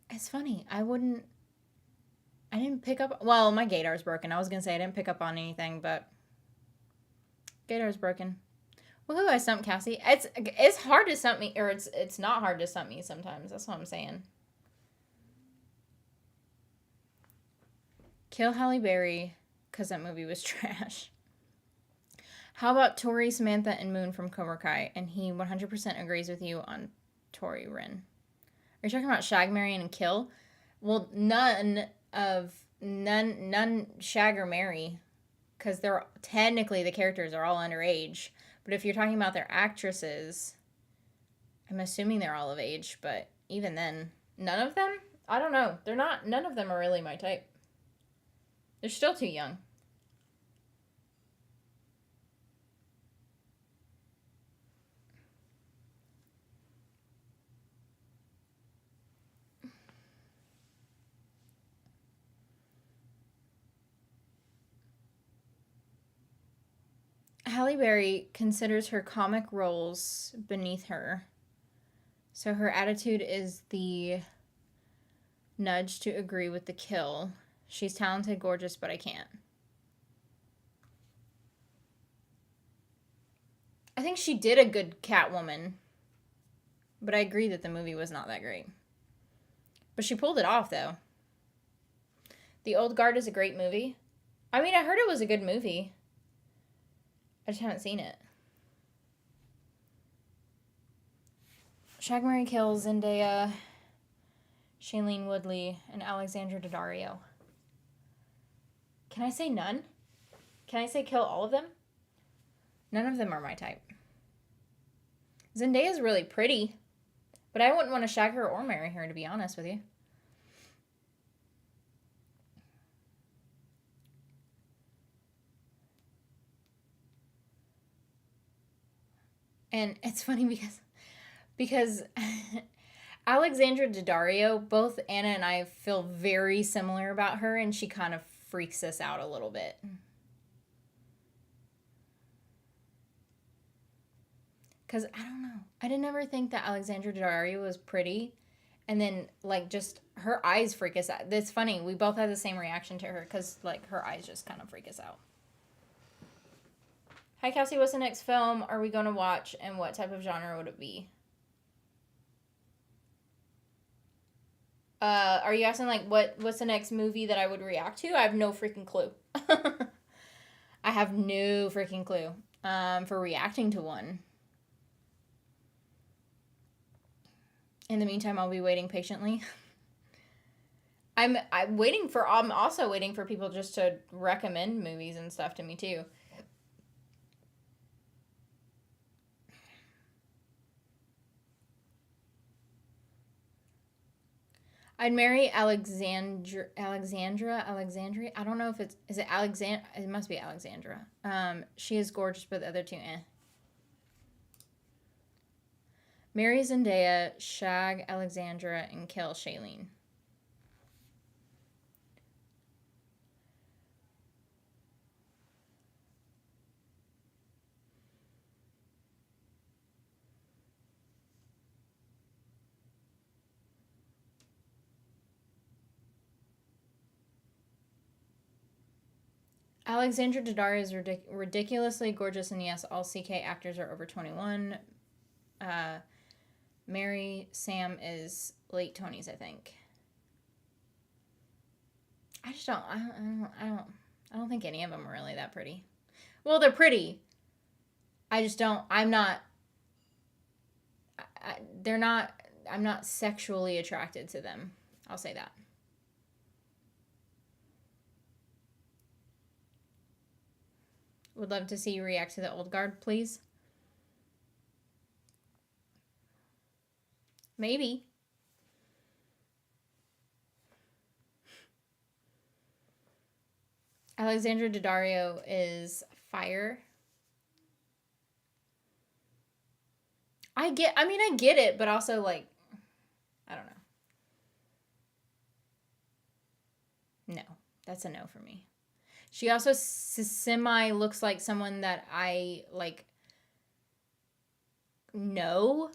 A: it's funny. I didn't pick up. Well, my gaydar's broken. I was gonna say I didn't pick up on anything, but gaydar's broken. Woohoo! I stumped Cassie. It's hard to stump me, or it's not hard to stump me sometimes. That's what I'm saying. Kill Halle Berry, because that movie was trash. How about Tori, Samantha, and Moon from Cobra Kai? And he 100% agrees with you on Tori Rin. Are you talking about shag, marry, and kill? Well, none shag or marry, because they're technically the characters are all underage. But if you're talking about their actresses, I'm assuming they're all of age. But even then, none of them. I don't know. They're not. None of them are really my type. They're still too young. Halle Berry considers her comic roles beneath her. So her attitude is the nudge to agree with the kill. She's talented, gorgeous, but I can't. I think she did a good Catwoman, but I agree that the movie was not that great. But she pulled it off, though. The Old Guard is a great movie. I mean, I heard it was a good movie. I just haven't seen it. Shag, Marry, Kill, Zendaya, Shailene Woodley, and Alexandra Daddario. Can I say none? Can I say kill all of them? None of them are my type. Zendaya's really pretty, but I wouldn't want to shag her or marry her, to be honest with you. And it's funny because Alexandra Daddario, both Anna and I feel very similar about her, and she kind of freaks us out a little bit. Because, I don't know. I didn't ever think that Alexandra Daddario was pretty. And then, like, just her eyes freak us out. It's funny. We both had the same reaction to her because, like, her eyes just kind of freak us out. Hi, Kelsey. What's the next film are we going to watch, and what type of genre would it be? Are you asking, like, what's the next movie that I would react to? I have no freaking clue. I have no freaking clue for reacting to one. In the meantime, I'll be waiting patiently. I'm also waiting for people just to recommend movies and stuff to me too. I'd marry Alexandria. I don't know if is it Alexandra? It must be Alexandra. She is gorgeous, but the other two, eh. Marry Zendaya, shag Alexandra, and kill Shailene. Alexandra Daddario is ridiculously gorgeous, and yes, all CK actors are over 21. Mary Sam is late 20s, I think. I just don't. I don't think any of them are really that pretty. Well, they're pretty. I just don't. I'm not. They're not. I'm not sexually attracted to them. I'll say that. Would love to see you react to the old guard, please. Maybe. Alexandra Daddario is fire. I get it, but also, like, I don't know. No, that's a no for me. She also semi looks like someone that I, like, know,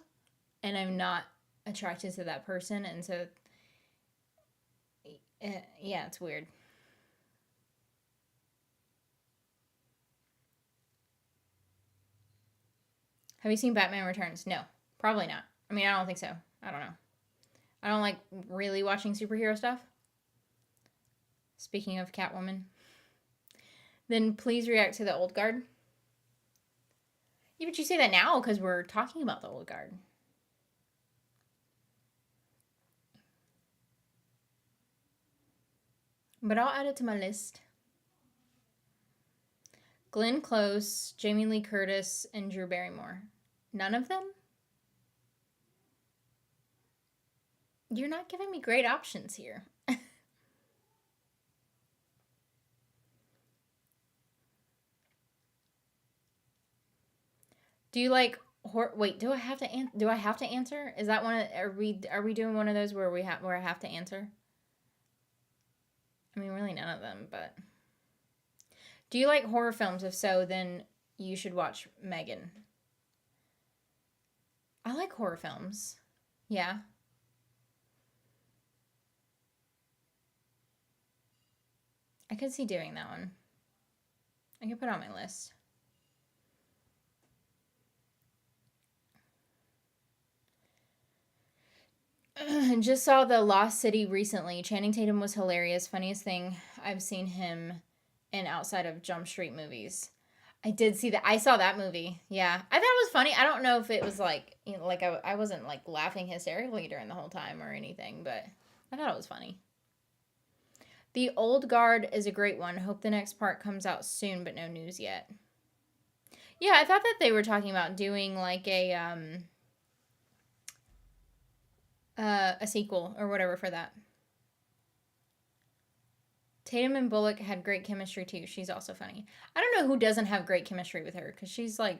A: and I'm not attracted to that person, and so, yeah, it's weird. Have you seen Batman Returns? No, probably not. I mean, I don't think so. I don't know. I don't like really watching superhero stuff. Speaking of Catwoman. Then please react to the old guard. Yeah, but you say that now because we're talking about the old guard. But I'll add it to my list. Glenn Close, Jamie Lee Curtis, and Drew Barrymore. None of them? You're not giving me great options here. Do you like wait, do I have to answer? Is that one of, are we doing one of those where I have to answer? I mean, really none of them, but do you like horror films? If so, then you should watch Megan. I like horror films. Yeah. I could see doing that one. I could put it on my list. Just saw The Lost City recently. Channing Tatum was hilarious. Funniest thing I've seen him in outside of Jump Street movies. I did see that. I saw that movie. Yeah. I thought it was funny. I don't know if it was like, you know, like I wasn't like laughing hysterically during the whole time or anything, but I thought it was funny. The Old Guard is a great one. Hope the next part comes out soon, but no news yet. Yeah, I thought that they were talking about doing like a sequel or whatever for that. Tatum and Bullock had great chemistry too. She's also funny. I don't know who doesn't have great chemistry with her because she's like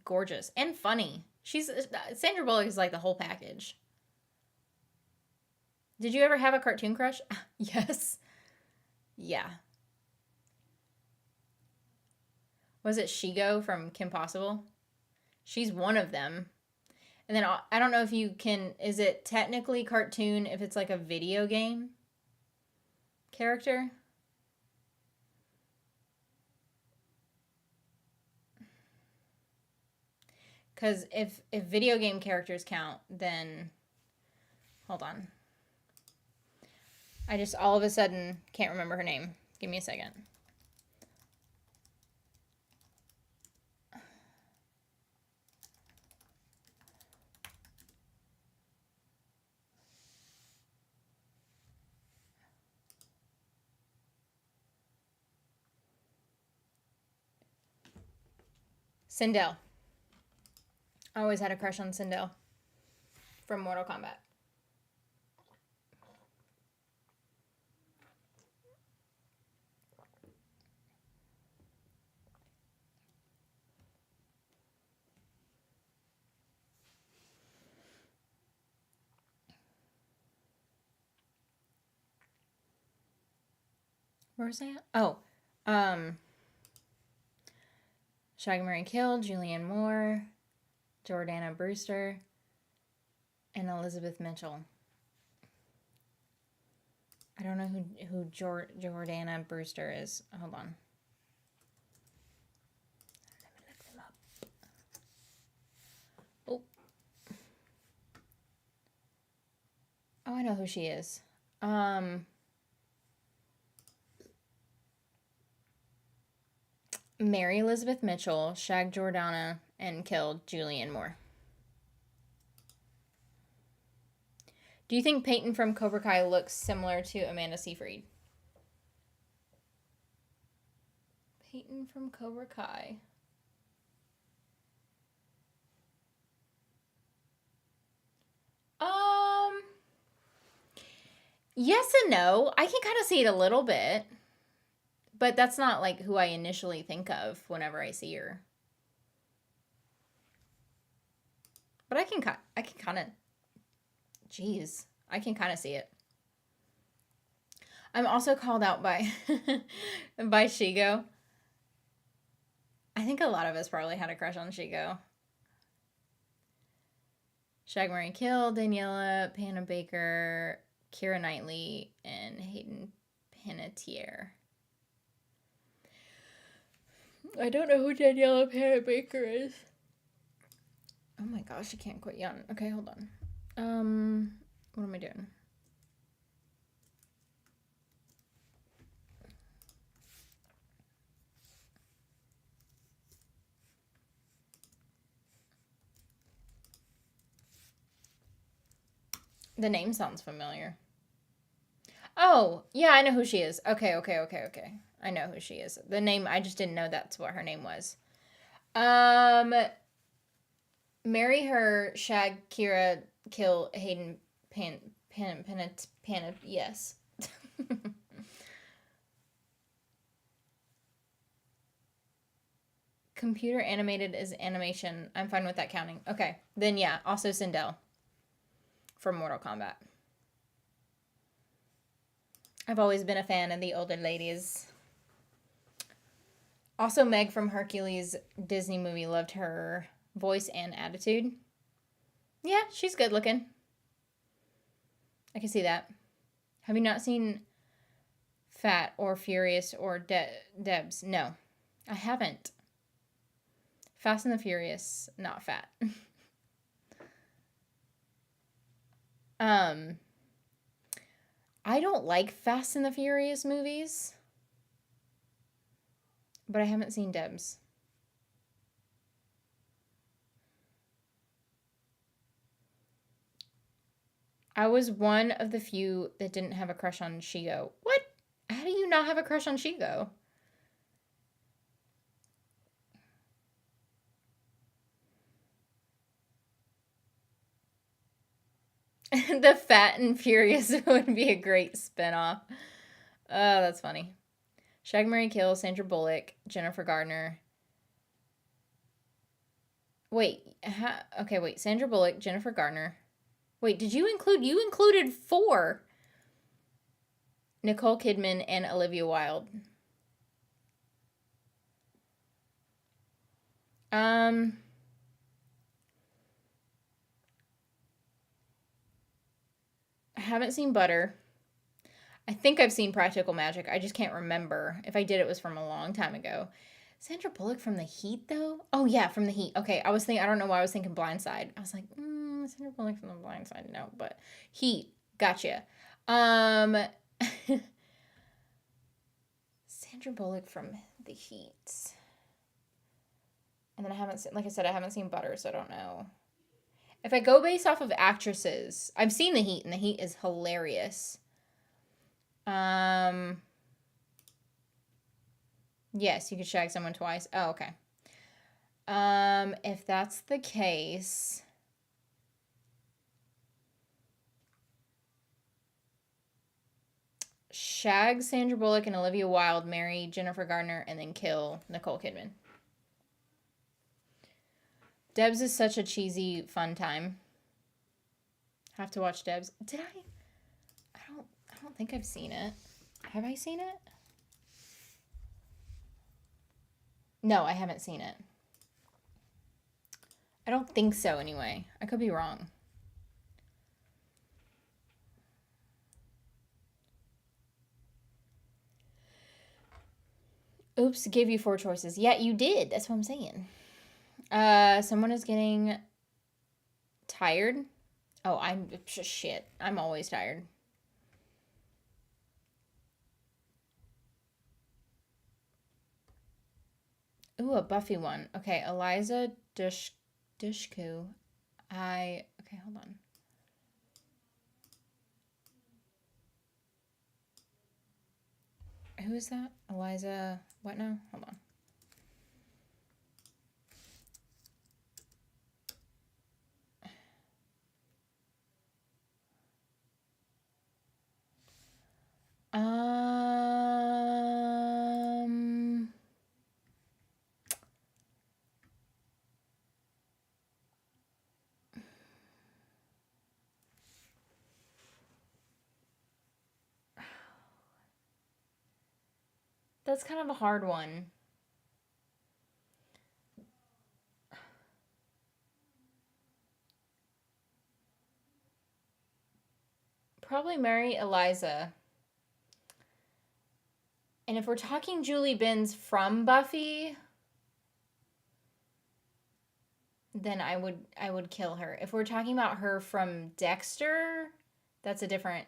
A: gorgeous and funny. Sandra Bullock is like the whole package. Did you ever have a cartoon crush? Yes. Yeah. Was it Shigo from Kim Possible? She's one of them. And then I don't know if you can, is it technically cartoon if it's like a video game character? Because if video game characters count, then hold on. I just all of a sudden can't remember her name. Give me a second. Sindel. I always had a crush on Sindel from Mortal Kombat. Where was I at? Oh, Shaggy Murray Kill, Julianne Moore, Jordana Brewster, and Elizabeth Mitchell. I don't know who Jordana Brewster is. Hold on. Let me look them up. Oh. Oh, I know who she is. Mary Elizabeth Mitchell, shagged Jordana, and killed Julianne Moore. Do you think Peyton from Cobra Kai looks similar to Amanda Seyfried? Peyton from Cobra Kai. Yes and no. I can kind of see it a little bit. But that's not like who I initially think of whenever I see her. But I can kind of, jeez, I can kind of see it. I'm also called out by by Shigo. I think a lot of us probably had a crush on Shigo. Shag, Marry, Kill, Daniela, Panna Baker, Keira Knightley, and Hayden Panettiere. I don't know who Daniela Panna Baker is. Oh my gosh, I can't quit yawning. Okay, hold on. What am I doing? The name sounds familiar. Oh, yeah, I know who she is. Okay. I know who she is. The name, I just didn't know that's what her name was. Marry her, shag, Keira, kill, Hayden, Pan, yes. Computer animated is animation. I'm fine with that counting. Okay, then yeah, also Sindel from Mortal Kombat. I've always been a fan of the older ladies. Also, Meg from Hercules Disney movie, loved her voice and attitude. Yeah, she's good looking. I can see that. Have you not seen Fat or Furious or Debs? No, I haven't. Fast and the Furious, not Fat. I don't like Fast and the Furious movies, but I haven't seen Debs. I was one of the few that didn't have a crush on Shigo. What? How do you not have a crush on Shigo? The Fat and Furious would be a great spinoff. Oh, that's funny. Shag, Marry, Kill, Sandra Bullock, Jennifer Gardner. Wait, wait. Sandra Bullock, Jennifer Gardner. Wait, did you included 4. Nicole Kidman and Olivia Wilde. I haven't seen Butter. I think I've seen Practical Magic. I just can't remember. If I did, it was from a long time ago. Sandra Bullock from The Heat, though? Oh, yeah, from The Heat. Okay, I don't know why I was thinking Blindside. I was like, Sandra Bullock from The Blindside. No, but Heat. Gotcha. Sandra Bullock from The Heat. And then I haven't seen Butter, so I don't know. If I go based off of actresses, I've seen The Heat, and The Heat is hilarious. Yes, you could shag someone twice. Oh, okay. If that's the case, shag Sandra Bullock and Olivia Wilde, marry Jennifer Gardner, and then kill Nicole Kidman. Debs is such a cheesy, fun time. Have to watch Debs. Did I? I don't think I've seen it. Have I seen it? No, I haven't seen it. I don't think so, anyway. I could be wrong. Oops, gave you 4 choices. Yeah, you did. That's what I'm saying. Someone is getting tired. Oh, I'm shit. I'm always tired. Ooh, a Buffy one. Okay, Eliza Dushku. Okay, hold on. Who is that? Eliza, what now? Hold on. That's kind of a hard one. Probably marry Eliza. And if we're talking Julie Benz from Buffy, then I would kill her. If we're talking about her from Dexter, that's a different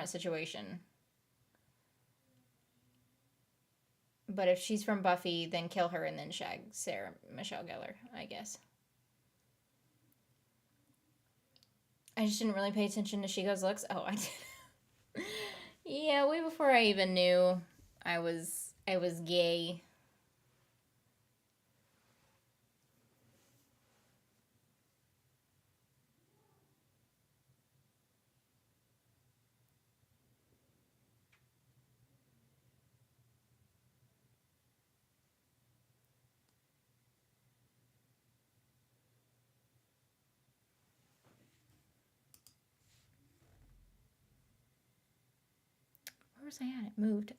A: situation. But if she's from Buffy, then kill her and then shag Sarah Michelle Gellar, I guess. I just didn't really pay attention to Shiko's looks. Oh, I did. Yeah, way before I even knew I was gay. Where was I at? It moved.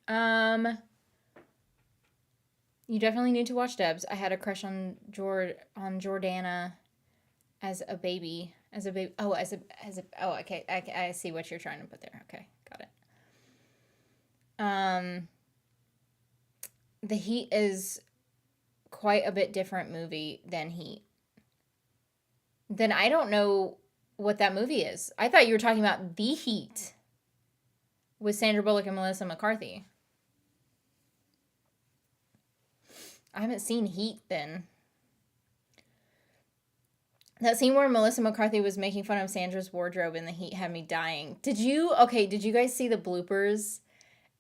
A: You definitely need to watch Debs. I had a crush on Jordana as a baby. Oh, okay. I see what you're trying to put there. Okay, got it. The Heat is quite a bit different movie than Heat. Then I don't know what that movie is. I thought you were talking about The Heat with Sandra Bullock and Melissa McCarthy. I haven't seen Heat then. That scene where Melissa McCarthy was making fun of Sandra's wardrobe in The Heat had me dying. Did you guys see the bloopers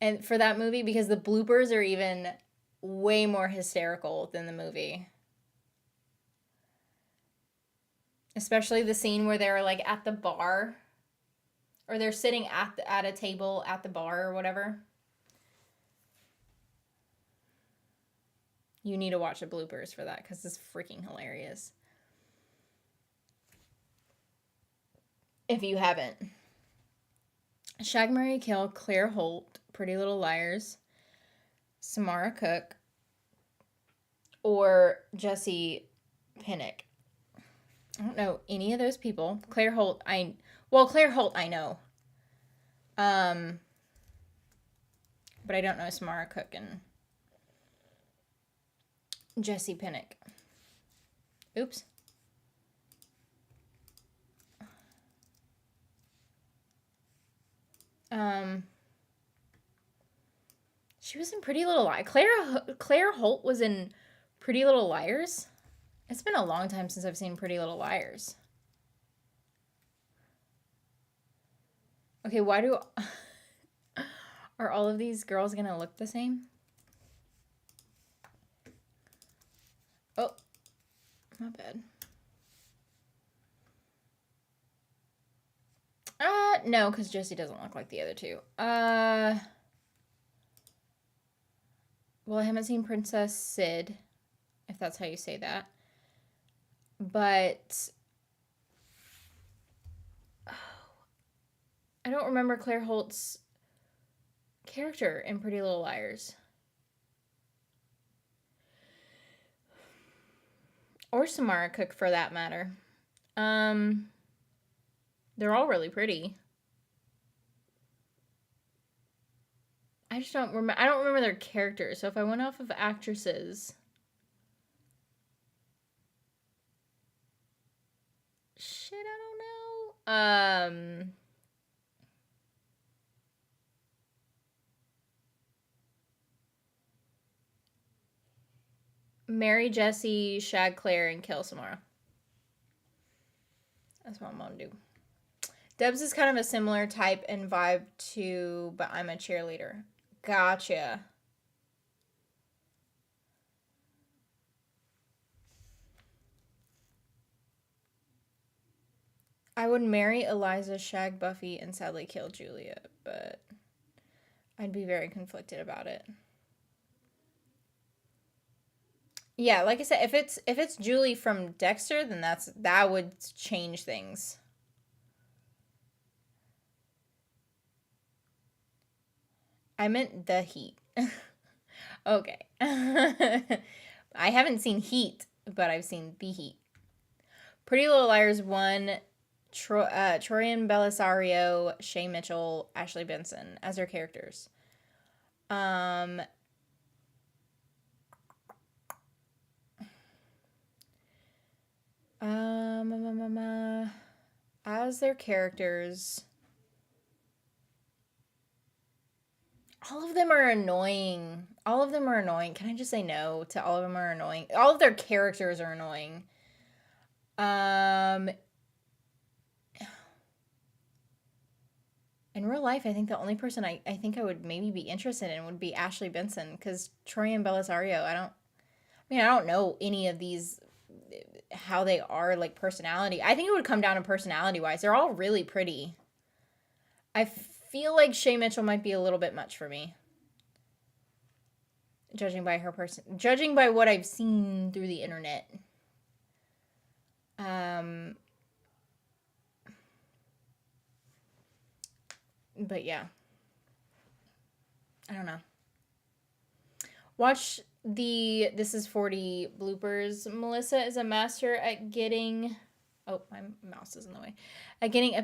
A: and for that movie? Because the bloopers are even way more hysterical than the movie. Especially the scene where they're like at the bar. Or they're sitting at a table at the bar or whatever. You need to watch the bloopers for that because it's freaking hilarious. If you haven't. Shag, Marry, Kill, Claire Holt, Pretty Little Liars, Samara Cook, or Jesse Pinnock. I don't know any of those people. Claire Holt, I know. But I don't know Samara Cook and Jesse Pinnock. Oops. She was in Pretty Little Liars. Claire Holt was in Pretty Little Liars. It's been a long time since I've seen Pretty Little Liars. Okay, why are all of these girls gonna look the same? Oh, my bad. No, because Jessie doesn't look like the other two. Well, I haven't seen Princess Sid, if that's how you say that. But I don't remember Claire Holt's character in Pretty Little Liars. Or Samara Cook, for that matter. They're all really pretty. I just don't remember. I don't remember their characters. So if I went off of actresses, shit, I don't know. Marry Jesse, shag Claire, and kill Samara. That's what I'm gonna do. Debs is kind of a similar type and vibe to, but I'm a cheerleader. Gotcha. I would marry Eliza, shag Buffy, and sadly kill Julia, but I'd be very conflicted about it. Yeah, like I said, if it's Julie from Dexter, then that would change things. I meant the Heat. Okay. I haven't seen Heat, but I've seen The Heat. Pretty Little Liars 1, Troyan Belisario, Shay Mitchell, Ashley Benson as their characters. Um, as their characters, all of them are annoying. All of them are annoying. Can I just say no to all of them are annoying? All of their characters are annoying. In real life, I think the only person I think I would maybe be interested in would be Ashley Benson, because Troy and Belisario, I don't know any of these, how they are, like, personality. I think it would come down to personality wise. They're all really pretty. I feel like Shay Mitchell might be a little bit much for me, judging by what I've seen through the internet. But yeah, I don't know. Watch the This Is 40 bloopers. Melissa is a master at getting. Oh, my mouse is in the way. At getting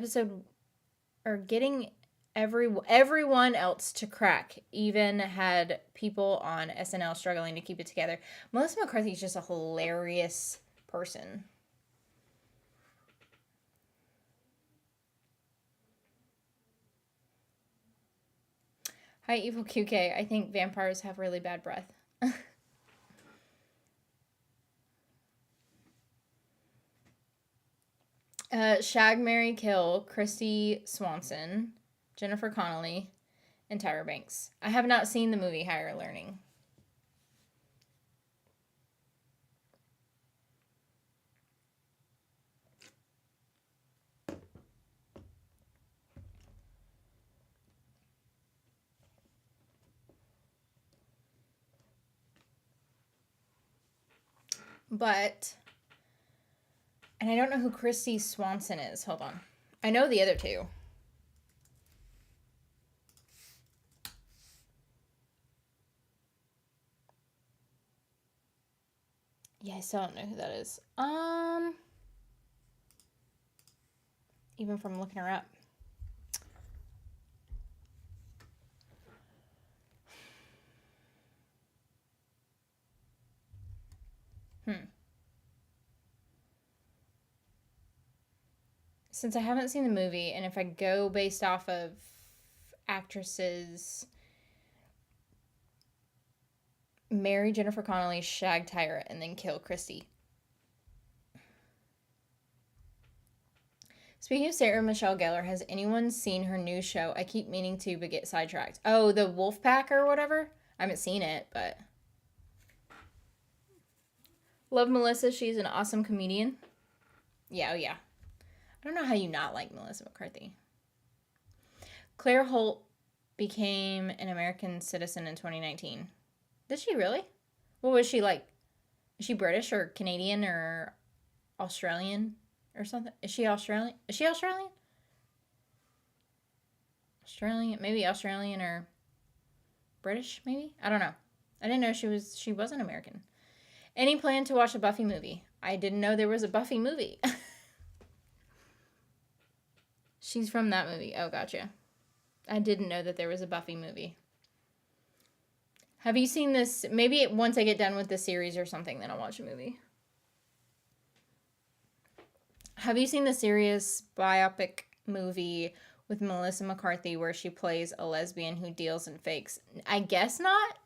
A: everyone else to crack. Even had people on SNL struggling to keep it together. Melissa McCarthy is just a hilarious person. Hi, Evil QK. I think vampires have really bad breath. Shag, Marry, Kill, Christy Swanson, Jennifer Connelly, and Tyra Banks. I have not seen the movie Higher Learning. But, and I don't know who Christy Swanson is. Hold on. I know the other two. Yeah, I still don't know who that is. Even from looking her up. Since I haven't seen the movie, and if I go based off of actresses, marry Jennifer Connelly, shag Tyra, and then kill Christy. Speaking of Sarah Michelle Gellar, has anyone seen her new show? I keep meaning to, but get sidetracked. Oh, the Wolfpack or whatever? I haven't seen it, but... Love Melissa. She's an awesome comedian. Yeah, oh yeah. I don't know how you not like Melissa McCarthy. Claire Holt became an American citizen in 2019. Did she really? What was she like? Is she British or Canadian or Australian or something? Is she Australian? Is she Australian? Australian, maybe Australian or British, maybe? I don't know. I didn't know she wasn't American. Any plan to watch a Buffy movie? I didn't know there was a Buffy movie. She's from that movie. Oh, gotcha. I didn't know that there was a Buffy movie. Have you seen this? Maybe once I get done with the series or something, then I'll watch a movie. Have you seen the serious biopic movie with Melissa McCarthy where she plays a lesbian who deals in fakes? I guess not.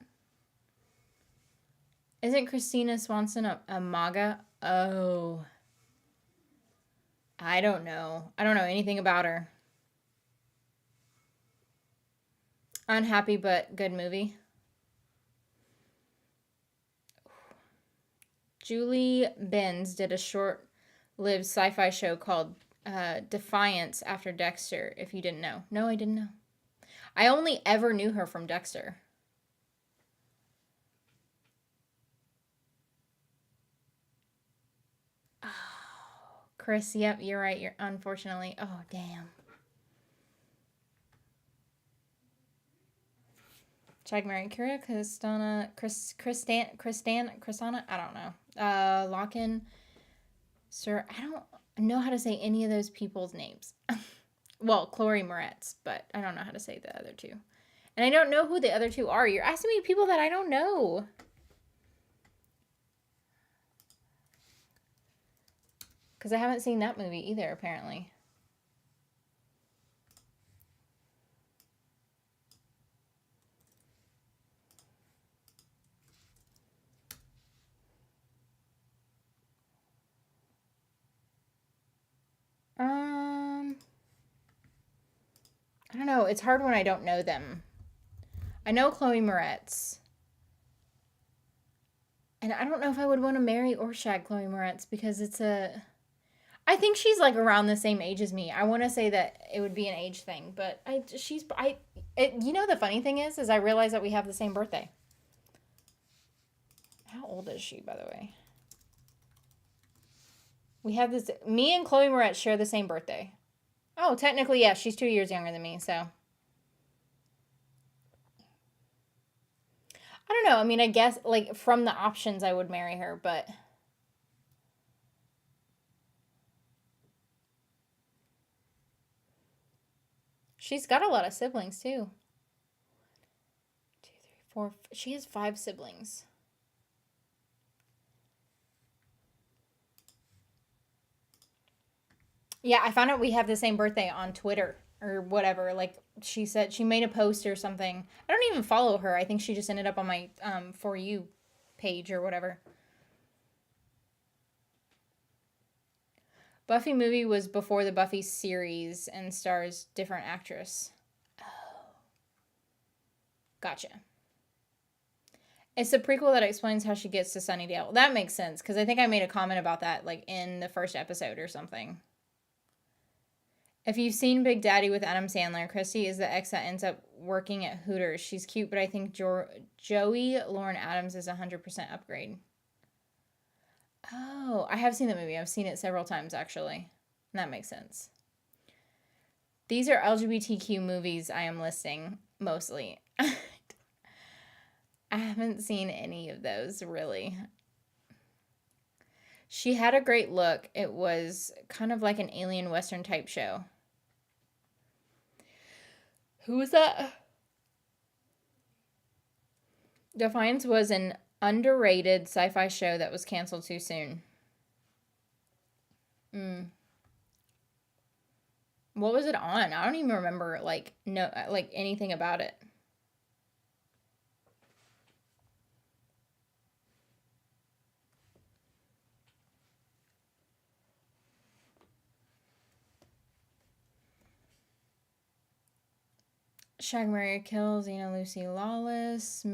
A: Isn't Christina Swanson a MAGA? Oh. I don't know. I don't know anything about her. Unhappy but good movie. Julie Benz did a short-lived sci-fi show called Defiance after Dexter, if you didn't know. No, I didn't know. I only ever knew her from Dexter. Oh, Chris, yep, you're right. You're unfortunately. Oh, damn. Chag Mary Kira, Kristana, Kristana, I don't know. Lock-in, Sir, I don't know how to say any of those people's names. Well, Chloe Moretz, but I don't know how to say the other two. And I don't know who the other two are. You're asking me people that I don't know. Because I haven't seen that movie either, apparently. I don't know. It's hard when I don't know them. I know Chloe Moretz. And I don't know if I would want to marry or shag Chloe Moretz because it's a... I think she's like around the same age as me. I want to say that it would be an age thing, but you know, the funny thing is I realize that we have the same birthday. How old is she, by the way? We have this, me and Chloe Moretz share the same birthday. Oh, technically, yeah, she's 2 years younger than me, so. I don't know. I mean, I guess, like, from the options, I would marry her, but... She's got a lot of siblings, too. 2, 3, 4... She has 5 siblings. Yeah, I found out we have the same birthday on Twitter or whatever. Like, she said she made a post or something. I don't even follow her. I think she just ended up on my For You page or whatever. Buffy movie was before the Buffy series and stars different actress. Oh. Gotcha. It's a prequel that explains how she gets to Sunnydale. That makes sense, because I think I made a comment about that, like, in the first episode or something. If you've seen Big Daddy with Adam Sandler, Christy is the ex that ends up working at Hooters. She's cute, but I think Joey Lauren Adams is 100% upgrade. Oh, I have seen the movie. I've seen it several times, actually. That makes sense. These are LGBTQ movies I am listing, mostly. I haven't seen any of those, really. She had a great look. It was kind of like an alien western type show. Who was that? Defiance was an underrated sci-fi show that was canceled too soon. What was it on? I don't even remember like anything about it. Shag Maria Kills, Lucy Lawless,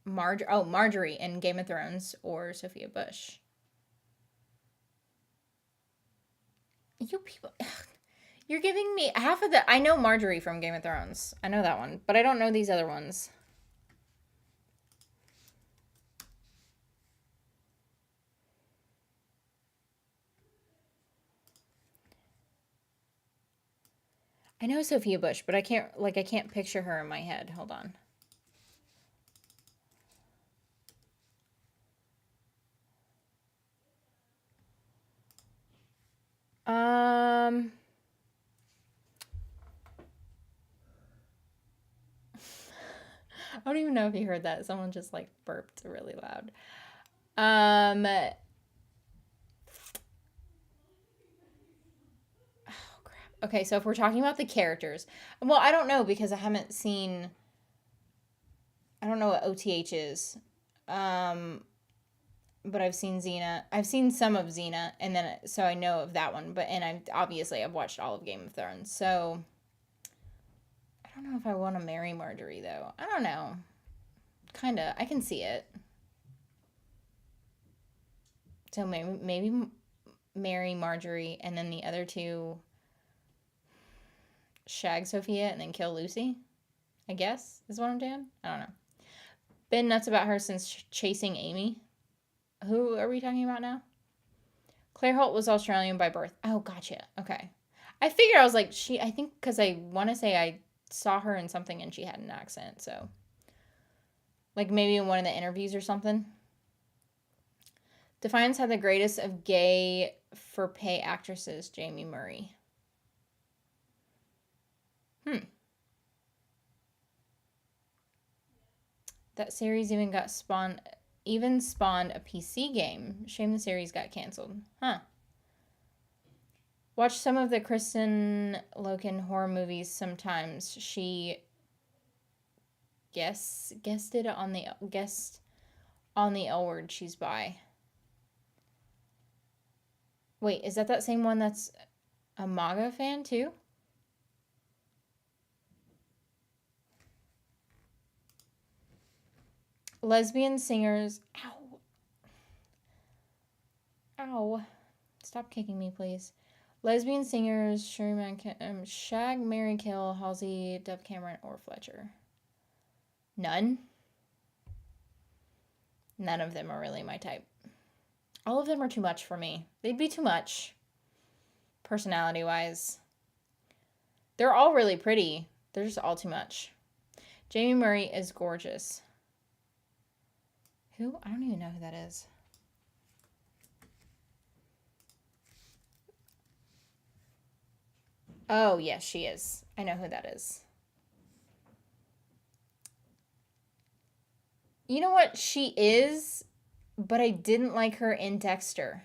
A: Marjorie in Game of Thrones, or Sophia Bush. You people, you're giving me half of the... I know Marjorie from Game of Thrones. I know that one, but I don't know these other ones. I know Sophia Bush, but I can't picture her in my head. Hold on. I don't even know if you heard that. Someone just like burped really loud. Oh crap. Okay, so if we're talking about the characters, well, I don't know because I haven't seen. I don't know what OTH is. But I've seen Xena. I've seen some of Xena, and then so I know of that one. But I've watched all of Game of Thrones. So I don't know if I want to marry Marjorie though. I don't know. Kinda. I can see it. So maybe marry Marjorie, and then the other two shag Sophia and then kill Lucy, I guess, is what I'm doing. I don't know. Been nuts about her since chasing Amy. Who are we talking about now? Claire Holt was Australian by birth. Oh, gotcha. Okay. I figured, I was like, I think because I want to say I saw her in something and she had an accent, so. Like maybe in one of the interviews or something. Defiance had the greatest of gay for pay actresses, Jamie Murray. That series even spawned a PC game. Shame the series got canceled. Huh. Watch some of the Kristen Loken horror movies sometimes. She guested on the L Word she's by. Wait, is that same one that's a MAGA fan too? Lesbian singers. Ow. Ow. Stop kicking me, please. Lesbian singers, Shag, Mary Kill, Halsey, Dove Cameron, or Fletcher. None? None of them are really my type. All of them are too much for me. They'd be too much. Personality-wise. They're all really pretty. They're just all too much. Jamie Murray is gorgeous. Who? I don't even know who that is. Oh, yes, she is. I know who that is. You know what? She is, but I didn't like her in Dexter.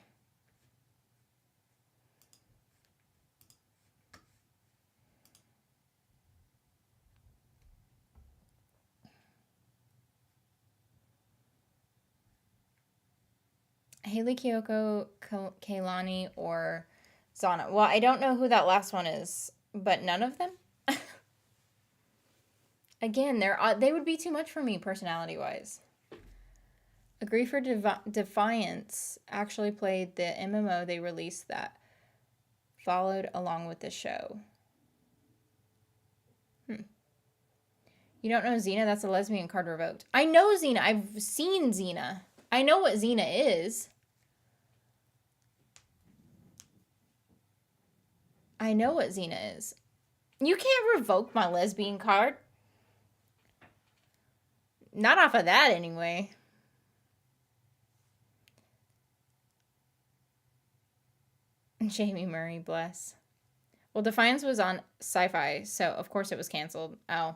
A: Haley Kiyoko, Kaylani, or Zana. Well, I don't know who that last one is, but none of them? Again, they would be too much for me personality-wise. Agree for Defiance actually played the MMO they released that followed along with the show. You don't know Xena? That's a lesbian card revoked. I know Xena. I've seen Xena. I know what Xena is. I know what Xena is. You can't revoke my lesbian card. Not off of that, anyway. Jamie Murray, bless. Well, Defiance was on Sci-Fi, so of course it was canceled. Oh.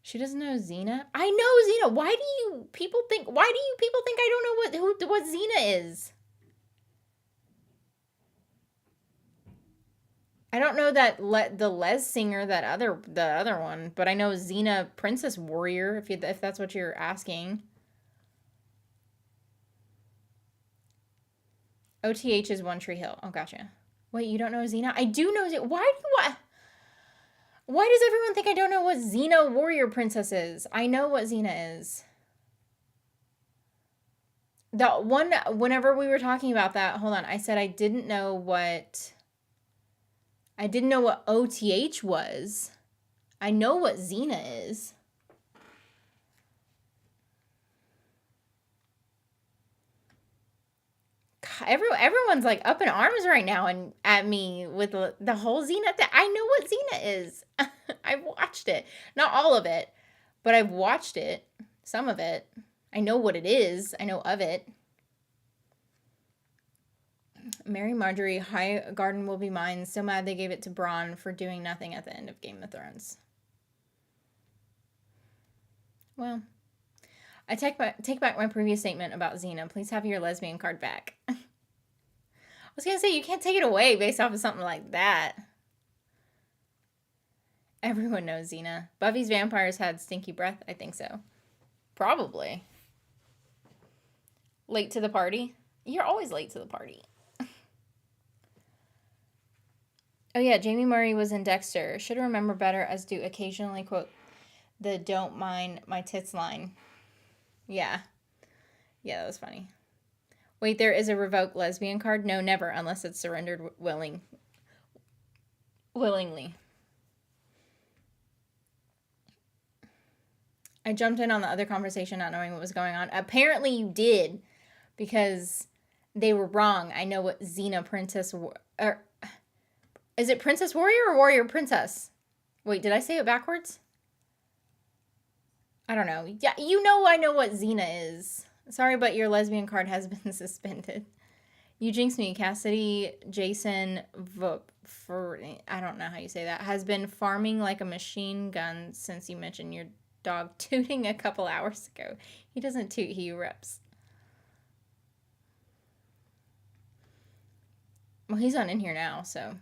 A: She doesn't know Xena? I know Xena. Why do you people think I don't know what Xena is? I don't know that the Les singer, the other one, but I know Xena Princess Warrior, if that's what you're asking. OTH is One Tree Hill. Oh, gotcha. Wait, you don't know Xena? I do know Xena. Why does everyone think I don't know what Xena Warrior Princess is? I know what Xena is. The one, whenever we were talking about that, hold on, I said I didn't know what OTH was. I know what Xena is. Everyone's like up in arms right now and at me with the whole Xena thing. I know what Xena is. I've watched it. Not all of it, but I've watched it. Some of it. I know what it is. I know of it. Mary Marjorie, High Garden Will Be Mine. So mad they gave it to Bronn for doing nothing at the end of Game of Thrones. Well, I take back my previous statement about Xena. Please have your lesbian card back. I was going to say, you can't take it away based off of something like that. Everyone knows Xena. Buffy's vampires had stinky breath? I think so. Probably. Late to the party? You're always late to the party. Oh yeah, Jamie Murray was in Dexter. Should remember better as do occasionally quote the "don't mind my tits" line. Yeah. Yeah, that was funny. Wait, there is a revoked lesbian card? No, never, unless it's surrendered willingly. I jumped in on the other conversation not knowing what was going on. Apparently you did, because they were wrong. I know what Xena Princess... is it Princess Warrior or Warrior Princess? Wait, did I say it backwards? I don't know. Yeah, you know I know what Xena is. Sorry, but your lesbian card has been suspended. You jinxed me. Cassidy Jason I don't know how you say that, has been farming like a machine gun since you mentioned your dog tooting a couple hours ago. He doesn't toot, he reps. Well, he's not in here now, so.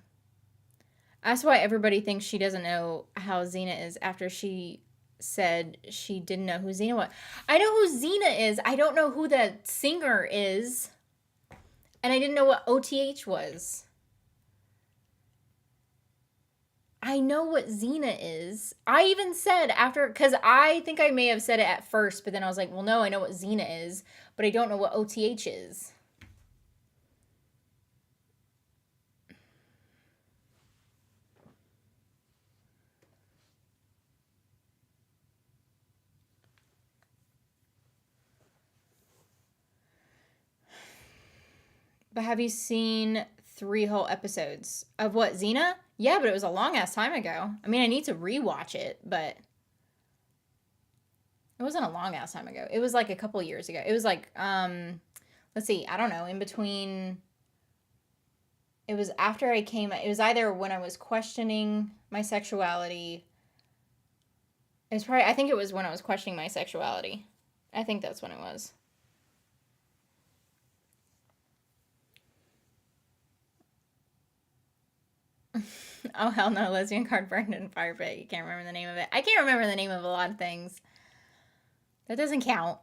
A: That's why everybody thinks she doesn't know how Xena is after she said she didn't know who Xena was. I know who Xena is. I don't know who the singer is. And I didn't know what OTH was. I know what Xena is. I even said after, because I think I may have said it at first, but then I was like, well, no, I know what Xena is, but I don't know what OTH is. But have you seen 3 whole episodes of what, Xena? Yeah, but it was a long ass time ago. I mean, I need to rewatch it, but it wasn't a long ass time ago. It was like a couple years ago. It was like, let's see, I don't know, in between. It was after I came, it was either when I was questioning my sexuality. It was probably, I think it was when I was questioning my sexuality. I think that's when it was. Oh, hell no. Lesbian card burned in fire pit. You can't remember the name of it. I can't remember the name of a lot of things. That doesn't count.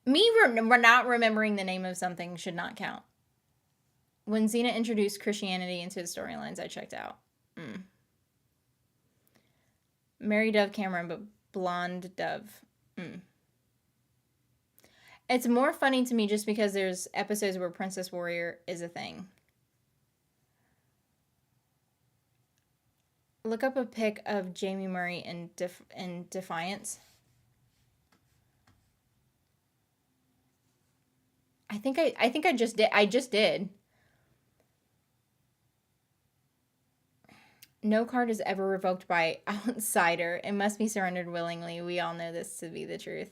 A: Me not remembering the name of something should not count. When Xena introduced Christianity into the storylines, I checked out. Mary Dove Cameron, but blonde Dove. It's more funny to me just because there's episodes where Princess Warrior is a thing. Look up a pic of Jamie Murray in Defiance. I think I just did. I just did. No card is ever revoked by outsider. It must be surrendered willingly. We all know this to be the truth.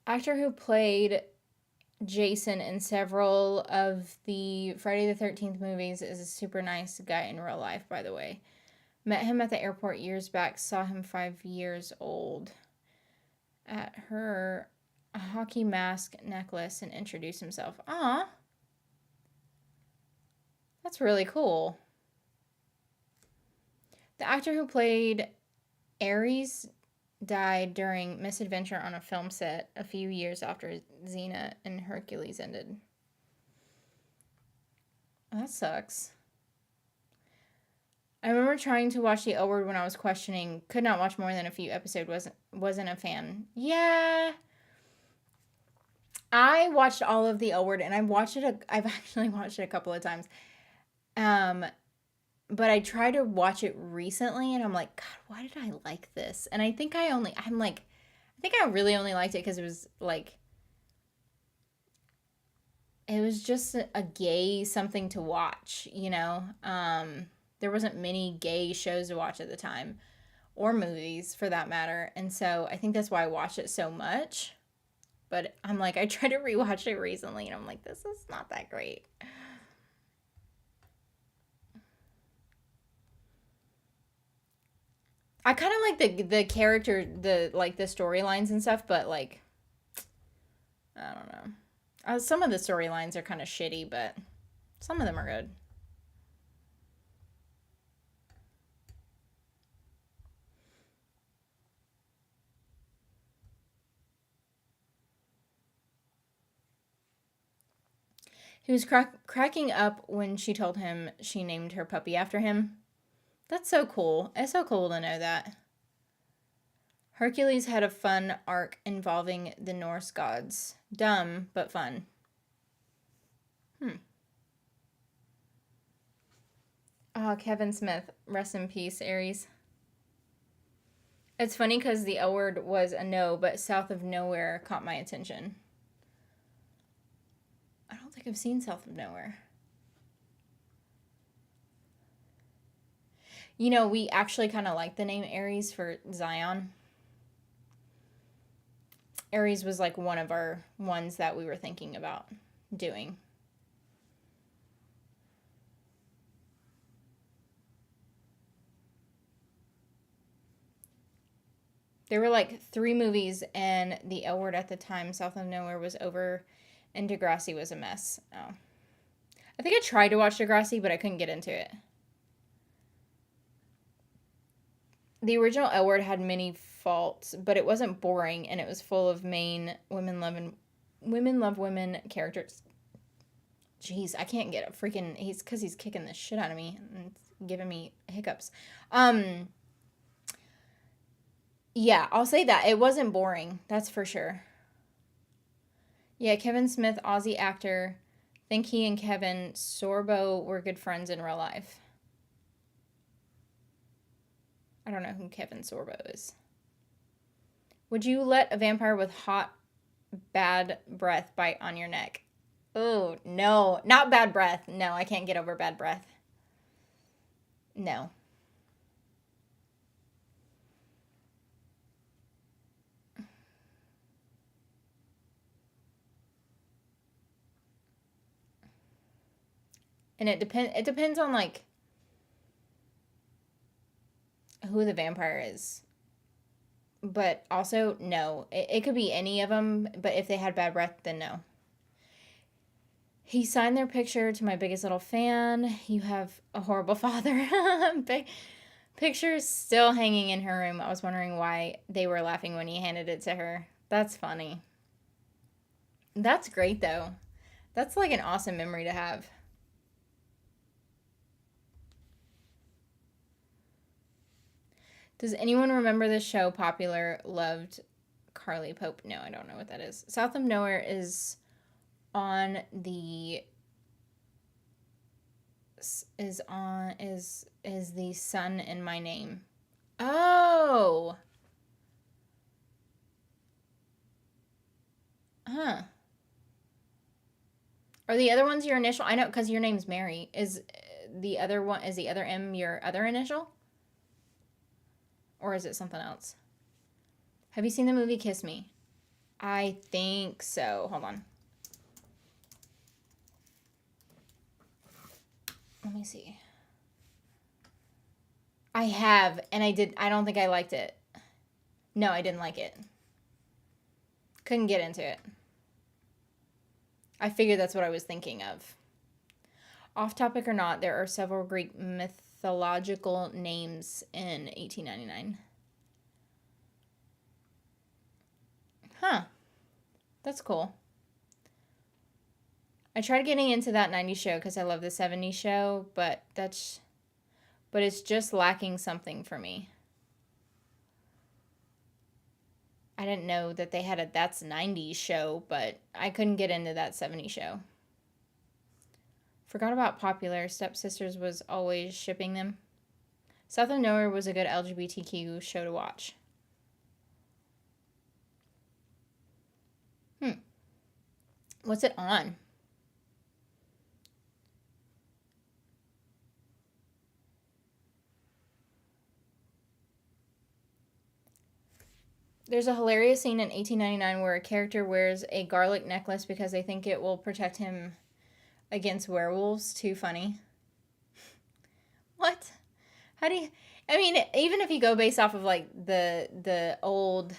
A: Actor who played Jason in several of the Friday the 13th movies is a super nice guy in real life, by the way. Met him at the airport years back, saw him 5 years old at her hockey mask necklace and introduced himself. Aw. That's really cool. The actor who played Ares died during misadventure on a film set a few years after Xena and Hercules ended. That sucks. I remember trying to watch the L Word when I was questioning. Could not watch more than a few episodes. Wasn't a fan. Yeah. I watched all of the L Word, and I've actually watched it a couple of times. But I tried to watch it recently, and I'm like, God, why did I like this? And I think I really only liked it because it was like, it was just a gay something to watch, you know? There wasn't many gay shows to watch at the time, or movies for that matter. And so I think that's why I watched it so much. But I'm like, I tried to rewatch it recently, and I'm like, this is not that great. I kind of like the character, the like the storylines and stuff, but like I don't know. Some of the storylines are kind of shitty, but some of them are good. He was cracking up when she told him she named her puppy after him. That's so cool. It's so cool to know that. Hercules had a fun arc involving the Norse gods. Dumb, but fun. Oh, Kevin Smith. Rest in peace, Aries. It's funny because the L word was a no, but South of Nowhere caught my attention. I don't think I've seen South of Nowhere. You know, we actually kind of like the name Aries for Zion. Aries was like one of our ones that we were thinking about doing. There were like 3 movies, and the L word at the time, South of Nowhere, was over, and Degrassi was a mess. Oh. I think I tried to watch Degrassi, but I couldn't get into it. The original L word had many faults, but it wasn't boring, and it was full of main women love women characters. Jeez, I can't get a freaking. He's kicking the shit out of me and giving me hiccups. Yeah, I'll say that it wasn't boring. That's for sure. Yeah, Kevin Smith, Aussie actor. Think he and Kevin Sorbo were good friends in real life. I don't know who Kevin Sorbo is. Would you let a vampire with hot, bad breath bite on your neck? Oh, no. Not bad breath. No, I can't get over bad breath. No. And it depends on like who the vampire is. But also, no. It could be any of them, but if they had bad breath, then no. He signed their picture to my biggest little fan. You have a horrible father. Picture's still hanging in her room. I was wondering why they were laughing when he handed it to her. That's funny. That's great, though. That's like an awesome memory to have. Does anyone remember the show Popular Loved Carly Pope? No, I don't know what that is. South of Nowhere is on the is the sun in my name. Oh. Huh. Are the other ones your initial? I know because your name's Mary. Is the other M your other initial? Or is it something else? Have you seen the movie Kiss Me? I think so. Hold on. Let me see. I have, and I don't think I liked it. No, I didn't like it. Couldn't get into it. I figured that's what I was thinking of. Off topic or not, there are several Greek mythological names in 1899. Huh. That's cool. I tried getting into that 90s show because I love the 70s show, but it's just lacking something for me. I didn't know that they had a That's 90s show, but I couldn't get into that 70s show. Forgot about Popular. Stepsisters was always shipping them. South of Nowhere was a good LGBTQ show to watch. What's it on? There's a hilarious scene in 1899 where a character wears a garlic necklace because they think it will protect him against werewolves. Too funny. What? How do you... I mean, even if you go based off of like the old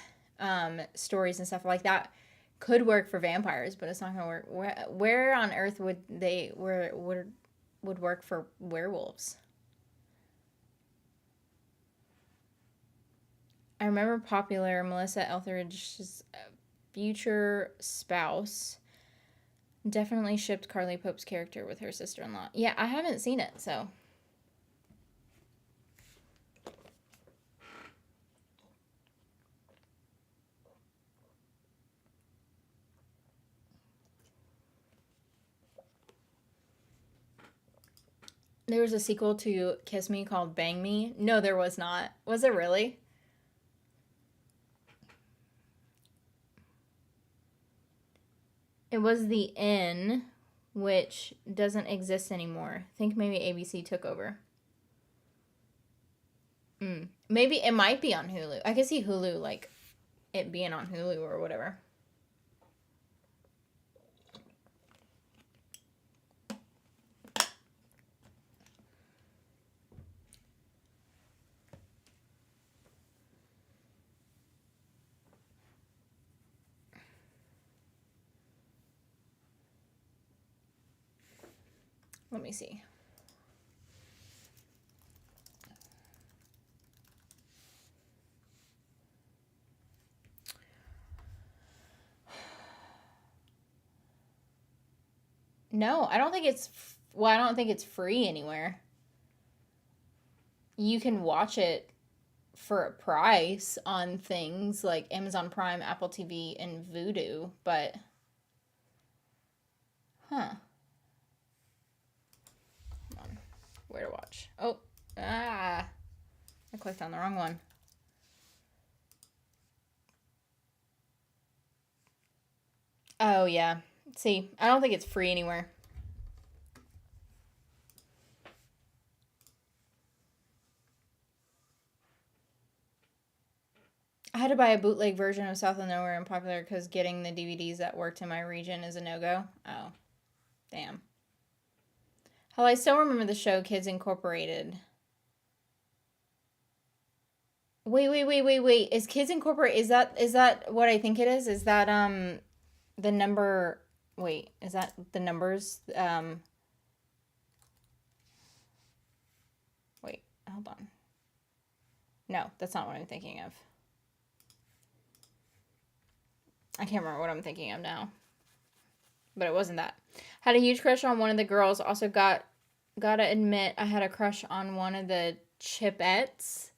A: stories and stuff like that, could work for vampires, but it's not gonna work. Where on earth would work for werewolves? I remember popular Melissa Etheridge's future spouse definitely shipped Carly Pope's character with her sister-in-law. Yeah, I haven't seen it, so. There was a sequel to Kiss Me called Bang Me. No, there was not. Was it really? It was the Inn, which doesn't exist anymore. I think maybe ABC took over. Maybe it might be on Hulu. I could see Hulu, like, it being on Hulu or whatever. Let me see. No, I don't think it's. Well, I don't think it's free anywhere. You can watch it for a price on things like Amazon Prime, Apple TV, and Vudu, but. Huh. Hold on. Where to watch? Oh. I clicked on the wrong one. Oh, yeah. See, I don't think it's free anywhere. I had to buy a bootleg version of South of Nowhere and Popular because getting the DVDs that worked in my region is a no-go. Oh, damn. Hell, I still remember the show Kids Incorporated. Wait. Is Kids Incorporated, is that what I think it is? Is that the number, wait, is that the numbers? Wait, hold on. No, that's not what I'm thinking of. I can't remember what I'm thinking of now. But it wasn't that. Had a huge crush on one of the girls. Also gotta admit, I had a crush on one of the Chipettes,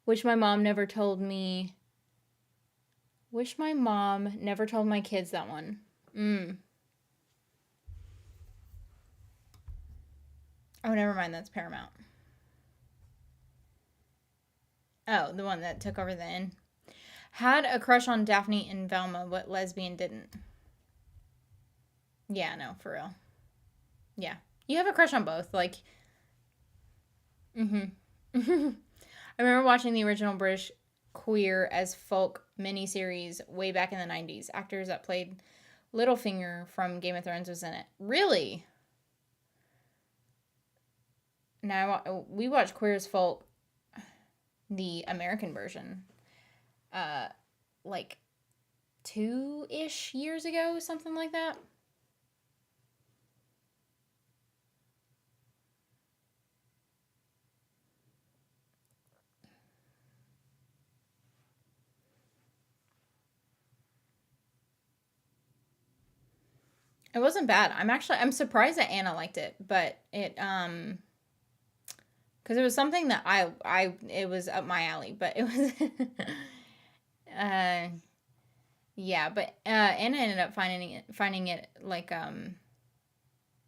A: which my mom never told me. Wish my mom never told my kids that one. Oh, never mind. That's Paramount. Oh, the one that took over the Inn. Had a crush on Daphne and Velma, but lesbian didn't. Yeah, no, for real. Yeah. You have a crush on both. Like, I remember watching the original British Queer as Folk miniseries way back in the 90s. Actors that played Littlefinger from Game of Thrones was in it. Really? Now, we watched Queer as Folk, the American version, like 2-ish years ago, something like that. It wasn't bad. I'm surprised that Anna liked it, but it because it was something that it was up my alley, but it was yeah, but Anna ended up finding it like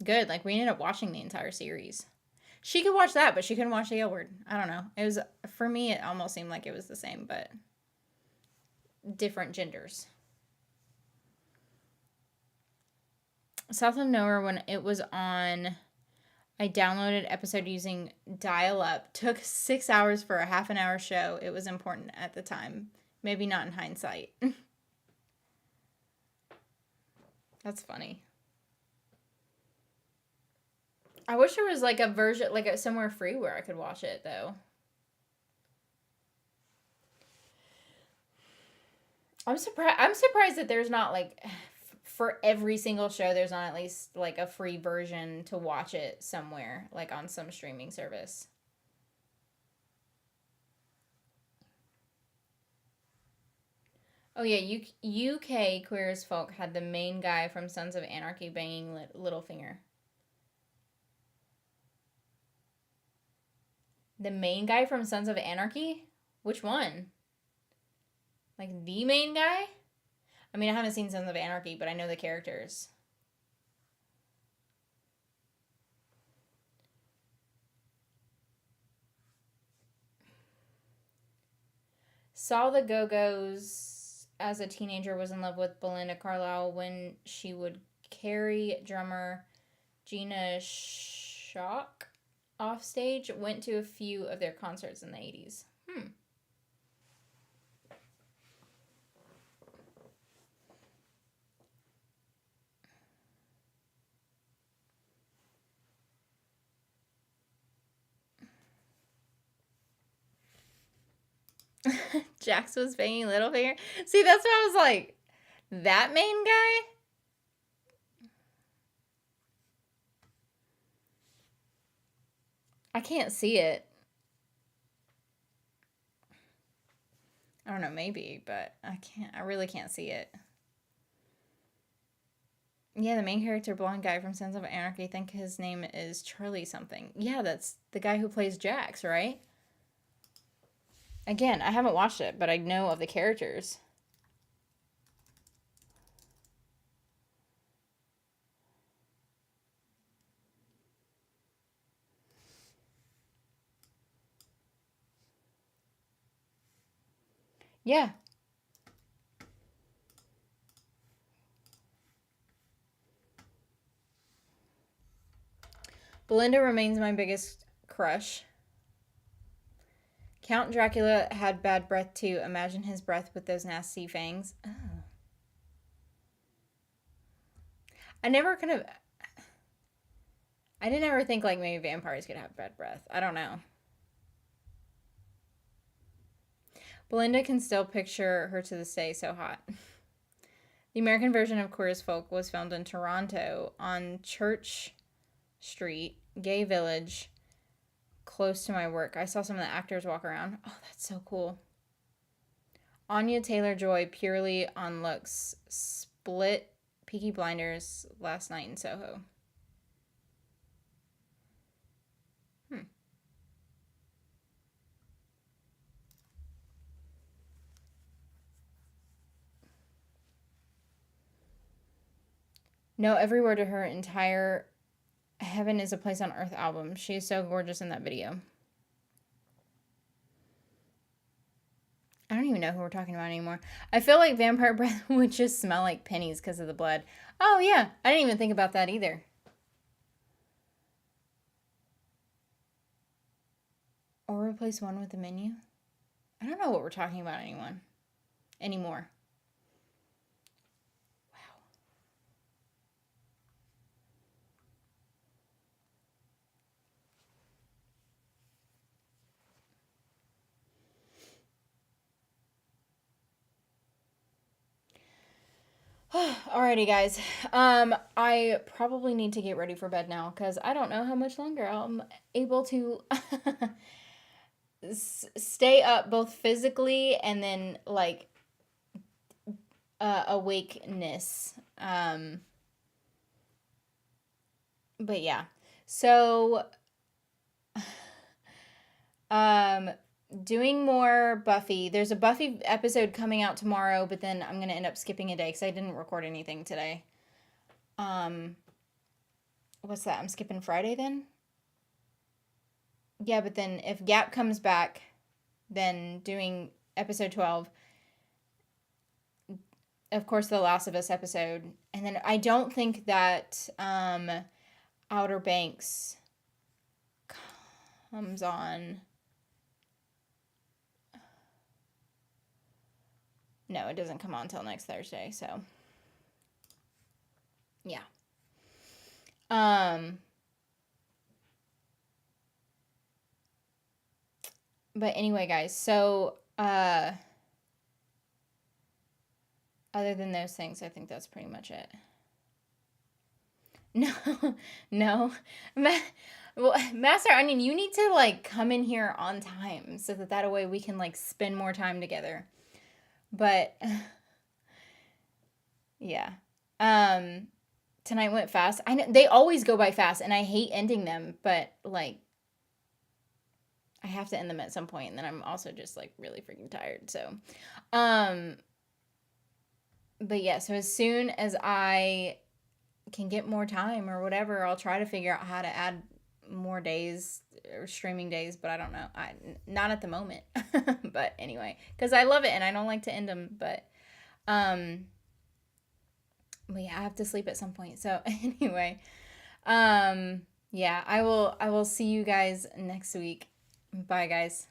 A: good. Like we ended up watching the entire series. She could watch that, but she couldn't watch the L Word. I don't know. It was, for me, it almost seemed like it was the same, but different genders. South of Nowhere, when it was on, I downloaded episode using dial-up. Took 6 hours for a half an hour show. It was important at the time. Maybe not in hindsight. That's funny. I wish there was like a version, like somewhere free where I could watch it though. I'm surprised that there's not like for every single show there's not at least like a free version to watch it somewhere, like on some streaming service. Oh yeah, UK Queer as Folk had the main guy from Sons of Anarchy banging Littlefinger. The main guy from Sons of Anarchy? Which one? Like the main guy? I mean, I haven't seen Sons of Anarchy, but I know the characters. Saw the Go-Go's as a teenager, was in love with Belinda Carlisle when she would carry drummer Gina Shock off stage. Went to a few of their concerts in the 80s. Jax was banging Littlefinger. See, that's what I was like. That main guy? I can't see it. I don't know, maybe, but I really can't see it. Yeah, the main character, blonde guy from Sons of Anarchy, I think his name is Charlie something. Yeah, that's the guy who plays Jax, right? Again, I haven't watched it, but I know of the characters. Yeah. Belinda remains my biggest crush. Count Dracula had bad breath too. Imagine his breath with those nasty fangs. Oh. I never kind of. I didn't ever think like maybe vampires could have bad breath. I don't know. Belinda can still picture her to this day, so hot. The American version of Queer as Folk was filmed in Toronto on Church Street, gay village, close to my work. I saw some of the actors walk around. Oh, that's so cool. Anya Taylor-Joy, purely on looks, split Peaky Blinders last night in Soho. No, every word of her entire Heaven is a Place on Earth album. She is so gorgeous in that video. I don't even know who we're talking about anymore. I feel like vampire breath would just smell like pennies because of the blood. Oh, yeah. I didn't even think about that either. Or replace one with the menu? I don't know what we're talking about anymore. Alrighty, guys. I probably need to get ready for bed now because I don't know how much longer I'm able to stay up both physically and then like awakeness. But yeah. So doing more Buffy. There's a Buffy episode coming out tomorrow, but then I'm gonna end up skipping a day because I didn't record anything today. What's that? I'm skipping Friday then? Yeah, but then if Gap comes back, then doing episode 12. Of course, the Last of Us episode. And then I don't think that Outer Banks comes on. No, it doesn't come on until next Thursday, so yeah. But anyway, guys, so other than those things, I think that's pretty much it. No, no. Well, Master Onion, you need to like come in here on time so that way we can like spend more time together. But yeah. Tonight went fast. I know they always go by fast and I hate ending them, but like I have to end them at some point and then I'm also just like really freaking tired. So, but yeah, so as soon as I can get more time or whatever, I'll try to figure out how to add more days or streaming days, but I don't know. Not at the moment. But anyway, cuz I love it and I don't like to end them, but yeah, I have to sleep at some point. So anyway, yeah, I will see you guys next week. Bye guys.